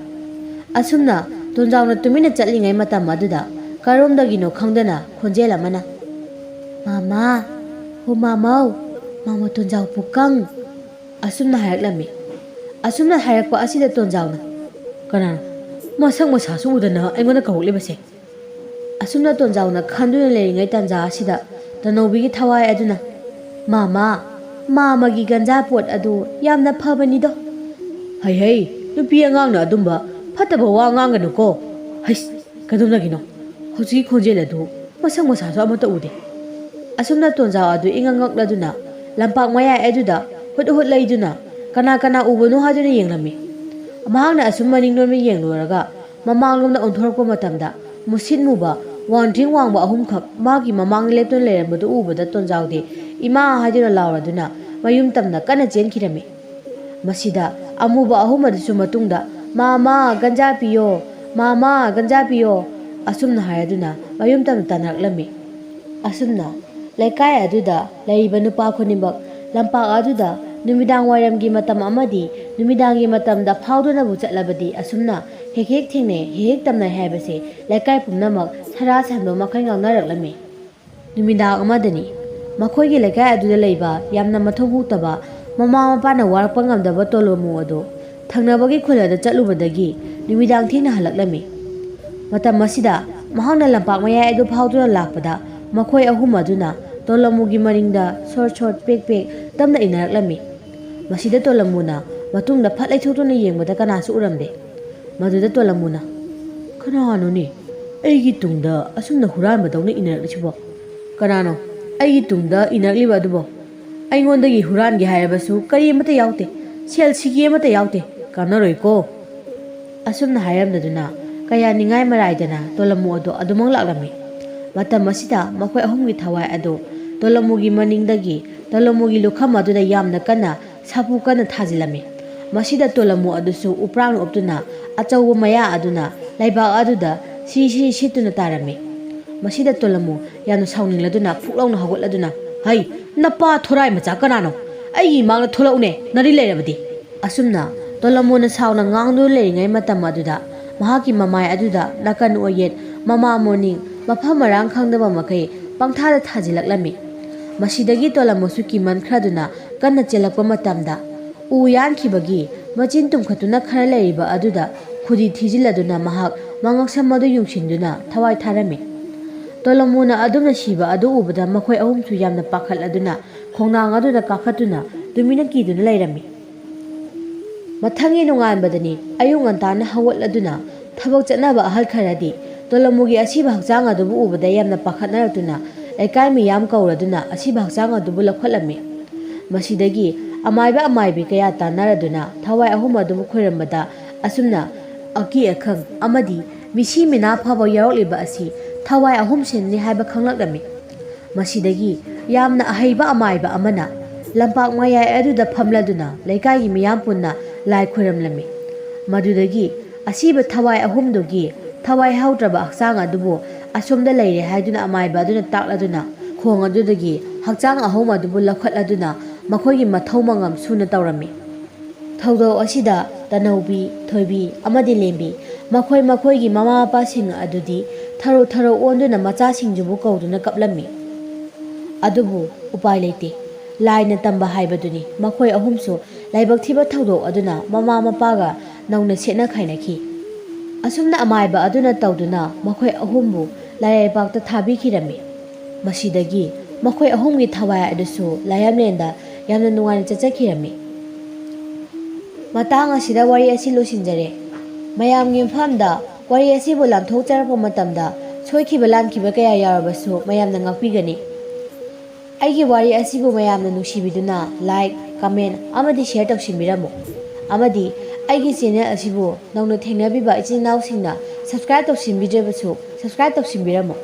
ꯑꯁꯨꯝꯅ ꯇꯣꯟꯖꯥꯎꯅ ꯇꯨꯃꯤꯟꯅ ꯆꯠꯂꯤꯉꯩ ꯃꯇꯝ ꯑꯗꯨꯗ ꯀꯔꯣꯝꯗꯒꯤꯅꯣ ꯈꯪꯗꯅ ꯈꯣꯟꯖꯦꯜ ꯑꯃꯅ, ꯃꯥꯃꯥ, ꯍꯣ ꯃꯥꯃꯧ, ꯃꯥꯃꯣ ꯇꯣꯟꯖꯥꯎ ꯄꯨꯀꯪ, ꯑꯁꯨꯝꯅ ꯍꯥꯏꯔꯛꯂꯝꯃꯤ꯫ ꯑꯁꯨꯝꯅ ꯍꯥꯏꯔꯛꯄ ꯑꯁꯤꯗ ꯇꯣꯟꯖꯥꯎꯅ, ꯀꯅꯥꯅꯣ ꯃꯁꯛ ꯃꯁꯥꯁꯨ ꯎꯗꯅ ꯑꯩꯉꯣꯟꯗ ꯀꯧꯔꯛꯂꯤꯕꯁꯦ? ꯑꯁꯨꯝꯅ ꯇꯣꯟꯖꯥꯎꯅ ꯈꯟꯗꯨꯅ ꯂꯩꯔꯤꯉꯩ ꯇꯥꯟꯖꯥ ꯑꯁꯤꯗ ꯇꯅꯧꯕꯤꯒꯤ ꯊꯋꯥꯏ ꯑꯗꯨꯅ, ꯃꯥꯃꯥ, ꯃꯥꯃꯒꯤ ꯒꯟꯖꯥ ꯄꯣꯠ ꯑꯗꯨ ꯌꯥꯝꯅ ꯐꯕꯅꯤꯗꯣ꯫ ꯍꯩ ꯅꯨꯄꯤ ꯑꯉꯥꯡꯅ ꯑꯗꯨꯝꯕ ꯐꯠꯇꯕ ꯋꯥ ꯉꯥꯡꯒꯅꯨꯀꯣ꯫ ꯍꯩꯁ, ꯀꯗꯣꯝꯗꯒꯤꯅꯣ? ꯍꯧꯖꯤꯛꯀꯤ ꯈꯣꯟꯖꯦꯜ ꯑꯗꯨ ꯃꯁꯛ ꯃꯁꯥꯁꯨ ꯑꯃꯠꯇ ꯎꯗꯦ꯫ ꯑꯁꯨꯝꯅ ꯇꯣꯟꯖꯥꯎ ꯑꯗꯨ ꯏꯉꯛ ꯉꯛꯂꯗꯨꯅ ꯂꯝꯄꯥꯛ ꯃꯌꯥꯏ ꯑꯗꯨꯗ ꯍꯨꯠ ꯂꯩꯗꯨꯅ ꯀꯅꯥ ꯎꯕꯅꯣ ꯍꯥꯏꯗꯨꯅ ꯌꯦꯡꯂꯝꯃꯤ꯫ ꯃꯍꯥꯛꯅ ꯑꯁꯨꯝ ꯃꯅꯤꯡꯂꯣꯝꯗ ꯌꯦꯡꯂꯨꯔꯒ ꯃꯃꯥꯡꯂꯣꯝꯗ ꯑꯣꯟꯊꯣꯔꯛꯄ ꯃꯇꯝꯗ ꯃꯨꯁꯤꯠ ꯃꯨꯕ ꯋꯥꯡꯗ꯭ꯔꯤꯡ ꯋꯥꯡꯕ ꯑꯍꯨꯝꯈꯛ ꯃꯥꯒꯤ ꯃꯃꯥꯡꯗ ꯂꯦꯞꯇꯨꯅ ꯂꯩꯔꯝꯕꯗꯨ ꯎꯕꯗ ꯇꯣꯟꯖꯥꯎꯗꯤ ꯏꯃꯥ ꯍꯥꯏꯗꯨꯅ ꯂꯥꯎꯔꯗꯨꯅ ꯃꯌꯨꯝ ꯇꯝꯅ ꯀꯟꯅ ꯆꯦꯟꯈꯤꯔꯝꯃꯤ꯫ ꯃꯁꯤꯗ ꯑꯃꯨꯕ ꯑꯍꯨꯝ ꯑꯗꯨꯁꯨ ꯃꯇꯨꯡꯗ ꯃꯥꯃꯥ ꯒꯟꯖꯥ ꯄꯤꯌꯣ, ꯃꯥꯃꯥ ꯒꯟꯖꯥ ꯄꯤꯌꯣ, ꯑꯁꯨꯝꯅ ꯍꯥꯏꯔꯗꯨꯅ ꯃꯌꯨꯝ ꯇꯝꯅ ꯇꯥꯟꯅꯔꯛꯂꯝꯃꯤ꯫ ꯑꯁꯨꯝꯅ ꯂꯩꯀꯥꯏ ꯑꯗꯨꯗ ꯂꯩꯔꯤꯕ ꯅꯨꯄꯥ ꯈꯨꯗꯤꯡꯃꯛ ꯂꯝꯄꯥꯛ ꯑꯗꯨꯗ ꯅꯨꯃꯤꯗꯥꯡ ꯋꯥꯏꯔꯝꯒꯤ ꯃꯇꯝ ꯑꯃꯗꯤ ꯅꯨꯃꯤꯗꯥꯡꯒꯤ ꯃꯇꯝꯗ ꯐꯥꯎꯗꯨꯅꯕꯨ ꯆꯠꯂꯕꯗꯤ ꯑꯁꯨꯝꯅ ꯍꯦꯛ ꯍꯦꯛ ꯊꯦꯡꯅꯩ, ꯍꯦꯛ ꯍꯦꯛ ꯇꯝꯅꯩ ꯍꯥꯏꯕꯁꯦ ꯂꯩꯀꯥꯏ ꯄꯨꯝꯅꯃꯛ ꯁꯔꯥ ꯁꯟꯕ ꯃꯈꯩ ꯉꯥꯡꯅꯔꯛꯂꯝꯃꯤ꯫ ꯅꯨꯃꯤꯗꯥꯡ ꯑꯃꯗꯅꯤ ꯃꯈꯣꯏꯒꯤ ꯂꯩꯀꯥꯏ ꯑꯗꯨꯗ ꯂꯩꯕ ꯌꯥꯝꯅ ꯃꯊꯣꯡ ꯍꯨꯛꯇꯕ ꯃꯃꯥ ꯃꯄꯥꯅ ꯋꯥꯔꯛꯄ ꯉꯝꯗꯕ ꯇꯣꯂꯣꯃꯨ ꯑꯗꯣ ꯊꯪꯅꯕꯒꯤ ꯈꯨꯜꯗ ꯆꯠꯂꯨꯕꯗꯒꯤ ꯅꯨꯃꯤꯗꯥꯡ ꯊꯦꯡꯅ ꯍꯜꯂꯛꯂꯝꯃꯤ꯫ ꯃꯇꯝ ꯑꯁꯤꯗ ꯃꯍꯥꯛꯅ ꯂꯝꯄꯥꯛ ꯃꯌꯥꯏ ꯑꯗꯨ ꯐꯥꯎꯗꯨꯅ ꯂꯥꯛꯄꯗ ꯃꯈꯣꯏ ꯑꯍꯨꯝ ꯑꯗꯨꯅ ꯇꯣꯂꯣꯃꯨꯒꯤ ꯃꯅꯤꯡꯗ ꯁꯣꯔꯠ ꯄꯦꯛ ꯇꯞꯅ ꯏꯟꯅꯔꯛꯂꯝꯃꯤ꯫ ꯃꯁꯤꯗ ꯇꯣꯂꯣꯃꯨꯅ ꯃꯇꯨꯡꯗ ꯐꯠ ꯂꯩꯊꯣꯛꯇꯨꯅ ꯌꯦꯡꯕꯗ ꯀꯅꯥꯁꯨ ꯎꯔꯝꯗꯦ꯫ ꯃꯗꯨꯗ ꯇꯣꯂꯣꯃꯨꯅ, ꯀꯅꯥꯅꯣꯅꯦ ꯑꯩꯒꯤ ꯇꯨꯡꯗ ꯑꯁꯨꯝꯅ ꯍꯨꯔꯥꯟꯕꯗꯧꯅ ꯏꯟꯅꯔꯛꯂꯤꯁꯤꯕꯣ? ꯀꯅꯥꯅꯣ ꯑꯩꯒꯤ ꯇꯨꯡꯗ ꯏꯟꯅꯔꯛꯂꯤꯕ ꯑꯗꯨꯕꯣ? ꯑꯩꯉꯣꯟꯗꯒꯤ ꯍꯨꯔꯥꯟꯒꯦ ꯍꯥꯏꯔꯕꯁꯨ ꯀꯔꯤ ꯑꯃꯠꯇ ꯌꯥꯎꯗꯦ, ꯁꯦꯜ ꯁꯤꯀꯤ ꯑꯃꯠꯇ ꯌꯥꯎꯗꯦ, ꯀꯥꯟꯅꯔꯣꯏꯀꯣ꯫ ꯑꯁꯨꯝꯅ ꯍꯥꯏꯔꯝꯂꯗꯨꯅ ꯀꯌꯥ ꯅꯤꯡꯉꯥꯏ ꯃꯔꯥꯏꯗꯅ ꯇꯣꯂꯣꯃꯨ ꯑꯗꯣ ꯑꯗꯨꯃꯛ ꯂꯥꯛꯂꯝꯃꯤ꯫ ꯃꯇꯝ ꯑꯁꯤꯗ ꯃꯈꯣꯏ ꯑꯍꯨꯝꯒꯤ ꯊꯋꯥꯏ ꯑꯗꯨ ꯇꯣꯂꯣꯃꯨꯒꯤ ꯃꯅꯤꯡꯗꯒꯤ ꯇꯣꯂꯣꯃꯨꯒꯤ ꯂꯨꯈꯝ ꯑꯗꯨꯗ ꯌꯥꯝꯅ ꯀꯟꯅ ꯁꯥꯐꯨ ꯀꯟꯅ ꯊꯥꯖꯤꯜꯂꯝꯃꯤ꯫ ꯃꯁꯤꯗ ꯇꯣꯂꯣꯃꯨ ꯑꯗꯨꯁꯨ ꯎꯄ꯭ꯔꯥꯡ ꯎꯞꯇꯨꯅ ꯑꯆꯧꯕ ꯃꯌꯥ ꯑꯗꯨꯅ ꯂꯩꯕꯥꯛ ꯑꯗꯨꯗ ꯁꯤꯔꯤ ꯁꯤꯠꯇꯨꯅ ꯇꯥꯔꯝꯃꯤ꯫ ꯃꯁꯤꯗ ꯇꯣꯂꯣꯃꯨ ꯌꯥꯝꯅ ꯁꯥꯎꯅꯤꯡꯂꯗꯨꯅ ꯐꯨꯛ ꯂꯥꯎꯅ ꯍꯧꯒꯠꯂꯗꯨꯅ, ꯍꯩ ꯅꯄꯥ ꯊꯣꯔꯥꯏ ꯃꯆꯥ ꯀꯅꯥꯅꯣ? ꯑꯩꯒꯤ ꯏꯃꯥꯡꯗ ꯊꯣꯛꯂꯛꯎꯅꯦ ꯅꯔꯤ ꯂꯩꯔꯕꯗꯤ꯫ ꯑꯁꯨꯝꯅ ꯇꯣꯂꯣꯃꯨꯅ ꯁꯥꯎꯅ ꯉꯥꯡꯗꯨꯅ ꯂꯩꯔꯤꯉꯩ ꯃꯇꯝ ꯑꯗꯨꯗ ꯃꯍꯥꯛꯀꯤ ꯃꯃꯥꯏ ꯑꯗꯨꯗ ꯅꯥꯀꯟ ꯑꯣꯏꯌꯦꯠ ꯃꯃꯥ ꯃꯅꯤꯡ ꯃꯐꯝ ꯃꯔꯥꯡ ꯈꯪꯗꯕ ꯃꯈꯩ ꯄꯪꯊꯥꯗ ꯊꯥꯖꯤꯜꯂꯛꯂꯝꯃꯤ꯫ ꯃꯁꯤꯗꯒꯤ ꯇꯣꯂꯣꯃꯨꯁꯨ ꯀꯤꯃꯟꯈ꯭ꯔꯗꯨꯅ ꯀꯟꯅ ꯆꯦꯜꯂꯛꯄ ꯃꯇꯝꯗ ꯎ ꯌꯥꯟꯈꯤꯕꯒꯤ ꯃꯆꯤꯟ ꯇꯨꯝꯈꯠꯇꯨꯅ ꯈꯔ ꯂꯩꯔꯤꯕ ꯑꯗꯨꯗ ꯈꯨꯗꯤ ꯊꯤꯖꯤꯜꯂꯗꯨꯅ ꯃꯍꯥꯛ ꯃꯉꯛꯁꯝ ꯑꯗꯨ ꯌꯨꯡꯁꯤꯟꯗꯨꯅ ꯊꯋꯥꯏ ꯊꯥꯔꯝꯃꯤ꯫ ꯇꯣꯂꯣꯃꯨꯅ ꯑꯗꯨꯝꯅ ꯁꯤꯕ ꯑꯗꯨ ꯎꯕꯗ ꯃꯈꯣꯏ ꯑꯍꯨꯝꯁꯨ ꯌꯥꯝꯅ ꯄꯥꯈꯠꯂꯗꯨꯅ ꯈꯣꯡꯅꯥꯡ ꯑꯗꯨꯗ ꯀꯥꯈꯠꯇꯨꯅ ꯇꯨꯃꯤꯟꯅ ꯀꯤꯗꯨꯅ ꯂꯩꯔꯝꯃꯤ꯫ ꯃꯊꯪꯒꯤ ꯅꯣꯡꯉꯥꯟꯕꯗꯅꯤ ꯑꯌꯨꯛ ꯉꯟꯇꯥꯅ ꯍꯧꯒꯠꯂꯗꯨꯅ ꯊꯕꯛ ꯆꯠꯅꯕ ꯑꯍꯜ ꯈꯔꯗꯤ ꯇꯣꯂꯃꯨꯒꯤ ꯑꯁꯤꯕ ꯍꯛꯆꯥꯡ ꯑꯗꯨꯕꯨ ꯎꯕꯗ ꯌꯥꯝꯅ ꯄꯥꯈꯠꯅꯔꯛꯇꯨꯅ ꯂꯩꯀꯥꯏ ꯃꯤꯌꯥꯝ ꯀꯧꯔꯗꯨꯅ ꯑꯁꯤꯕ ꯍꯛꯆꯥꯡ ꯑꯗꯨꯕꯨ ꯂꯧꯈꯠꯂꯝꯃꯤ꯫ ꯃꯁꯤꯗꯒꯤ ꯑꯃꯥꯏꯕ ꯑꯃꯥꯏꯕꯤ ꯀꯌꯥ ꯇꯥꯟꯅꯔꯗꯨꯅ ꯊꯋꯥꯏ ꯑꯍꯨꯝ ꯑꯗꯨꯕꯨ ꯈꯣꯏꯔꯝꯕꯗ ꯑꯁꯨꯝꯅ ꯑꯀꯤ ꯑꯈꯪ ꯑꯃꯗꯤ ꯃꯤꯁꯤ ꯃꯤꯅꯥ ꯐꯥꯎꯕ ꯌꯥꯎꯔꯛꯂꯤꯕ ꯑꯁꯤ ꯊꯋꯥꯏ ꯑꯍꯨꯝꯁꯤꯅꯅꯤ ꯍꯥꯏꯕ ꯈꯪꯂꯛꯂꯝꯃꯤ꯫ ꯃꯁꯤꯗꯒꯤ ꯌꯥꯝꯅ ꯑꯍꯩꯕ ꯑꯃꯥꯏꯕ ꯑꯃꯅ ꯂꯝꯄꯥꯛ ꯃꯌꯥꯏ ꯑꯗꯨꯗ ꯐꯝꯂꯗꯨꯅ ꯂꯩꯀꯥꯏꯒꯤ ꯃꯤꯌꯥꯝ ꯄꯨꯟꯅ ꯂꯥꯏ ꯈꯣꯏꯔꯝꯂꯝꯃꯤ꯫ ꯃꯗꯨꯗꯒꯤ ꯑꯁꯤꯕ ꯊꯋꯥꯏ ꯑꯍꯨꯝꯗꯨꯒꯤ ꯊꯋꯥꯏ ꯍꯧꯗ꯭ꯔꯕ ꯍꯛꯆꯥꯡ ꯑꯗꯨꯕꯨ ꯑꯁꯣꯝꯗ ꯂꯩꯔꯦ ꯍꯥꯏꯗꯨꯅ ꯑꯃꯥꯏꯕ ꯑꯗꯨꯅ ꯇꯥꯛꯂꯗꯨꯅ ꯈꯣꯡ ꯑꯗꯨꯗꯒꯤ ꯍꯛꯆꯥꯡ ꯑꯍꯨꯝ ꯑꯗꯨꯕꯨ ꯂꯧꯈꯠꯂꯗꯨꯅ ꯃꯈꯣꯏꯒꯤ ꯃꯊꯧ ꯃꯉꯝ ꯁꯨꯅ ꯇꯧꯔꯝꯃꯤ꯫ ꯊꯧꯗꯣꯛ ꯑꯁꯤꯗ ꯇꯅꯧꯕꯤ, ꯊꯣꯏꯕꯤ ꯑꯃꯗꯤ ꯂꯦꯝꯕꯤ ꯃꯈꯣꯏꯒꯤ ꯃꯃꯥ ꯃꯄꯥꯁꯤꯡ ꯑꯗꯨꯗꯤ ꯊꯔꯣ ꯊꯔꯣ ꯑꯣꯟꯗꯨꯅ ꯃꯆꯥꯁꯤꯡꯗꯨꯕꯨ ꯀꯧꯗꯨꯅ ꯀꯞꯂꯝꯃꯤ꯫ ꯑꯗꯨꯕꯨ ꯎꯄꯥꯏ ꯂꯩꯇꯦ, ꯂꯥꯏꯅ ꯇꯝꯕ ꯍꯥꯏꯕꯗꯨꯅꯤ꯫ ꯃꯈꯣꯏ ꯑꯍꯨꯝꯁꯨ ꯂꯥꯏꯕꯛ ꯊꯤꯕ ꯊꯧꯗꯣꯛ ꯑꯗꯨꯅ ꯃꯃꯥ ꯃꯄꯥꯒ ꯅꯧꯅ ꯁꯦꯠꯅ ꯈꯥꯏꯅꯈꯤ꯫ ꯑꯁꯨꯝꯅ ꯑꯃꯥꯏꯕ ꯑꯗꯨꯅ ꯇꯧꯗꯨꯅ ꯃꯈꯣꯏ ꯑꯍꯨꯝꯕꯨ ꯂꯥꯏꯔꯩꯕꯥꯛꯇ ꯊꯥꯕꯤꯈꯤꯔꯝꯃꯤ꯫ ꯃꯁꯤꯗꯒꯤ ꯃꯈꯣꯏ ꯑꯍꯨꯝꯒꯤ ꯊꯋꯥꯏ ꯑꯗꯨꯁꯨ ꯂꯥꯏꯔꯦꯝꯂꯦꯟꯗ ꯌꯥꯝꯅ ꯅꯨꯡꯉꯥꯏꯅ ꯆꯠꯆꯈꯤꯔꯝꯃꯤ꯫ ꯃꯇꯥꯡ ꯑꯁꯤꯗ ꯋꯥꯔꯤ ꯑꯁꯤ ꯂꯣꯏꯁꯤꯟꯖꯔꯦ꯫ ꯃꯌꯥꯝꯒꯤ ꯃꯐꯝꯗ ꯋꯥꯔꯤ ꯑꯁꯤꯕꯨ ꯂꯥꯟꯊꯣꯛꯆꯔꯛꯄ ꯃꯇꯝꯗ ꯁꯣꯏꯈꯤꯕ ꯂꯥꯟꯈꯤꯕ ꯀꯌꯥ ꯌꯥꯎꯔꯕꯁꯨ ꯃꯌꯥꯝꯅ ꯉꯥꯛꯄꯤꯒꯅꯤ꯫ ꯑꯩꯒꯤ ꯋꯥꯔꯤ ꯑꯁꯤꯕꯨ ꯃꯌꯥꯝꯅ ꯅꯨꯡꯁꯤꯕꯤꯗꯨꯅ ꯂꯥꯏꯛ, ꯀꯃꯦꯟ ꯑꯃꯗꯤ ꯁꯦꯌꯔ ꯇꯧꯁꯤꯟꯕꯤꯔꯝꯃꯨ꯫ ꯑꯃꯗꯤ ꯑꯩꯒꯤ ꯆꯦꯅꯦꯜ ꯑꯁꯤꯕꯨ ꯅꯧꯅ ꯊꯦꯡꯅꯕꯤꯕ ꯏꯆꯤꯟ ꯏꯅꯥꯎꯁꯤꯡꯅ ꯁꯕꯁꯀ꯭ꯔꯥꯏꯕ ꯇꯧꯁꯤꯟꯕꯤꯗ꯭ꯔꯕꯁꯨ ꯁꯕꯁꯀ꯭ꯔꯥꯏꯕ ꯇꯧꯁꯤꯟꯕꯤꯔꯝꯃꯨ꯫